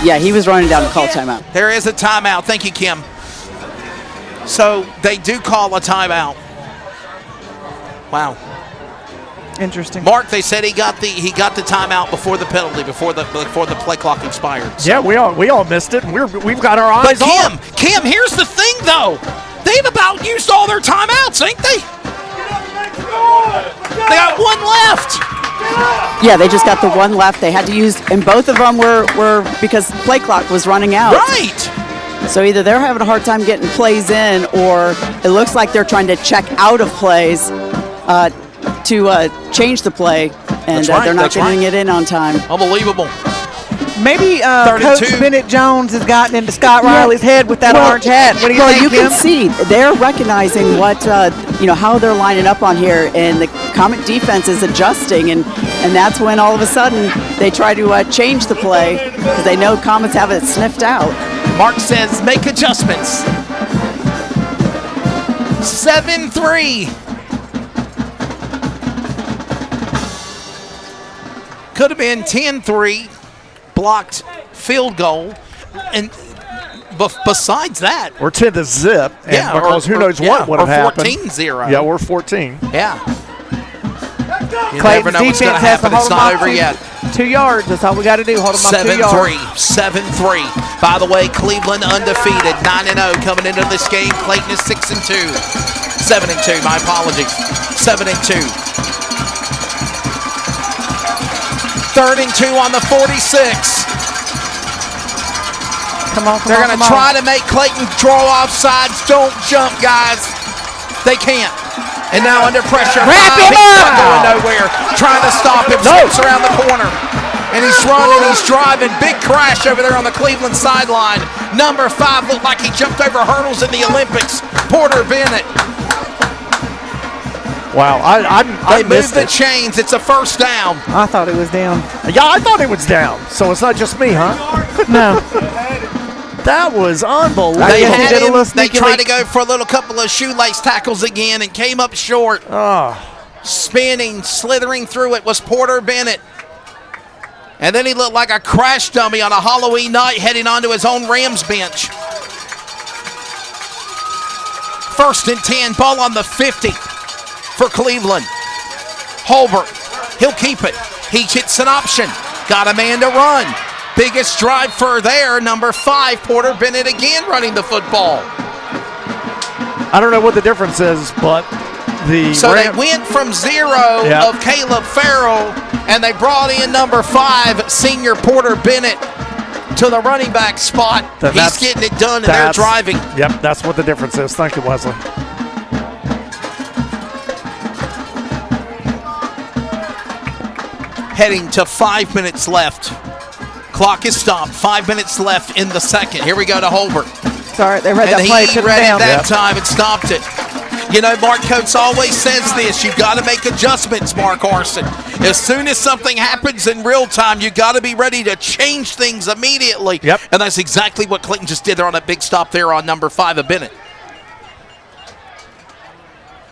Yeah, he was running down to call timeout. There is a timeout. Thank you, Kim. So they do call a timeout. Wow. Interesting. Mark, they said he got the timeout before the penalty, before the play clock expired. So. Yeah, we all missed it. We've got our eyes on. But Kim, here's the thing though. They've about used all their timeouts, ain't they? They got one left. Yeah, they just got the one left. They had to use, and both of them were because the play clock was running out. Right. So either they're having a hard time getting plays in, or it looks like they're trying to check out of plays to change the play, and they're not getting it in on time. Unbelievable. Maybe Coach Bennett Jones has gotten into Scott Riley's head with that orange hat. What do you think, you Kim? can see they're recognizing what how they're lining up on here, and the Comet defense is adjusting, and that's when all of a sudden they try to change the play because they know Comets have it sniffed out. Mark says make adjustments. 7-3. Could have been 10-3, blocked field goal, and besides that, we're 10-0, and because who knows what would have happened. 14-0. Yeah, we're 14. Yeah. You Clayton's never know what's going to happen. It's not over yet. 2 yards. That's all we got to do. Hold them up 2 yards. 7-3. By the way, Cleveland undefeated, 9-0 coming into this game. Clayton is 6-2. 7-2. My apologies. 7-2. 3rd and 2 on the 46. Come on, They're going to try to make Clayton draw offsides. Don't jump, guys. They can't. And now under pressure. Wrap him He's up! not going nowhere. Trying to stop him. Slips around the corner. And he's running. He's driving. Big crash over there on the Cleveland sideline. Number 5 looked like he jumped over hurdles in the Olympics. Porter Bennett. Wow, I missed moved the chains. It's a first down. I thought it was down. Yeah, I thought it was down. So it's not just me, huh? No. That was unbelievable. They tried to go for a little couple of shoelace tackles again and came up short. Spinning, slithering through it was Porter Bennett. And then he looked like a crash dummy on a Halloween night heading onto his own Rams bench. 1st and 10, ball on the 50 for Cleveland. Holbert, he'll keep it. He hits an option. Got a man to run. Biggest drive for there, number 5, Porter Bennett again running the football. I don't know what the difference is, but So they went from 0 of Caleb Farrell, and they brought in number 5, senior Porter Bennett, to the running back spot. He's getting it done, and they're driving. Yep, that's what the difference is. Thank you, Wesley. Heading to 5 minutes left. Clock is stopped. 5 minutes left in the second. Here we go to Holbert. Sorry, they read that play. He read it that time and stopped it. You know, Mark Coates always says this. You've got to make adjustments, Mark Orson. As soon as something happens in real time, you've got to be ready to change things immediately. Yep. And that's exactly what Clayton just did there on that big stop there on number 5 of Bennett.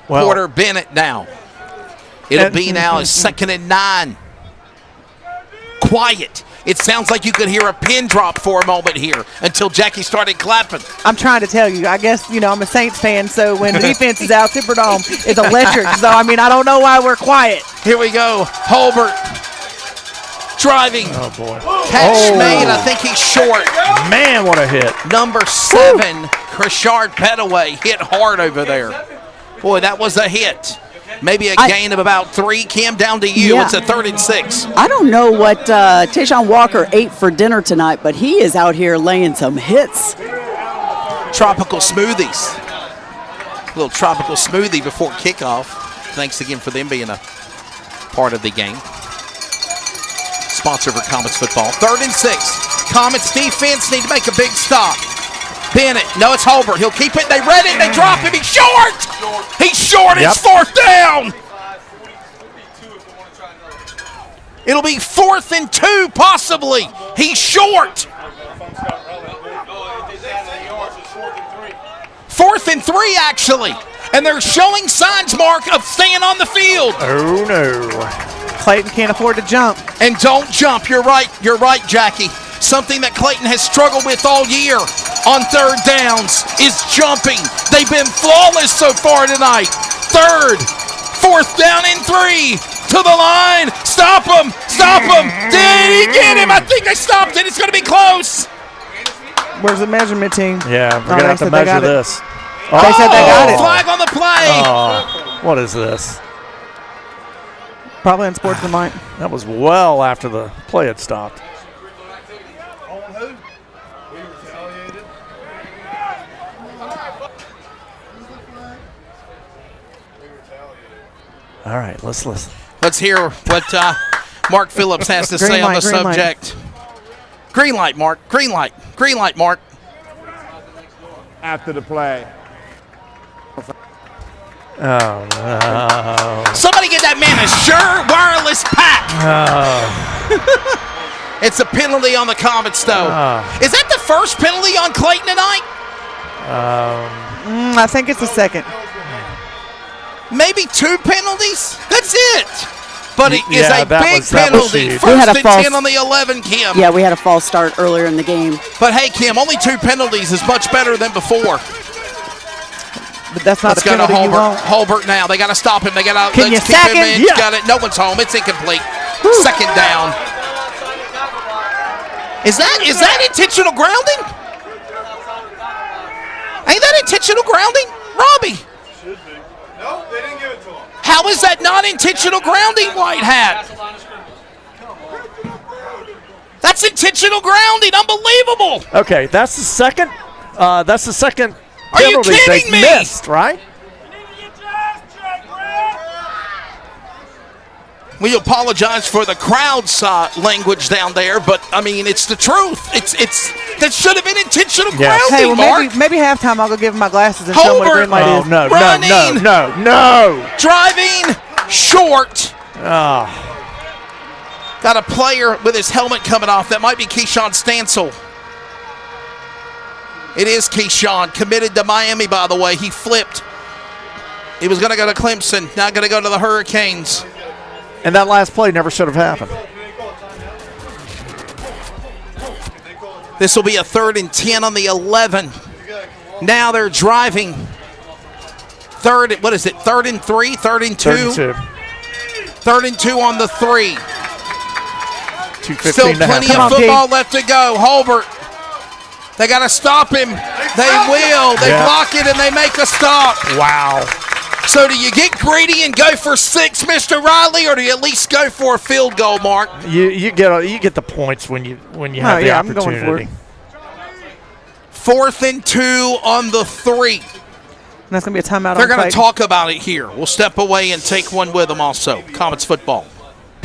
Well, Porter Bennett now. It'll be now a 2nd and 9. Quiet. It sounds like you could hear a pin drop for a moment here until Jackie started clapping. I'm trying to tell you. I guess, I'm a Saints fan, so when the defense is out, Superdome is electric. So, I don't know why we're quiet. Here we go. Holbert driving. Oh, boy. Catch made. I think he's short. Man, what a hit. Number 7, Krishard Petaway, hit hard over there. Boy, that was a hit. Maybe a gain of about 3. Kim, down to you. Yeah. It's a 3rd and 6. I don't know what Tayshawn Walker ate for dinner tonight, but he is out here laying some hits. Tropical smoothies. A little tropical smoothie before kickoff. Thanks again for them being a part of the game. Sponsor for Comets football. 3rd and 6. Comets defense need to make a big stop. Bennett, no, it's Holbert. He'll keep it. They read it. They drop him. He's short. He's short. It's 4th down. It'll be 4th and 2, possibly. He's short. 4th and 3, actually. And they're showing signs, Mark, of staying on the field. Oh, no. Clayton can't afford to jump. And don't jump. You're right. You're right, Jackie. Something that Clayton has struggled with all year on 3rd downs is jumping. They've been flawless so far tonight. 3rd, 4th down and 3. To the line. Stop him. Stop him. Did he get him? I think they stopped it. It's going to be close. Where's the measurement team? Yeah, we're going to have to measure this. They said they got it. Flag on the play. Oh, what is this? Probably unsportsmanlike. That was well after the play had stopped. All right, let's listen. Let's hear what Mark Phillips has to say on the subject. Green light, Mark. Green light. Green light, Mark. After the play. Oh, no. Somebody get that man a Shure wireless pack. Oh. It's a penalty on the Comets, though. Is that the first penalty on Clayton tonight? I think it's the second. Maybe 2 penalties? That's it. But it is a big that penalty. was First and false, 10 on the 11, Kim. Yeah, we had a false start earlier in the game. But hey, Kim, only 2 penalties is much better than before. But that's not Let's the go to penalty you want. Holbert now. They got to stop him. They got to Can you keep sack him him? in. Yeah. Got it. No one's home. It's incomplete. 2nd down. Is that intentional grounding? Ain't that intentional grounding, Robbie? Should be. No, they didn't give it to him. How is that not intentional grounding, White Hat? That's intentional grounding. Unbelievable. Okay, that's the second. That's the second Are you penalty kidding they me? missed, right? We apologize for the crowd's language down there, but I mean it's the truth. It's that should have been intentional grounding. Hey, well, Mark. maybe halftime I'll go give him my glasses and show him what a green light is. No, Running. no. Driving short. Oh. Got a player with his helmet coming off. That might be Keyshawn Stansel. It is Keyshawn, committed to Miami, by the way. He flipped. He was going to go to Clemson, now going to go to the Hurricanes. And that last play never should have happened. This will be a 3rd and 10 on the 11. Now they're driving. 3rd and 3? 3rd and 2? 3rd and 2 on the 3. 2:15 Still and a half. plenty of football left to go. Holbert They got to stop him. They will. They block it and they make a stop. Wow. So do you get greedy and go for 6, Mr. Riley, or do you at least go for a field goal, Mark? You get the points when you have the opportunity. I'm going for it. 4th and 2 on the 3. And that's going to be a timeout. They're going to talk about it here. We'll step away and take one with them also. Comets football.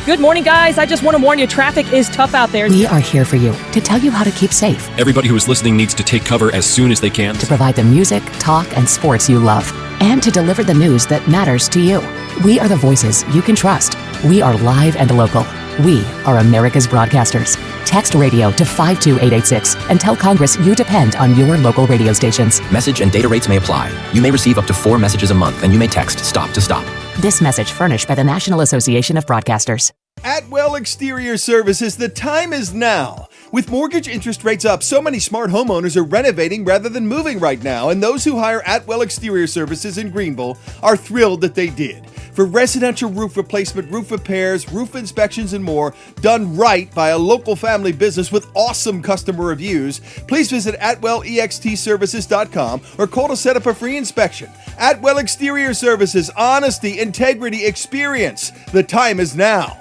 Good morning, guys. I just want to warn you, traffic is tough out there. We are here for you to tell you how to keep safe, Everybody who is listening needs to take cover as soon as they can. to provide the music, talk, and sports you love, and to deliver the news that matters to you. We are the voices you can trust. We are live and local. We are America's broadcasters. Text radio to 52886 and tell Congress you depend on your local radio stations. Message and data rates may apply. You may receive up to 4 messages a month, and you may text STOP to stop. This message furnished by the National Association of Broadcasters. Atwell Exterior Services, the time is now. With mortgage interest rates up, so many smart homeowners are renovating rather than moving right now, and those who hire Atwell Exterior Services in Greenville are thrilled that they did. For residential roof replacement, roof repairs, roof inspections, and more, done right by a local family business with awesome customer reviews, please visit AtwellEXTServices.com or call to set up a free inspection. Atwell Exterior Services, honesty, integrity, experience. The time is now.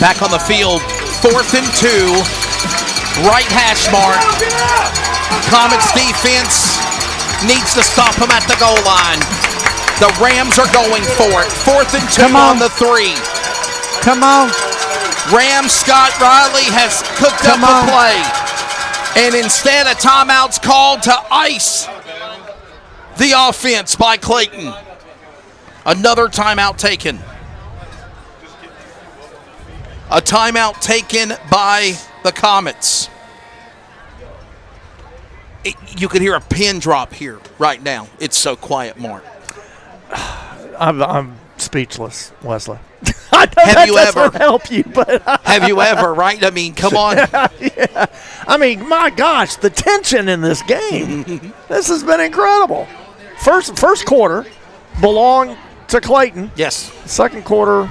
Back on the field, 4th and 2, right hash mark. Comets defense needs to stop him at the goal line. The Rams are going for it. 4th and 2 on the 3. Come on. Rams, Scott Riley has cooked up a play. And instead a timeout's called to ice the offense by Clayton. Another timeout taken. A timeout taken by the Comets. You could hear a pin drop here right now. It's so quiet, Mark. I'm speechless, Wesley. Have you ever help you? But have you ever? Right? I mean, come on. Yeah. I mean, my gosh, the tension in this game. This has been incredible. First quarter belonged to Clayton. Yes. Second quarter,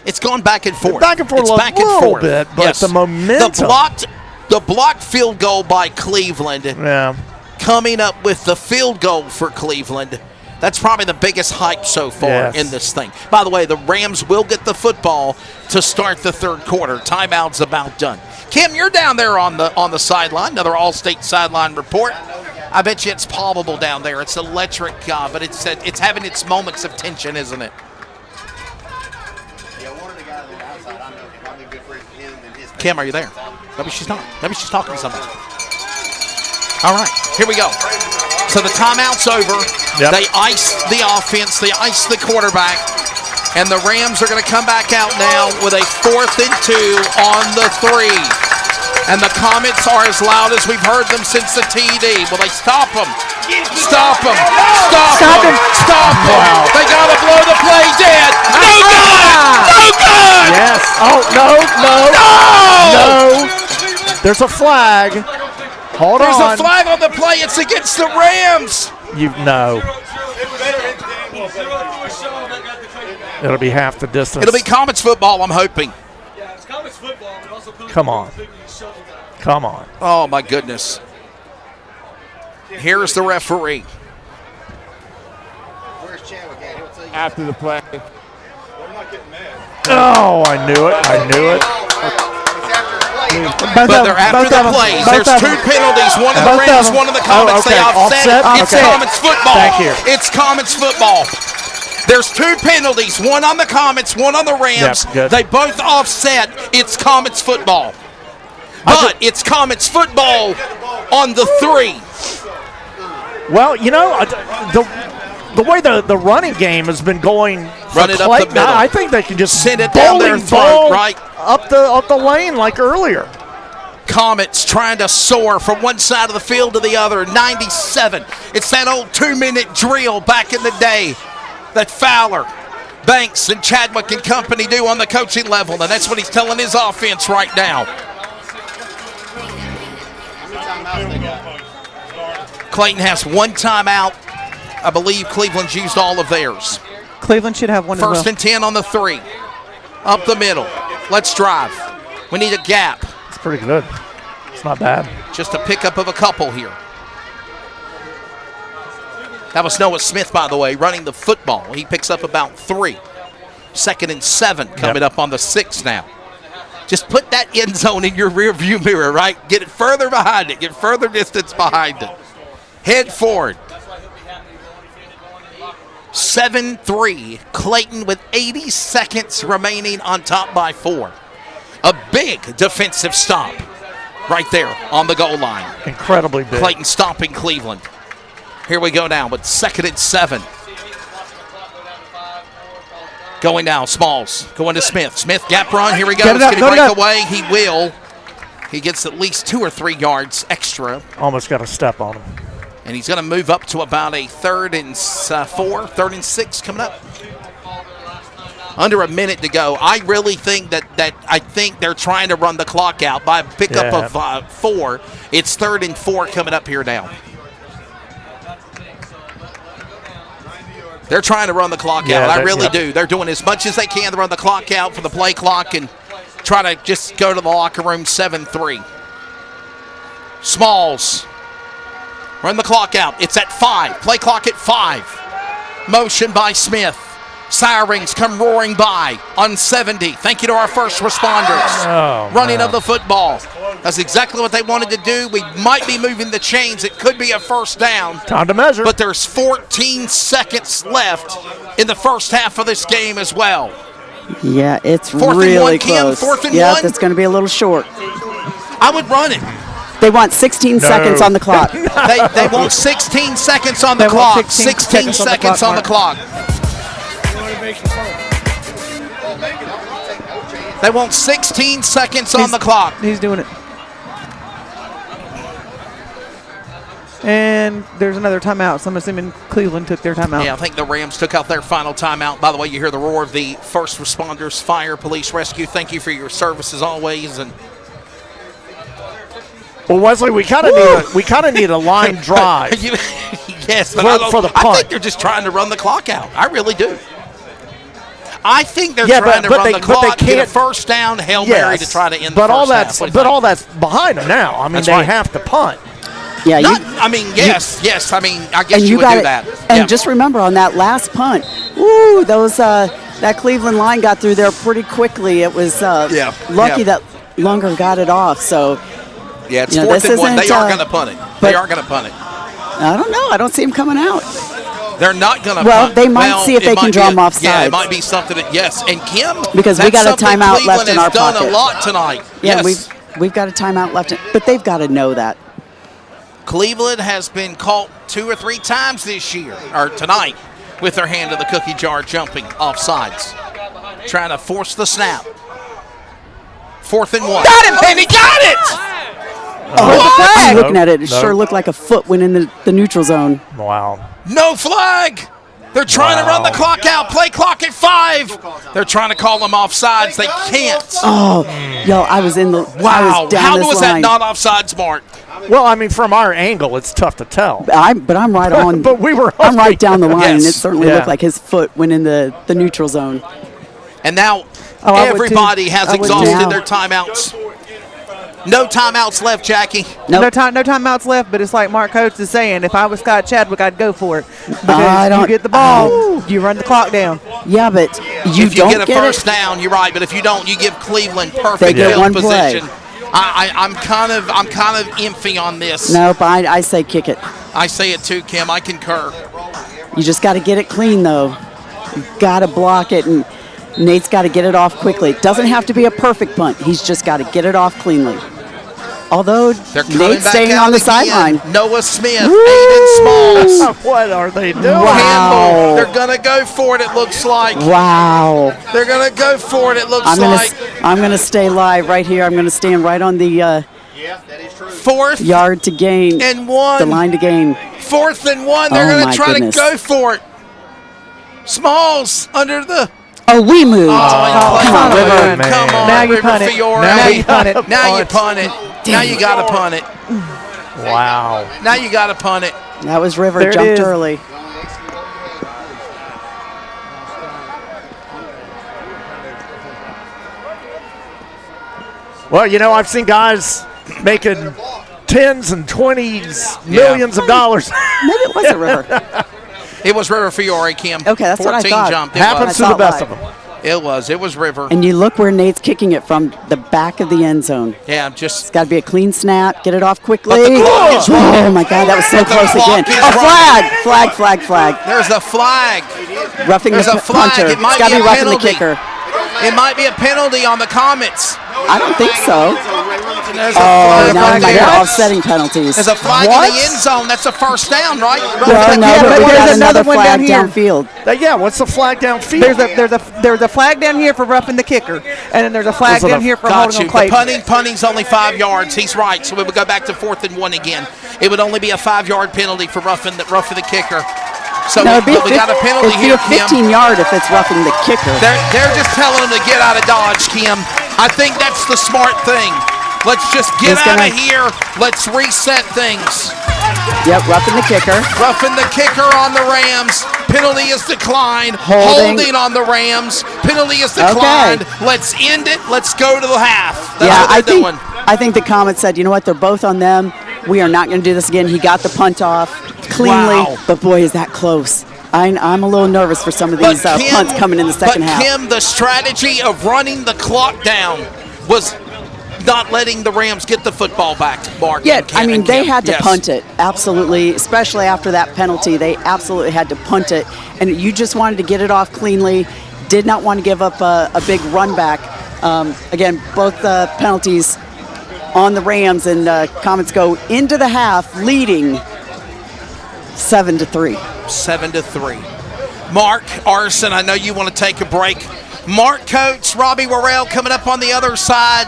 it's gone back and forth. Back and forth a little bit, but yes. the momentum. The blocked field goal by Cleveland. Yeah. Coming up with the field goal for Cleveland. That's probably the biggest hype so far in this thing. By the way, the Rams will get the football to start the third quarter. Timeout's about done. Kim, you're down there on the sideline. Another All-State sideline report. I bet you it's palpable down there. It's electric, but it's having its moments of tension, isn't it? Kim, are you there? Maybe she's not. Maybe she's talking to somebody. All right, here we go. So the timeout's over. Yep. They ice the offense. They ice the quarterback. And the Rams are going to come back out now with a 4th and 2 on the 3. And the Comets are as loud as we've heard them since the TD. Will they stop them? Stop them. Stop them. Stop them. Wow. They got to blow the play dead. No good. No good. Yes. Oh, no. There's a flag. Hold on. There's a flag on the play. It's against the Rams. It'll be half the distance. It'll be Comets football, I'm hoping. Yeah, it's Comets football, but also Come on. Oh, my goodness. Here's the referee. After the play. Oh, I knew it. But they're after the plays. There's 2 penalties. One of the Rams, one of the Comets. They offset. It's Comets football. Thank you. It's Comets football. There's 2 penalties. One on the Comets, one on the Rams. Yep, good. They both offset. It's Comets football. But it's Comets football on the 3. Well, the way the running game has been going, Run it up the middle. I think they can just send it down their throat, right up the lane like earlier. Comets trying to soar from one side of the field to the other. 97. It's that old 2-minute drill back in the day that Fowler, Banks, and Chadwick and company do on the coaching level, and that's what he's telling his offense right now. Clayton has 1 timeout. I believe Cleveland's used all of theirs. Cleveland should have one as well. 1st and 10 on the 3. Up the middle. Let's drive. We need a gap. pretty good. It's not bad. Just a pickup of a couple here. That was Noah Smith, by the way, running the football. He picks up about 3. 2nd and 7 coming up on the 6 now. Just put that end zone in your rear view mirror, right? Get it further behind it. Get further distance behind it. Head forward. 7-3. Clayton with 80 seconds remaining on top by 4. A big defensive stop right there on the goal line. Incredibly big. Clayton stopping Cleveland. Here we go now with 2nd and 7. Going now, Smalls. Going to Smith. Smith, gap run. Here we go. Can he break away? He will. He gets at least 2 or 3 yards extra. Almost got a step on him. And he's going to move up to about a 3rd and 4, 3rd and 6 coming up. Under a minute to go. I really think I think they're trying to run the clock out by a pickup of 4. It's 3rd and 4 coming up here now. They're trying to run the clock out. I really do. They're doing as much as they can to run the clock out for the play clock and try to just go to the locker room. 7-3. Smalls. Run the clock out. It's at 5. Play clock at 5. Motion by Smith. Sirens come roaring by on 70. Thank you to our first responders. Running of the football. That's exactly what they wanted to do. We might be moving the chains. It could be a first down. Time to measure. But there's 14 seconds left in the first half of this game as well. Yeah, it's 4th really and 1, close. Kim. 4th and 1. Yeah, that's going to be a little short. I would run it. They want 16 seconds on the clock. They want 16 seconds on the clock. 16 seconds on the clock. They want 16 seconds on the clock. He's doing it. And there's another timeout, so I'm assuming Cleveland took their timeout. Yeah, I think the Rams took out their final timeout. By the way, you hear the roar of the first responders, fire, police, rescue. Thank you for your service as always. And well, Wesley, we kind of need a line drive. Yes, but for the punt. I think they're just trying to run the clock out. I really do. I think they're trying to run the clock, get a first down, Hail Mary to try to end the first half. But all that's behind them now. I mean, they have to punt. Yeah, yes. I mean, I guess you would do that. And just remember on that last punt, that Cleveland line got through there pretty quickly. It was lucky that Lunger got it off. So yeah, it's 4th and 1. They are going to punt it. They are going to punt it. I don't know. I don't see him coming out. They're not going to punt. They might see if they can draw them off sides. Yeah, it might be something that, and Kim, because we got a timeout Cleveland left in our pocket. pocket. Done a lot tonight. Yeah, we've got a timeout left, but they've got to know that. Cleveland has been caught 2 or 3 times this year, or tonight, with their hand in the cookie jar jumping off sides. Trying to force the snap. 4th and 1. Got him, and he got it! I'm looking at it. It sure looked like a foot went in the neutral zone. Wow. No flag! They're trying to run the clock out. Play clock at 5. They're trying to call them offsides. They can't. Oh, I was in the. Wow. How was that line. not offsides, Mark? Well, I mean, from our angle, it's tough to tell. But I'm right on. But I'm right down the line, and it certainly looked like his foot went in the neutral zone. And now everybody has exhausted their timeouts. No timeouts left, Jackie. Nope. No timeouts left, but it's like Mark Coates is saying, if I was Scott Chadwick, I'd go for it. Because you get the ball, you run the clock down. Yeah, but if you get a first down, you're right. But if you don't, you give Cleveland perfect field position. I'm kind of iffy on this. Nope, I say kick it. I say it too, Kim. I concur. You just got to get it clean, though. You got to block it, and Nate's got to get it off quickly. It doesn't have to be a perfect punt. He's just got to get it off cleanly. Although Nate's staying on the sideline. Noah Smith, Aiden Smalls. What are they doing? Wow. They're going to go for it, it looks like. Wow. They're going to go for it, it looks like. I'm going to stay live right here. I'm going to stand right on the 4th yard to gain. And 1. The line to gain. 4th and 1. They're going to try to go for it. Smalls under the. Oh, we moved. Come on, River. Come on, now you River punt it. Fiore. Now you punt it. Now you punt it. Now you got to punt it. Wow. Now you got to punt it. That was River. Jumped early. Well, I've seen guys making tens and 20s, millions of dollars. Maybe it was a River. It was River Fiore, Kim. Okay, that's what I thought. Jumped. Happens to the best of them. It was River. And you look where Nate's kicking it from the back of the end zone. Yeah, It's got to be a clean snap. Get it off quickly. But the clock is Oh, my God, that was so close again. Flag. There's a flag. Roughing There's the a flag. punter. It might It's got to be be a roughing the penalty. kicker. It might be a penalty on the Comets. I don't think so. There's Now my God, offsetting penalties. There's a flag in the end zone. That's a first down, right? Well, no, but we got another one flag down downfield. What's the flag downfield? There's a flag down here for roughing the kicker, and then there's a flag down here for holding on Clayton. Punting's only 5 yards. He's right. So we would go back to 4th and 1 again. It would only be a 5-yard penalty for roughing the kicker. So no, we got a penalty here, It'd be a 15-yard if it's roughing the kicker. They're just telling him to get out of Dodge, Kim. I think that's the smart thing. Let's just get out of here. Let's reset things. Yep, roughing the kicker. Roughing the kicker on the Rams. Penalty is declined. Holding on the Rams. Penalty is declined. Okay. Let's end it. Let's go to the half. That's what they're doing. I think the Comets said, you know what, they're both on them. We are not going to do this again. He got the punt off cleanly, but boy, is that close. I'm a little nervous for some of these punts coming in the second half. But Kim, the strategy of running the clock down was not letting the Rams get the football back, Mark. Yeah, they had to punt it, absolutely, especially after that penalty. They absolutely had to punt it, and you just wanted to get it off cleanly, did not want to give up a big run back. Again, both penalties on the Rams, and Comets go into the half leading 7-3. 7-3. Mark Arson, I know you want to take a break. Mark Coates, Robbie Worrell coming up on the other side.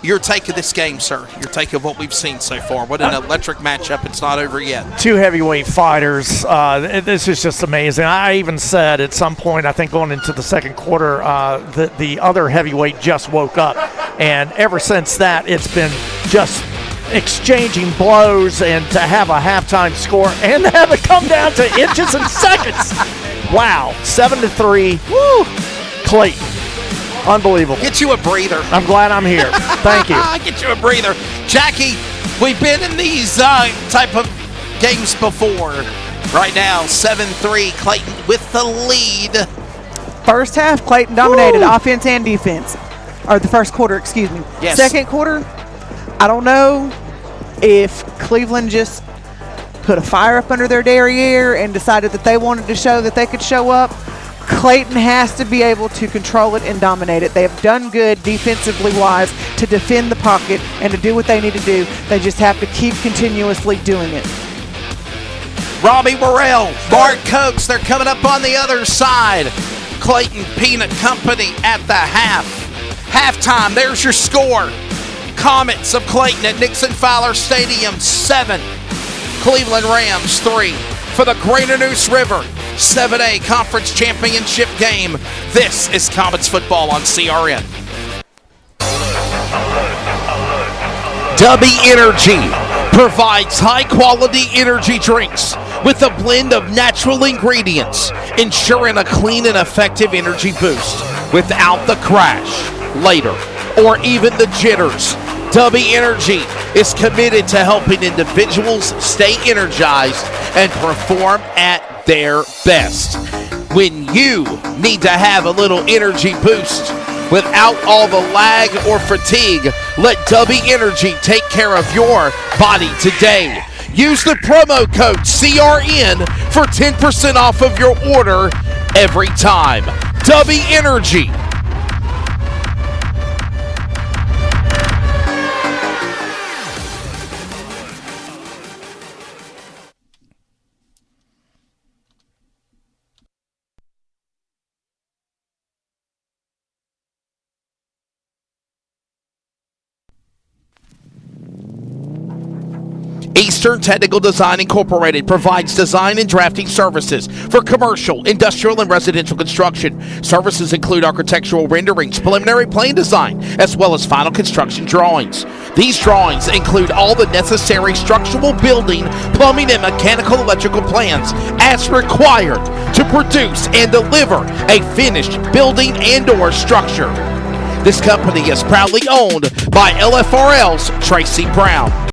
Your take of this game, sir. Your take of what we've seen so far. What an electric matchup. It's not over yet. Two heavyweight fighters. This is just amazing. I even said at some point, I think going into the second quarter, that the other heavyweight just woke up. And ever since that, it's been just exchanging blows, and to have a halftime score and to have it come down to inches and seconds. Wow. 7-3. Woo. Clayton. Unbelievable. Get you a breather. I'm glad I'm here. Thank you. Get you a breather. Jackie, we've been in these type of games before. Right now, 7-3, Clayton with the lead. First half, Clayton dominated offense and defense. Or the first quarter, excuse me. Yes. Second quarter, I don't know if Cleveland just put a fire up under their derriere and decided that they wanted to show that they could show up. Clayton has to be able to control it and dominate it. They have done good defensively wise to defend the pocket and to do what they need to do. They just have to keep continuously doing it. Robbie Worrell, Mark Coates, they're coming up on the other side. Clayton Peanut Company at the half. Halftime, there's your score. Comets of Clayton at Nixon-Fowler Stadium, 7. Cleveland Rams, 3. For the Greater Neuse River 7A Conference Championship game. This is Comets football on CRN. Dubby Energy provides high-quality energy drinks with a blend of natural ingredients, ensuring a clean and effective energy boost without the crash, later, or even the jitters. Dubby Energy is committed to helping individuals stay energized and perform at their best. When you need to have a little energy boost without all the lag or fatigue, let Dubby Energy take care of your body today. Use the promo code CRN for 10% off of your order every time. Dubby Energy. Eastern Technical Design Incorporated provides design and drafting services for commercial, industrial, and residential construction. Services include architectural renderings, preliminary plan design, as well as final construction drawings. These drawings include all the necessary structural, building, plumbing, and mechanical electrical plans as required to produce and deliver a finished building and/or structure. This company is proudly owned by LFRL's Tracy Brown.